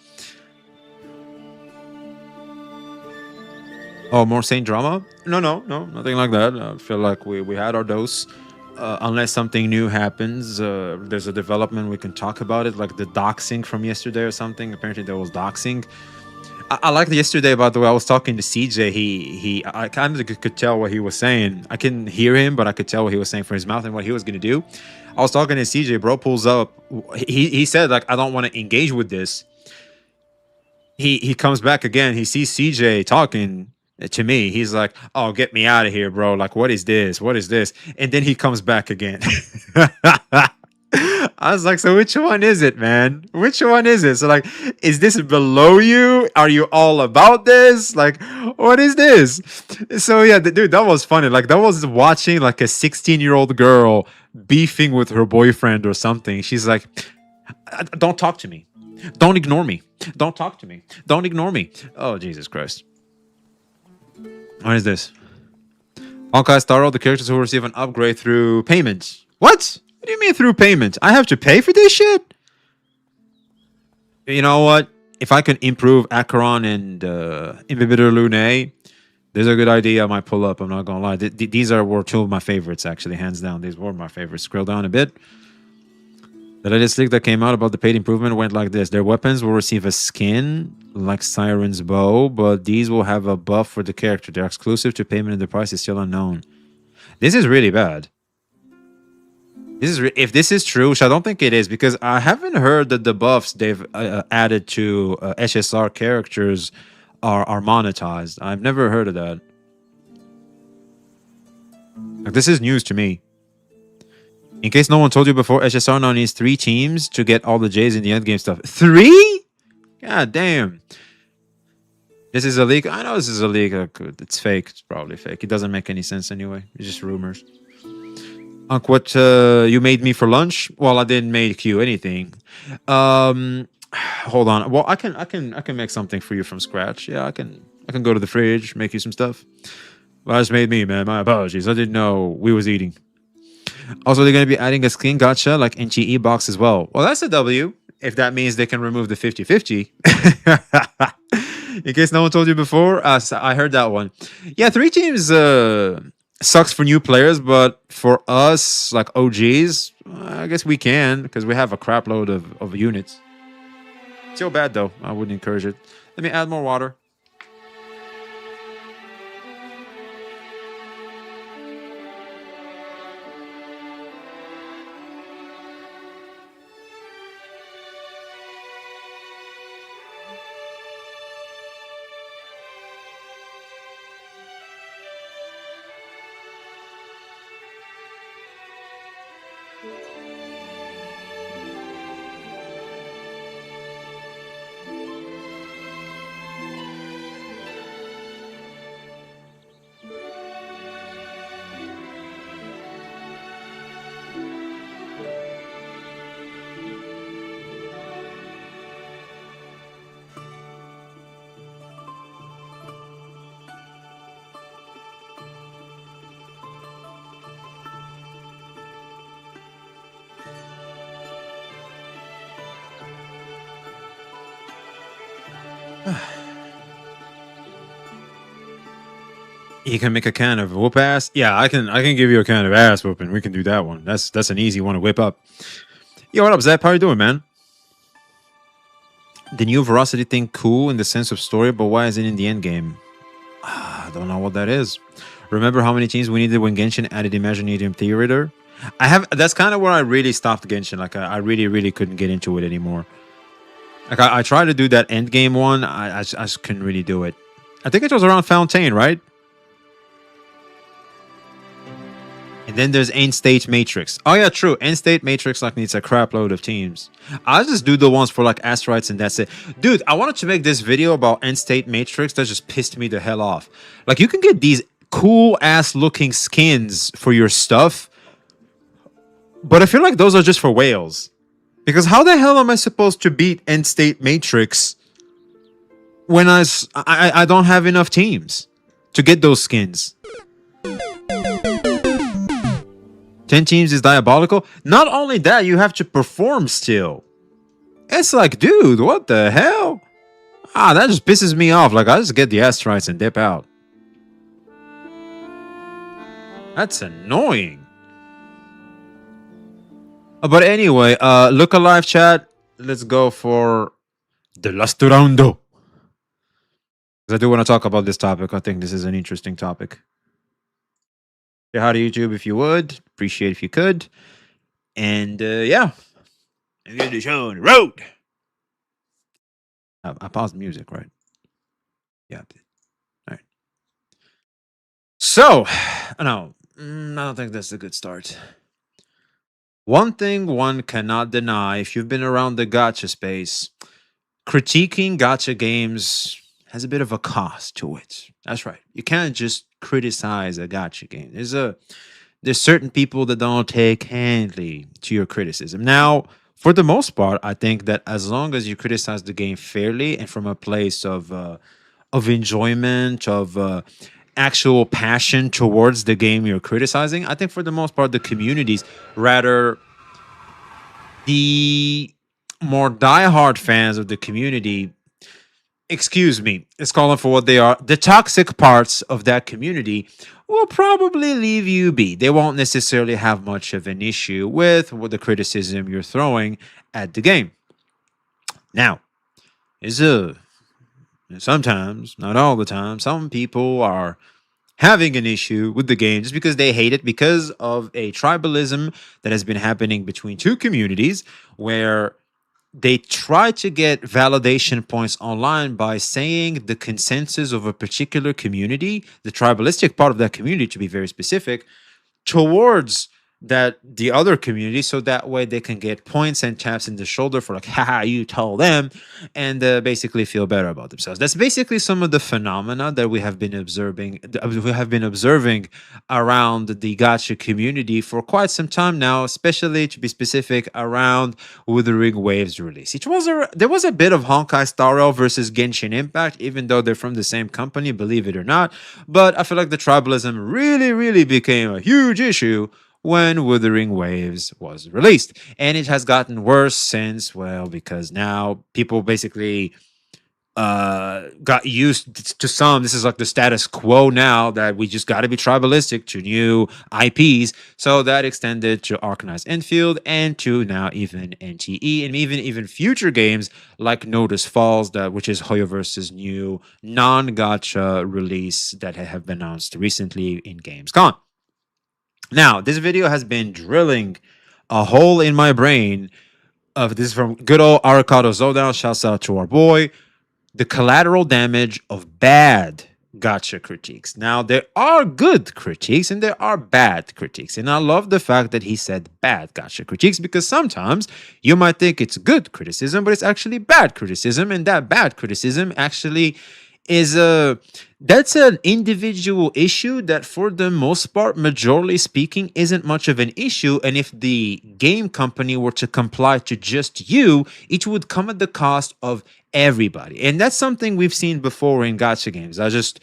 Oh, more sane drama? No, nothing like that. I feel like we had our dose. Unless something new happens, there's a development, we can talk about it, like the doxing from yesterday or something. Apparently there was doxing. I liked yesterday, by the way. I was talking to CJ. I kind of could tell what he was saying. I couldn't hear him, but I could tell what he was saying from his mouth and what he was going to do. I was talking to CJ. Bro pulls up. He said, like, I don't want to engage with this. He comes back again. He sees CJ talking to me. He's like, oh, get me out of here, bro. Like, what is this? What is this? And then he comes back again. I was like, so which one is it, man? Which one is it? So, like, is this below you? Are you all about this? Like, what is this? So, yeah, dude, that was funny. Like, that was watching, like, a 16-year-old girl beefing with her boyfriend or something. She's like, don't talk to me. Don't ignore me. Don't talk to me. Don't ignore me. Oh, Jesus Christ. What is this? Honkai Star Rail, the characters who receive an upgrade through payment. What? What do you mean through payment? I have to pay for this shit? You know what? If I can improve Acheron and Inhibitor Lune, there's a good idea I might pull up. I'm not going to lie. These were two of my favorites, actually. Hands down. These were my favorites. Scroll down a bit. The latest leak that came out about the paid improvement went like this. Their weapons will receive a skin like Siren's Bow, but these will have a buff for the character. They're exclusive to payment and the price is still unknown. This is really bad. If this is true, which I don't think it is, because I haven't heard that the buffs they've added to SSR characters are monetized. I've never heard of that. Like, this is news to me. In case no one told you before, HSR now needs 3 teams to get all the J's in the endgame stuff. 3? God damn. This is a leak. I know this is a leak. It's fake. It's probably fake. It doesn't make any sense anyway. It's just rumors. Unc, what you made me for lunch? Well, I didn't make you anything. Hold on. Well, I can make something for you from scratch. Yeah, I can go to the fridge, make you some stuff. Well, I just made me, man. My apologies. I didn't know we was eating. Also, they're going to be adding a skin gacha like NGE box as well. Well, that's a W. If that means they can remove the 50-50. In case no one told you before, I heard that one. Yeah, 3 teams sucks for new players, but for us, like OGs, I guess we can because we have a crap load of units. Still bad though. I wouldn't encourage it. Let me add more water. You can make a can of whoop ass. Yeah, I can give you a can of ass whooping. We can do that one. That's an easy one to whip up. Yo, what up, Zap? How you doing, man? The new Veracity thing cool in the sense of story, but why is it in the end game? I don't know what that is. Remember how many teams we needed when Genshin added Imaginarium Theater? That's kind of where I really stopped Genshin. Like I really couldn't get into it anymore. Like I tried to do that end game one. I just couldn't really do it. I think it was around Fontaine, right? And then there's End State Matrix. Oh yeah, true. End State Matrix like needs a crap load of teams. I'll just do the ones for like asteroids and that's it. Dude, I wanted to make this video about End State Matrix. That just pissed me the hell off. Like you can get these cool ass looking skins for your stuff. But I feel like those are just for whales. Because how the hell am I supposed to beat End State Matrix when I don't have enough teams to get those skins? 10 teams is diabolical. Not only that, you have to perform still. It's like, dude, what the hell? That just pisses me off. Like, I just get the asteroids and dip out. That's annoying. But anyway, look alive, chat. Let's go for the last round. Because I do want to talk about this topic. I think this is an interesting topic. Say hi to YouTube if you would. Appreciate if you could. And yeah. And get the show on the road. I paused the music, right? Yeah, I did. All right. So, no, I don't think that's a good start. One thing one cannot deny, if you've been around the gacha space, critiquing gacha games has a bit of a cost to it. That's right. You can't just criticize a gacha game. There's certain people that don't take kindly to your criticism. Now, for the most part, I think that as long as you criticize the game fairly and from a place of enjoyment, of actual passion towards the game you're criticizing, I think for the most part, the communities, rather the more diehard fans of the community, excuse me, let's call them for what they are, the toxic parts of that community will probably leave you be. They won't necessarily have much of an issue with the criticism you're throwing at the game. Now, sometimes, not all the time, some people are having an issue with the game just because they hate it because of a tribalism that has been happening between two communities where they try to get validation points online by saying the consensus of a particular community, the tribalistic part of that community to be very specific, towards the other community, so that way they can get points and taps in the shoulder for like, haha, you told them, and basically feel better about themselves. That's basically some of the phenomena that we have been observing around the gacha community for quite some time now, especially to be specific around Wuthering Waves release. There was a bit of Honkai Star Rail versus Genshin Impact, even though they're from the same company, believe it or not. But I feel like the tribalism really became a huge issue when Wuthering Waves was released. And it has gotten worse since, well, because now people basically got used to some. This is like the status quo now, that we just got to be tribalistic to new IPs. So that extended to Arcanized Enfield and to now even NTE, and even future games like Notice Falls, which is Hoyoverse's new non-gacha release that have been announced recently in Gamescom. Now, this video has been drilling a hole in my brain. This is from good old Arcado Zodan. Shouts out to our boy. The collateral damage of bad gacha critiques. Now, there are good critiques and there are bad critiques. And I love the fact that he said bad gacha critiques, because sometimes you might think it's good criticism, but it's actually bad criticism. And that bad criticism actually is that's an individual issue that, for the most part, majorly speaking, isn't much of an issue. And if the game company were to comply to just you, it would come at the cost of everybody. And that's something we've seen before in gacha games. I just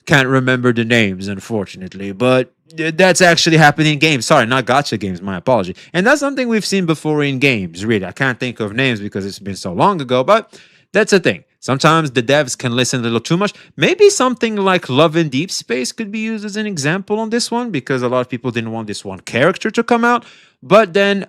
can't remember the names, unfortunately, but that's actually happening in games. Sorry, not gacha games, my apology. And that's something we've seen before in games, really. I can't think of names because it's been so long ago, but that's a thing. Sometimes the devs can listen a little too much. Maybe something like Love in Deep Space could be used as an example on this one, because a lot of people didn't want this one character to come out. But then,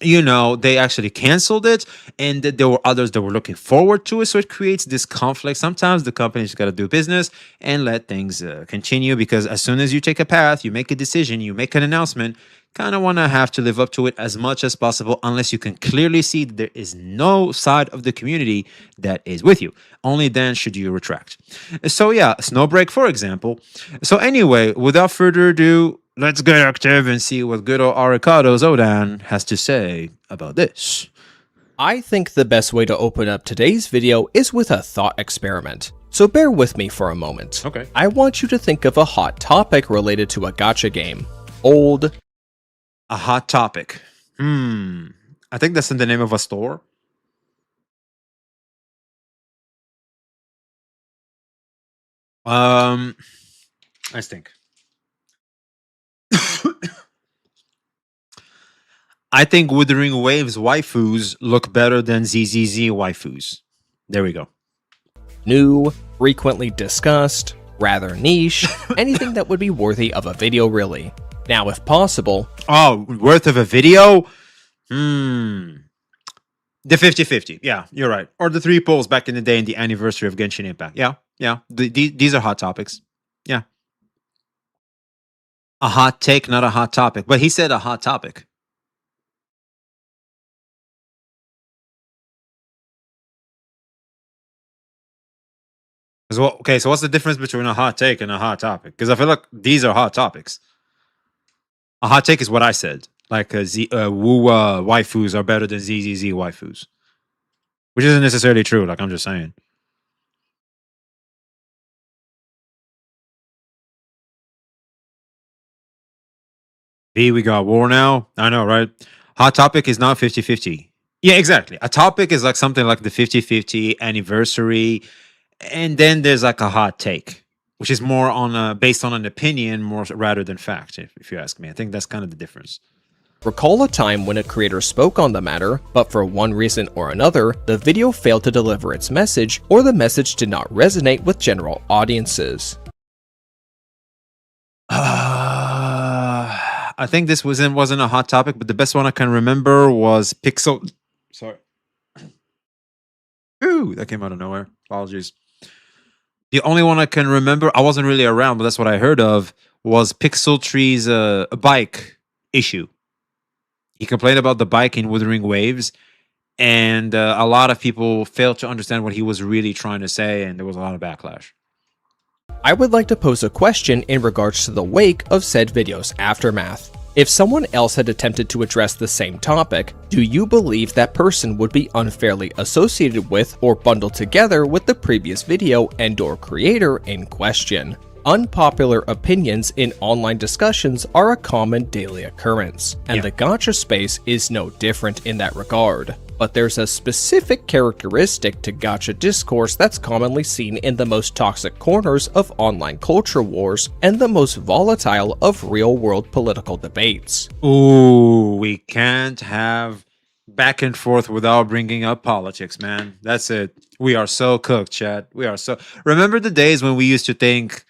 they actually canceled it, and there were others that were looking forward to it. So it creates this conflict. Sometimes the company's got to do business and let things continue, because as soon as you take a path, you make a decision, you make an announcement, kind of want to have to live up to it as much as possible, unless you can clearly see that there is no side of the community that is with you. Only then should you retract. So yeah, Snowbreak, for example. So anyway, without further ado, let's get active and see what good old Arcado Zodan has to say about this. I think the best way to open up today's video is with a thought experiment. So bear with me for a moment. Okay. I want you to think of a hot topic related to a gacha game. Old. A hot topic. I think that's in the name of a store. Let's think. I think Wuthering Waves waifus look better than ZZZ waifus. There we go. New, frequently discussed, rather niche, anything that would be worthy of a video, really. Now, if possible... Oh, worth of a video? The 50-50. Yeah, you're right. Or the 3 polls back in the day in the anniversary of Genshin Impact. Yeah. These are hot topics. Yeah. A hot take, not a hot topic. But he said a hot topic. Okay, so what's the difference between a hot take and a hot topic? Because I feel like these are hot topics. A hot take is what I said. Like Wu waifus are better than ZZZ waifus. Which isn't necessarily true, like I'm just saying. We got war now. I know, right? Hot topic is not 50-50. Yeah, exactly. A topic is like something like the 50-50 anniversary. And then there's like a hot take, which is more on based on an opinion more rather than fact, if you ask me. I think that's kind of the difference. Recall a time when a creator spoke on the matter, but for one reason or another, the video failed to deliver its message, or the message did not resonate with general audiences. I think this wasn't a hot topic, but the best one I can remember was Pixel. Sorry. Ooh, that came out of nowhere. Apologies. The only one I can remember, I wasn't really around, but that's what I heard of, was Pixel Tree's bike issue. He complained about the bike in Wuthering Waves, and a lot of people failed to understand what he was really trying to say, and there was a lot of backlash. I would like to pose a question in regards to the wake of said video's aftermath. If someone else had attempted to address the same topic, do you believe that person would be unfairly associated with or bundled together with the previous video and/or creator in question? Unpopular opinions in online discussions are a common daily occurrence, and the gacha space is no different in that regard. But there's a specific characteristic to gacha discourse that's commonly seen in the most toxic corners of online culture wars and the most volatile of real-world political debates. Ooh, we can't have back and forth without bringing up politics, man. That's it. We are so cooked, chat. We are so... Remember the days when we used to think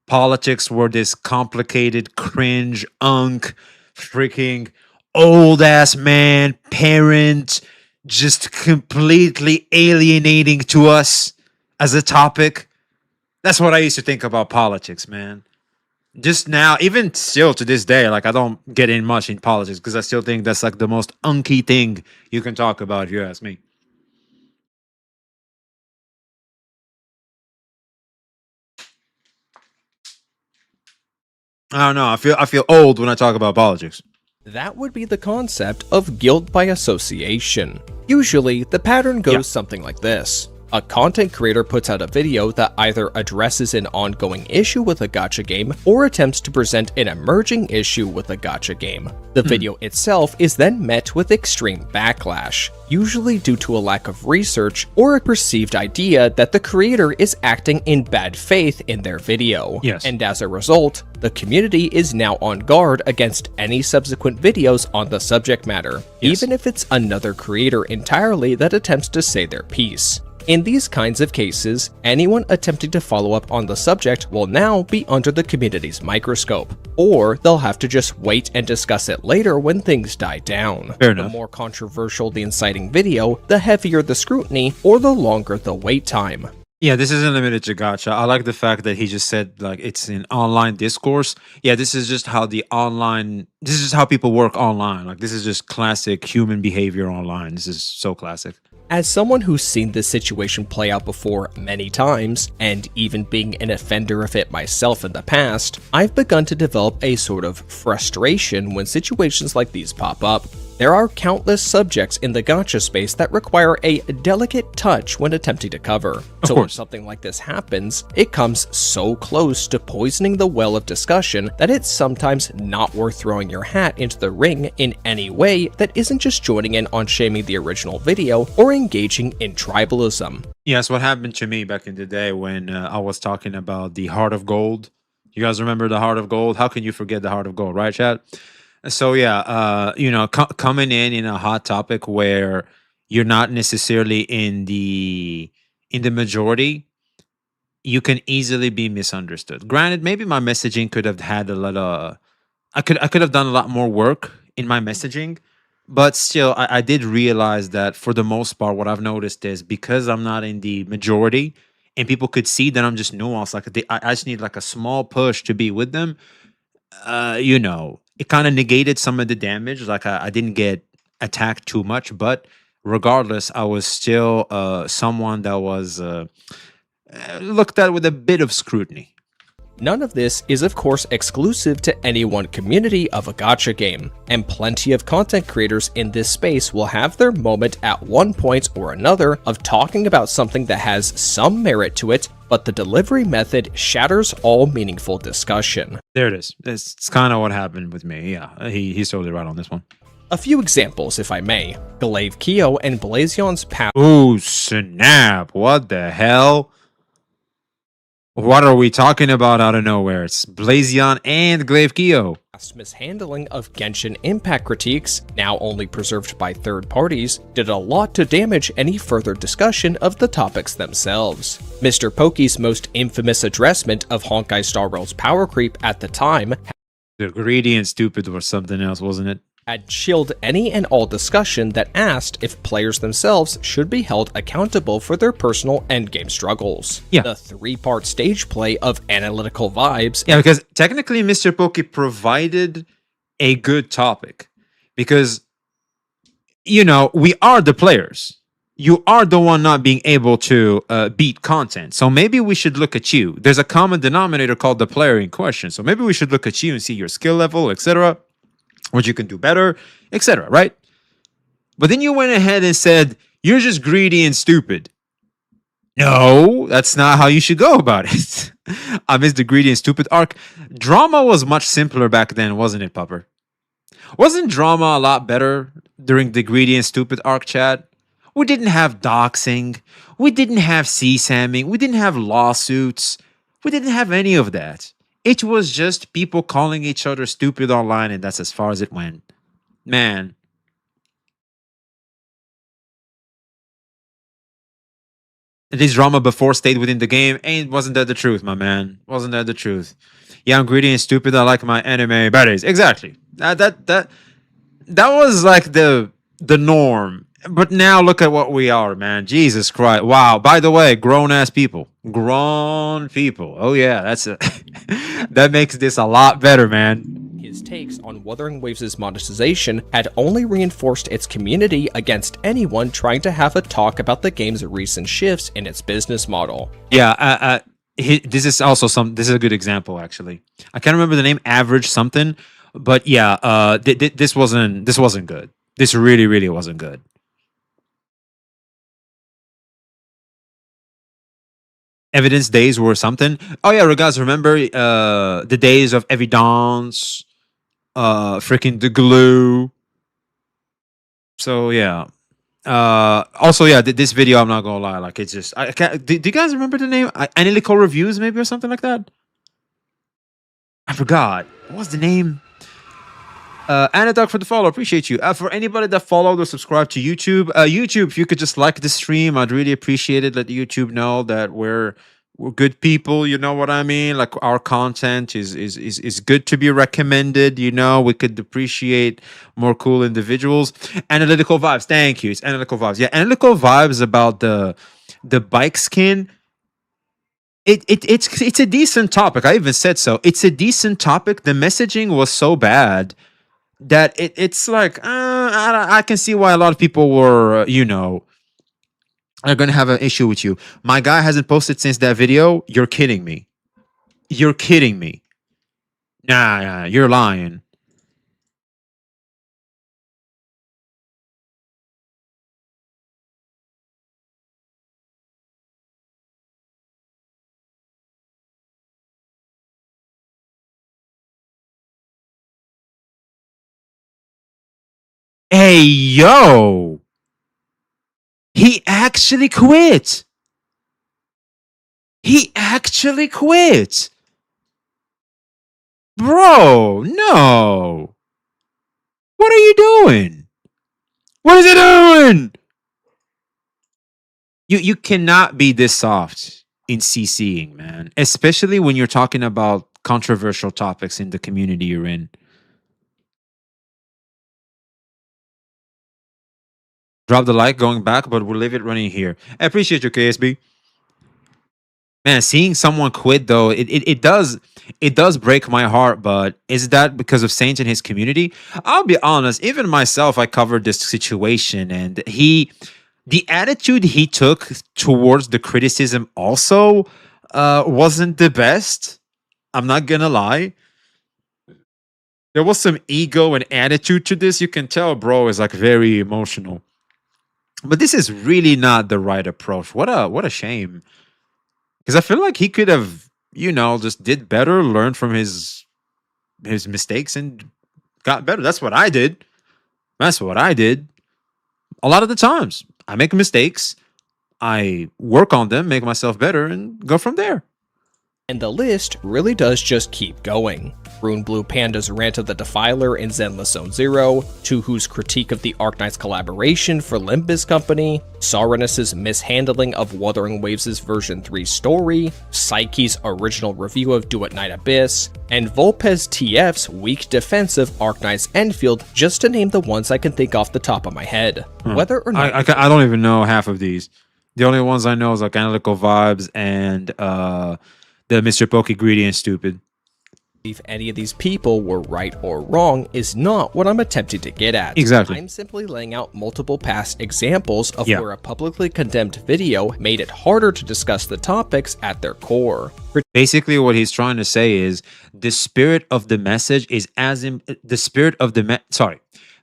politics were this complicated, cringe, freaking old-ass man, parent... just completely alienating to us as a topic? That's what I used to think about politics, man. Just now, even still to this day, like I don't get in much in politics because I still think that's like the most unky thing you can talk about if you ask me. I don't know. I feel old when I talk about politics. That would be the concept of guilt by association. Usually, the pattern goes something like this. A content creator puts out a video that either addresses an ongoing issue with a gacha game or attempts to present an emerging issue with a gacha game. The video itself is then met with extreme backlash, usually due to a lack of research or a perceived idea that the creator is acting in bad faith in their video. And as a result, the community is now on guard against any subsequent videos on the subject matter, even if it's another creator entirely that attempts to say their piece. In these kinds of cases, anyone attempting to follow up on the subject will now be under the community's microscope, or they'll have to just wait and discuss it later when things die down. Fair enough. The more controversial the inciting video, the heavier the scrutiny, or the longer the wait time. Yeah, this isn't limited to gacha. I like the fact that he just said like it's an online discourse. Yeah, this is just how this is how people work online. Like this is just classic human behavior online. This is so classic. As someone who's seen this situation play out before many times, and even being an offender of it myself in the past, I've begun to develop a sort of frustration when situations like these pop up. There are countless subjects in the gacha space that require a delicate touch when attempting to cover. So when something like this happens, it comes so close to poisoning the well of discussion that it's sometimes not worth throwing your hat into the ring in any way that isn't just joining in on shaming the original video or engaging in tribalism. Yes, what happened to me back in the day when I was talking about the Heart of Gold. You guys remember the Heart of Gold? How can you forget the Heart of Gold, right, chat? So yeah, you know, coming in a hot topic where you're not necessarily in the majority, you can easily be misunderstood. Granted, maybe my messaging could have had a little. I could have done a lot more work in my messaging, but still, I did realize that for the most part, what I've noticed is because I'm not in the majority, and people could see that I'm just nuanced. Like I just need like a small push to be with them. You know, it kind of negated some of the damage. Like I didn't get attacked too much, but regardless, I was still someone that was looked at with a bit of scrutiny. None of this is of course exclusive to any one community of a gacha game, and plenty of content creators in this space will have their moment at one point or another of talking about something that has some merit to it, but the delivery method shatters all meaningful discussion. There it is. It's kind of what happened with me. Yeah, he's totally right on this one. A few examples, if I may. Glaive Kyo and Blazion's past. Ooh, snap. What the hell? What are we talking about out of nowhere? It's Blazion and Glaive Kyo. Mishandling of Genshin Impact critiques, now only preserved by third parties, did a lot to damage any further discussion of the topics themselves. Mr. Poki's most infamous addressment of Honkai Star Rail's power creep at the time, the greedy and stupid was something else, wasn't it? Had chilled any and all discussion that asked if players themselves should be held accountable for their personal endgame struggles. Yeah. The three-part stage play of analytical vibes. Yeah, because technically Mr. Poki provided a good topic. Because, you know, we are the players. you are the one not being able to beat content. So maybe we should look at you. There's a common denominator called the player in question. So maybe we should look at you and see your skill level, etc., what you can do better, etc., right? But then you went ahead and said, you're just greedy and stupid. No, that's not how you should go about it. I missed the greedy and stupid arc. Drama was much simpler back then, wasn't it, Pupper? Wasn't drama a lot better during the greedy and stupid arc, chat? We didn't have doxing. We didn't have CSAMing. We didn't have lawsuits. We didn't have any of that. It was just people calling each other stupid online, and that's as far as it went. Man. This drama before stayed within the game. Wasn't that the truth, my man? Wasn't that the truth? Yeah, I'm greedy and stupid. I like my anime baddies. Exactly. That was like the norm. But now look at what we are, man. Jesus Christ. Wow. By the way, grown-ass people. Grown people. Oh, yeah. That makes this a lot better, man. His takes on Wuthering Waves' monetization had only reinforced its community against anyone trying to have a talk about the game's recent shifts in its business model. Yeah, this is a good example, actually. I can't remember the name, Average something, but yeah, this wasn't good. This really, really wasn't good. Evidence days were something. Oh yeah, guys, remember the days of Evidence, freaking the glue. So yeah. Also, yeah, this video, I'm not gonna lie, like it's just I can't. Do you guys remember the name? Analytical Reviews, maybe, or something like that. I forgot. What's the name? Anadog for the follow, appreciate you. For anybody that followed or subscribed to YouTube, YouTube, if you could just like the stream, I'd really appreciate it. Let YouTube know that we're good people, you know what I mean? Like our content is good to be recommended, you know. We could appreciate more cool individuals. Analytical Vibes, thank you. It's Analytical Vibes. Yeah, Analytical Vibes about the bike skin. It's a decent topic. I even said so. It's a decent topic. The messaging was so bad that it's like I can see why a lot of people were are gonna have an issue with you. My guy hasn't posted since that video. You're kidding me. You're kidding me. Nah, you're lying. Hey, yo. He actually quit. He actually quit. Bro, no. What are you doing? What is he doing? You cannot be this soft in CCing, man. Especially when you're talking about controversial topics in the community you're in. Drop the like going back, but we'll leave it running here. I appreciate you, KSB. Man, seeing someone quit though, it does break my heart, but is that because of Saint and his community? I'll be honest, even myself, I covered this situation, and the attitude he took towards the criticism also wasn't the best. I'm not gonna lie. There was some ego and attitude to this. You can tell bro is like very emotional. But this is really not the right approach. What a shame. Because I feel like he could have, just did better, learned from his mistakes, and got better. That's what I did. That's what I did. A lot of the times, I make mistakes. I work on them, make myself better, and go from there. And the list really does just keep going. Rune Blue Panda's rant of the Defiler in Zenless Zone Zero, Tuhu's critique of the Arknights collaboration for Limbus Company, Sarenus' mishandling of Wuthering Waves' version 3 story, Psyche's original review of Do It Night Abyss, and Volpez TF's weak defense of Arknights Enfield, just to name the ones I can think off the top of my head. Whether or not I don't even know half of these. The only ones I know is like Analytical Vibes and the Mr. Pokey Greedy and Stupid. If any of these people were right or wrong is not what I'm attempting to get at. Exactly. I'm simply laying out multiple past examples of where a publicly condemned video made it harder to discuss the topics at their core. Basically, what he's trying to say is the spirit of the message is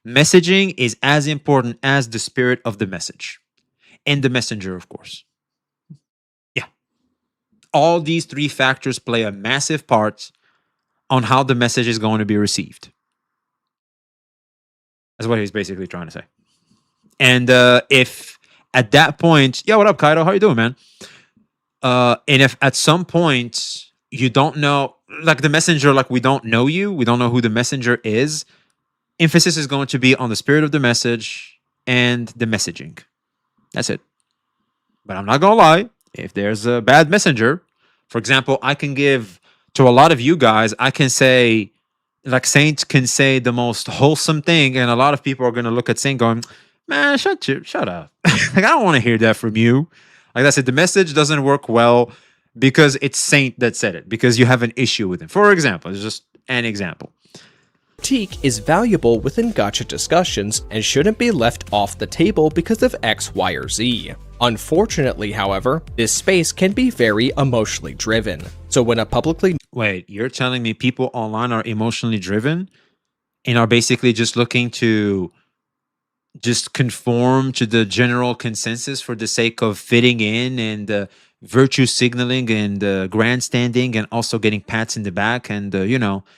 messaging is as important as the spirit of the message and the messenger, of course. Yeah. All these three factors play a massive part on how the message is going to be received. That's what he's basically trying to say. And if at that point, yeah, what up, Kaido? How you doing, man? And if at some point you don't know, like the messenger, like we don't know you, we don't know who the messenger is, emphasis is going to be on the spirit of the message and the messaging. That's it. But I'm not going to lie. If there's a bad messenger, for example, I can give to a lot of you guys, I can say, like Saint can say the most wholesome thing, and a lot of people are going to look at Saint going, man, shut up. Like, I don't want to hear that from you. Like I said, the message doesn't work well because it's Saint that said it, because you have an issue with him. For example, it's just an example. Critique is valuable within gacha discussions and shouldn't be left off the table because of X, Y, or Z. Unfortunately, however, this space can be very emotionally driven. So when a publicly... Wait, you're telling me people online are emotionally driven and are basically just looking to just conform to the general consensus for the sake of fitting in and virtue signaling and grandstanding and also getting pats in the back and,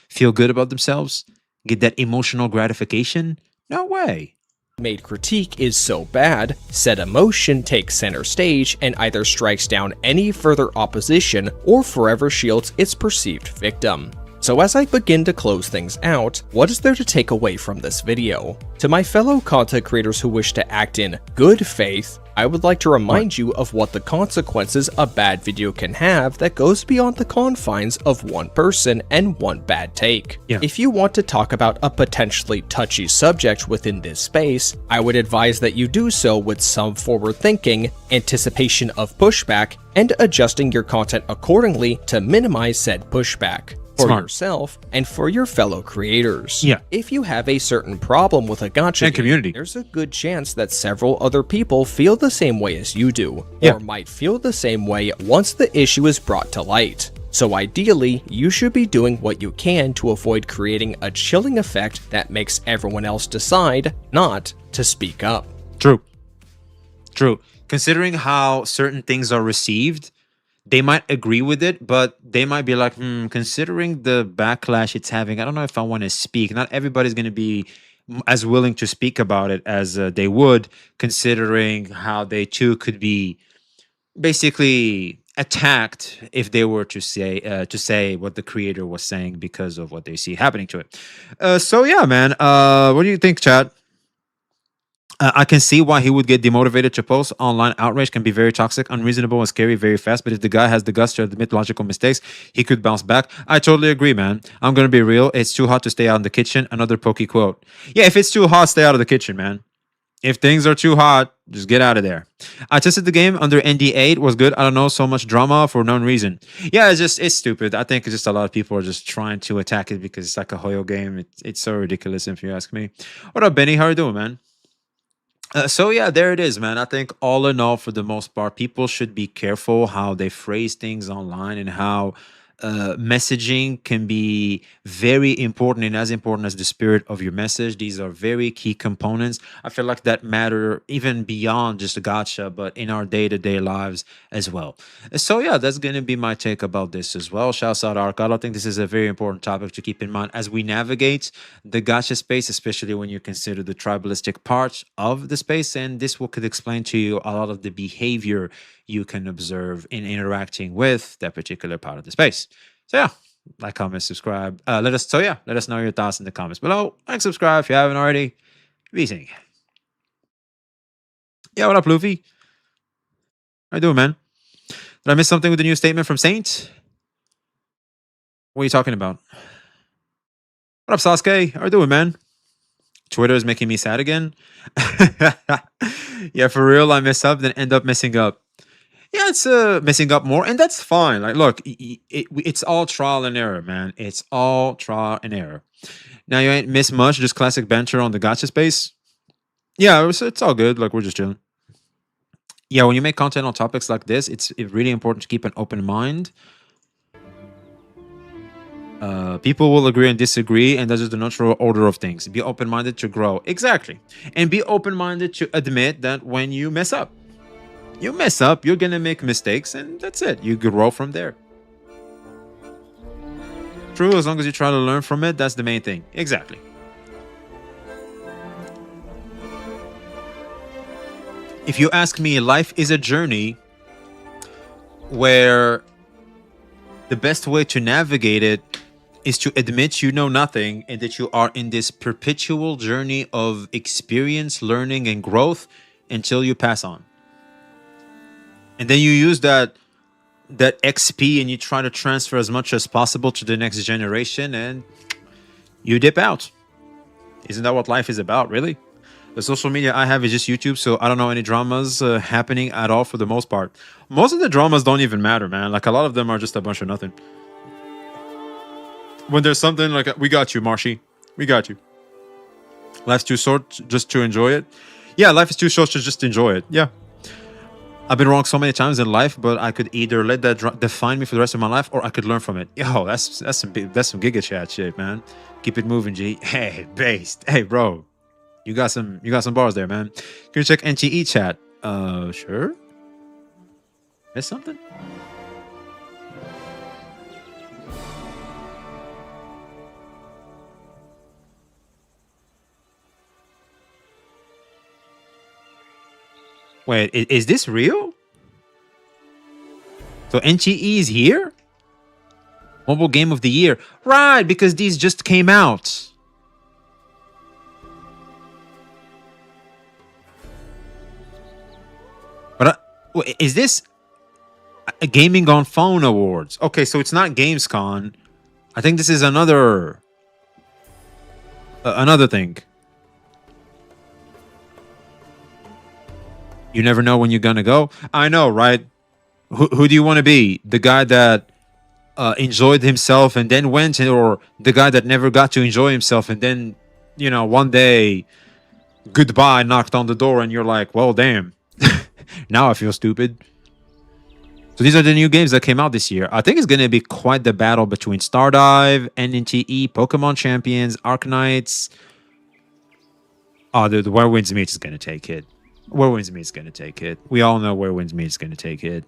feel good about themselves? Get that emotional gratification? No way. Made critique is so bad, said emotion takes center stage and either strikes down any further opposition or forever shields its perceived victim. So as I begin to close things out, what is there to take away from this video? To my fellow content creators who wish to act in good faith, I would like to remind you of what the consequences a bad video can have that goes beyond the confines of one person and one bad take. Yeah. If you want to talk about a potentially touchy subject within this space, I would advise that you do so with some forward thinking, anticipation of pushback, and adjusting your content accordingly to minimize said pushback. For yourself and for your fellow creators. Yeah. If you have a certain problem with a gacha and community, there's a good chance that several other people feel the same way as you do, or might feel the same way once the issue is brought to light. So ideally, you should be doing what you can to avoid creating a chilling effect that makes everyone else decide not to speak up. True. Considering how certain things are received, they might agree with it, but they might be like, considering the backlash it's having, I don't know if I want to speak. Not everybody's going to be as willing to speak about it as they would, considering how they too could be basically attacked if they were to say what the creator was saying because of what they see happening to it. So yeah, man, what do you think, chat? I can see why he would get demotivated to post. Online outrage can be very toxic, unreasonable, and scary very fast. But if the guy has the guts to admit logical mistakes, he could bounce back. I totally agree, man. I'm going to be real. It's too hot to stay out in the kitchen. Another pokey quote. Yeah, if it's too hot, stay out of the kitchen, man. If things are too hot, just get out of there. I tested the game under NDA. It was good. I don't know, so much drama for no reason. Yeah, it's stupid. I think just a lot of people are just trying to attack it because it's like a Hoyo game. It's so ridiculous if you ask me. What up, Benny? How are you doing, man? So yeah, there it is, man. I think all in all, for the most part, people should be careful how they phrase things online and how messaging can be very important and as important as the spirit of your message. These are very key components. I feel like that matter even beyond just a gacha, but in our day-to-day lives as well. So yeah, that's going to be my take about this as well. Shouts out Ark. I think this is a very important topic to keep in mind as we navigate the gacha space, especially when you consider the tribalistic parts of the space. And this could explain to you a lot of the behavior you can observe in interacting with that particular part of the space. So yeah, like, comment, subscribe. Let us know your thoughts in the comments below. Like, subscribe if you haven't already. Be seeing. Yeah, what up, Luffy? How you doing, man? Did I miss something with the new statement from Saint? What are you talking about? What up, Sasuke? How you doing, man? Twitter is making me sad again. Yeah, for real, I mess up, then end up messing up. Yeah, it's messing up more, and that's fine. Like, look, it's all trial and error, man. It's all trial and error. Now you ain't missed much, just classic banter on the gacha space. Yeah, it's all good. Like, we're just chilling. Yeah, when you make content on topics like this, it's really important to keep an open mind. People will agree and disagree, and that's just the natural order of things. Be open-minded to grow. Exactly. And be open-minded to admit that when you mess up, you're gonna make mistakes, and that's it. You grow from there. True, as long as you try to learn from it, that's the main thing. Exactly. If you ask me, life is a journey where the best way to navigate it is to admit you know nothing and that you are in this perpetual journey of experience, learning, and growth until you pass on. And then you use that XP and you try to transfer as much as possible to the next generation and you dip out. Isn't that what life is about, really? The social media I have is just YouTube, so I don't know any dramas happening at all for the most part. Most of the dramas don't even matter, man. Like, a lot of them are just a bunch of nothing. When there's something like, we got you, Marshy. We got you. Life's too short just to enjoy it. Yeah, life is too short to just enjoy it. Yeah. I've been wrong so many times in life, but I could either let that define me for the rest of my life, or I could learn from it. Yo, that's some Giga Chat shit, man. Keep it moving, G. Hey, based. Hey, bro. You got some bars there, man. Can you check NTE chat? Sure. Miss something? Wait, is this real? So NTE is here? Mobile Game of the Year. Right, because these just came out. But is this a Gaming on Phone Awards? Okay, so it's not Gamescom. I think this is another thing. You never know when you're gonna go. I know, right? Who do you want to be? The guy that enjoyed himself and then went, or the guy that never got to enjoy himself and then, you know, one day, goodbye, knocked on the door, and you're like, well, damn. Now I feel stupid. So these are the new games that came out this year. I think it's going to be quite the battle between Stardive, NNTE, Pokemon Champions, Arknights. Oh, the Where Winds Meet is going to take it. Where Winds Meet is going to take it. We all know Where Winds Meet is going to take it.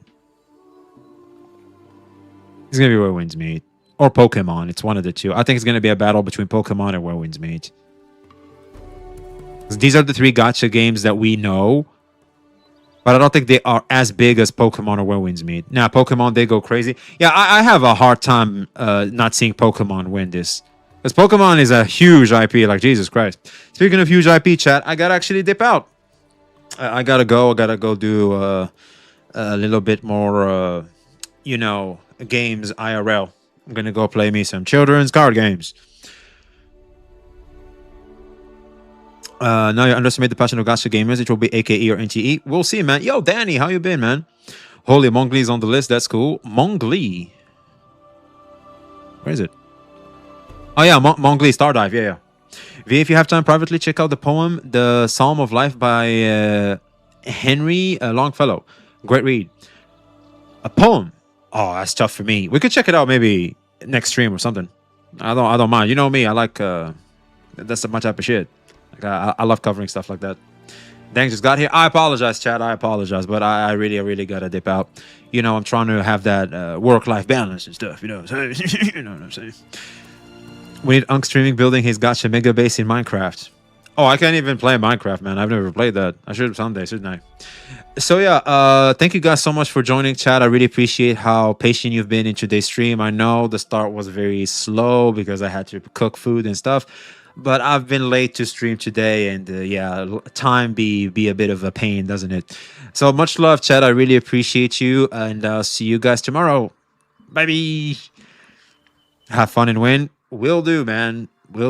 It's going to be Where Winds Meet. Or Pokemon. It's one of the two. I think it's going to be a battle between Pokemon and Where Winds Meet. These are the three gacha games that we know. But I don't think they are as big as Pokemon or Where Winds Meet. Now, Pokemon, they go crazy. Yeah, I have a hard time not seeing Pokemon win this. Because Pokemon is a huge IP, like Jesus Christ. Speaking of huge IP, chat, I gotta actually dip out. I gotta go. I gotta go do a little bit more, you know, games IRL. I'm gonna go play me some children's card games. Now you underestimate the passion of gacha gamers. It will be AKE or NTE. We'll see, man. Yo, Danny, how you been, man? Holy, Monglee's on the list. That's cool. Monglee. Where is it? Oh, yeah, Monglee Stardive. Yeah. V, if you have time, privately check out the poem, The Psalm of Life by Henry Longfellow. Great read. A poem. Oh, that's tough for me. We could check it out maybe next stream or something. I don't mind. You know me. I like that's my type of shit. Like I love covering stuff like that. Dang, just got here. I apologize, chat. I apologize, but I really gotta dip out. You know, I'm trying to have that work-life balance and stuff. You know what I'm saying? You know what I'm saying? We need Unk streaming building his gacha mega base in Minecraft. Oh, I can't even play Minecraft, man. I've never played that. I should someday, shouldn't I? So yeah, thank you guys so much for joining, chat. I really appreciate how patient you've been in today's stream. I know the start was very slow because I had to cook food and stuff. But I've been late to stream today, and yeah, time be a bit of a pain, doesn't it? So much love, chat. I really appreciate you, and I'll see you guys tomorrow. Bye. Have fun and win. Will do, man. Will do.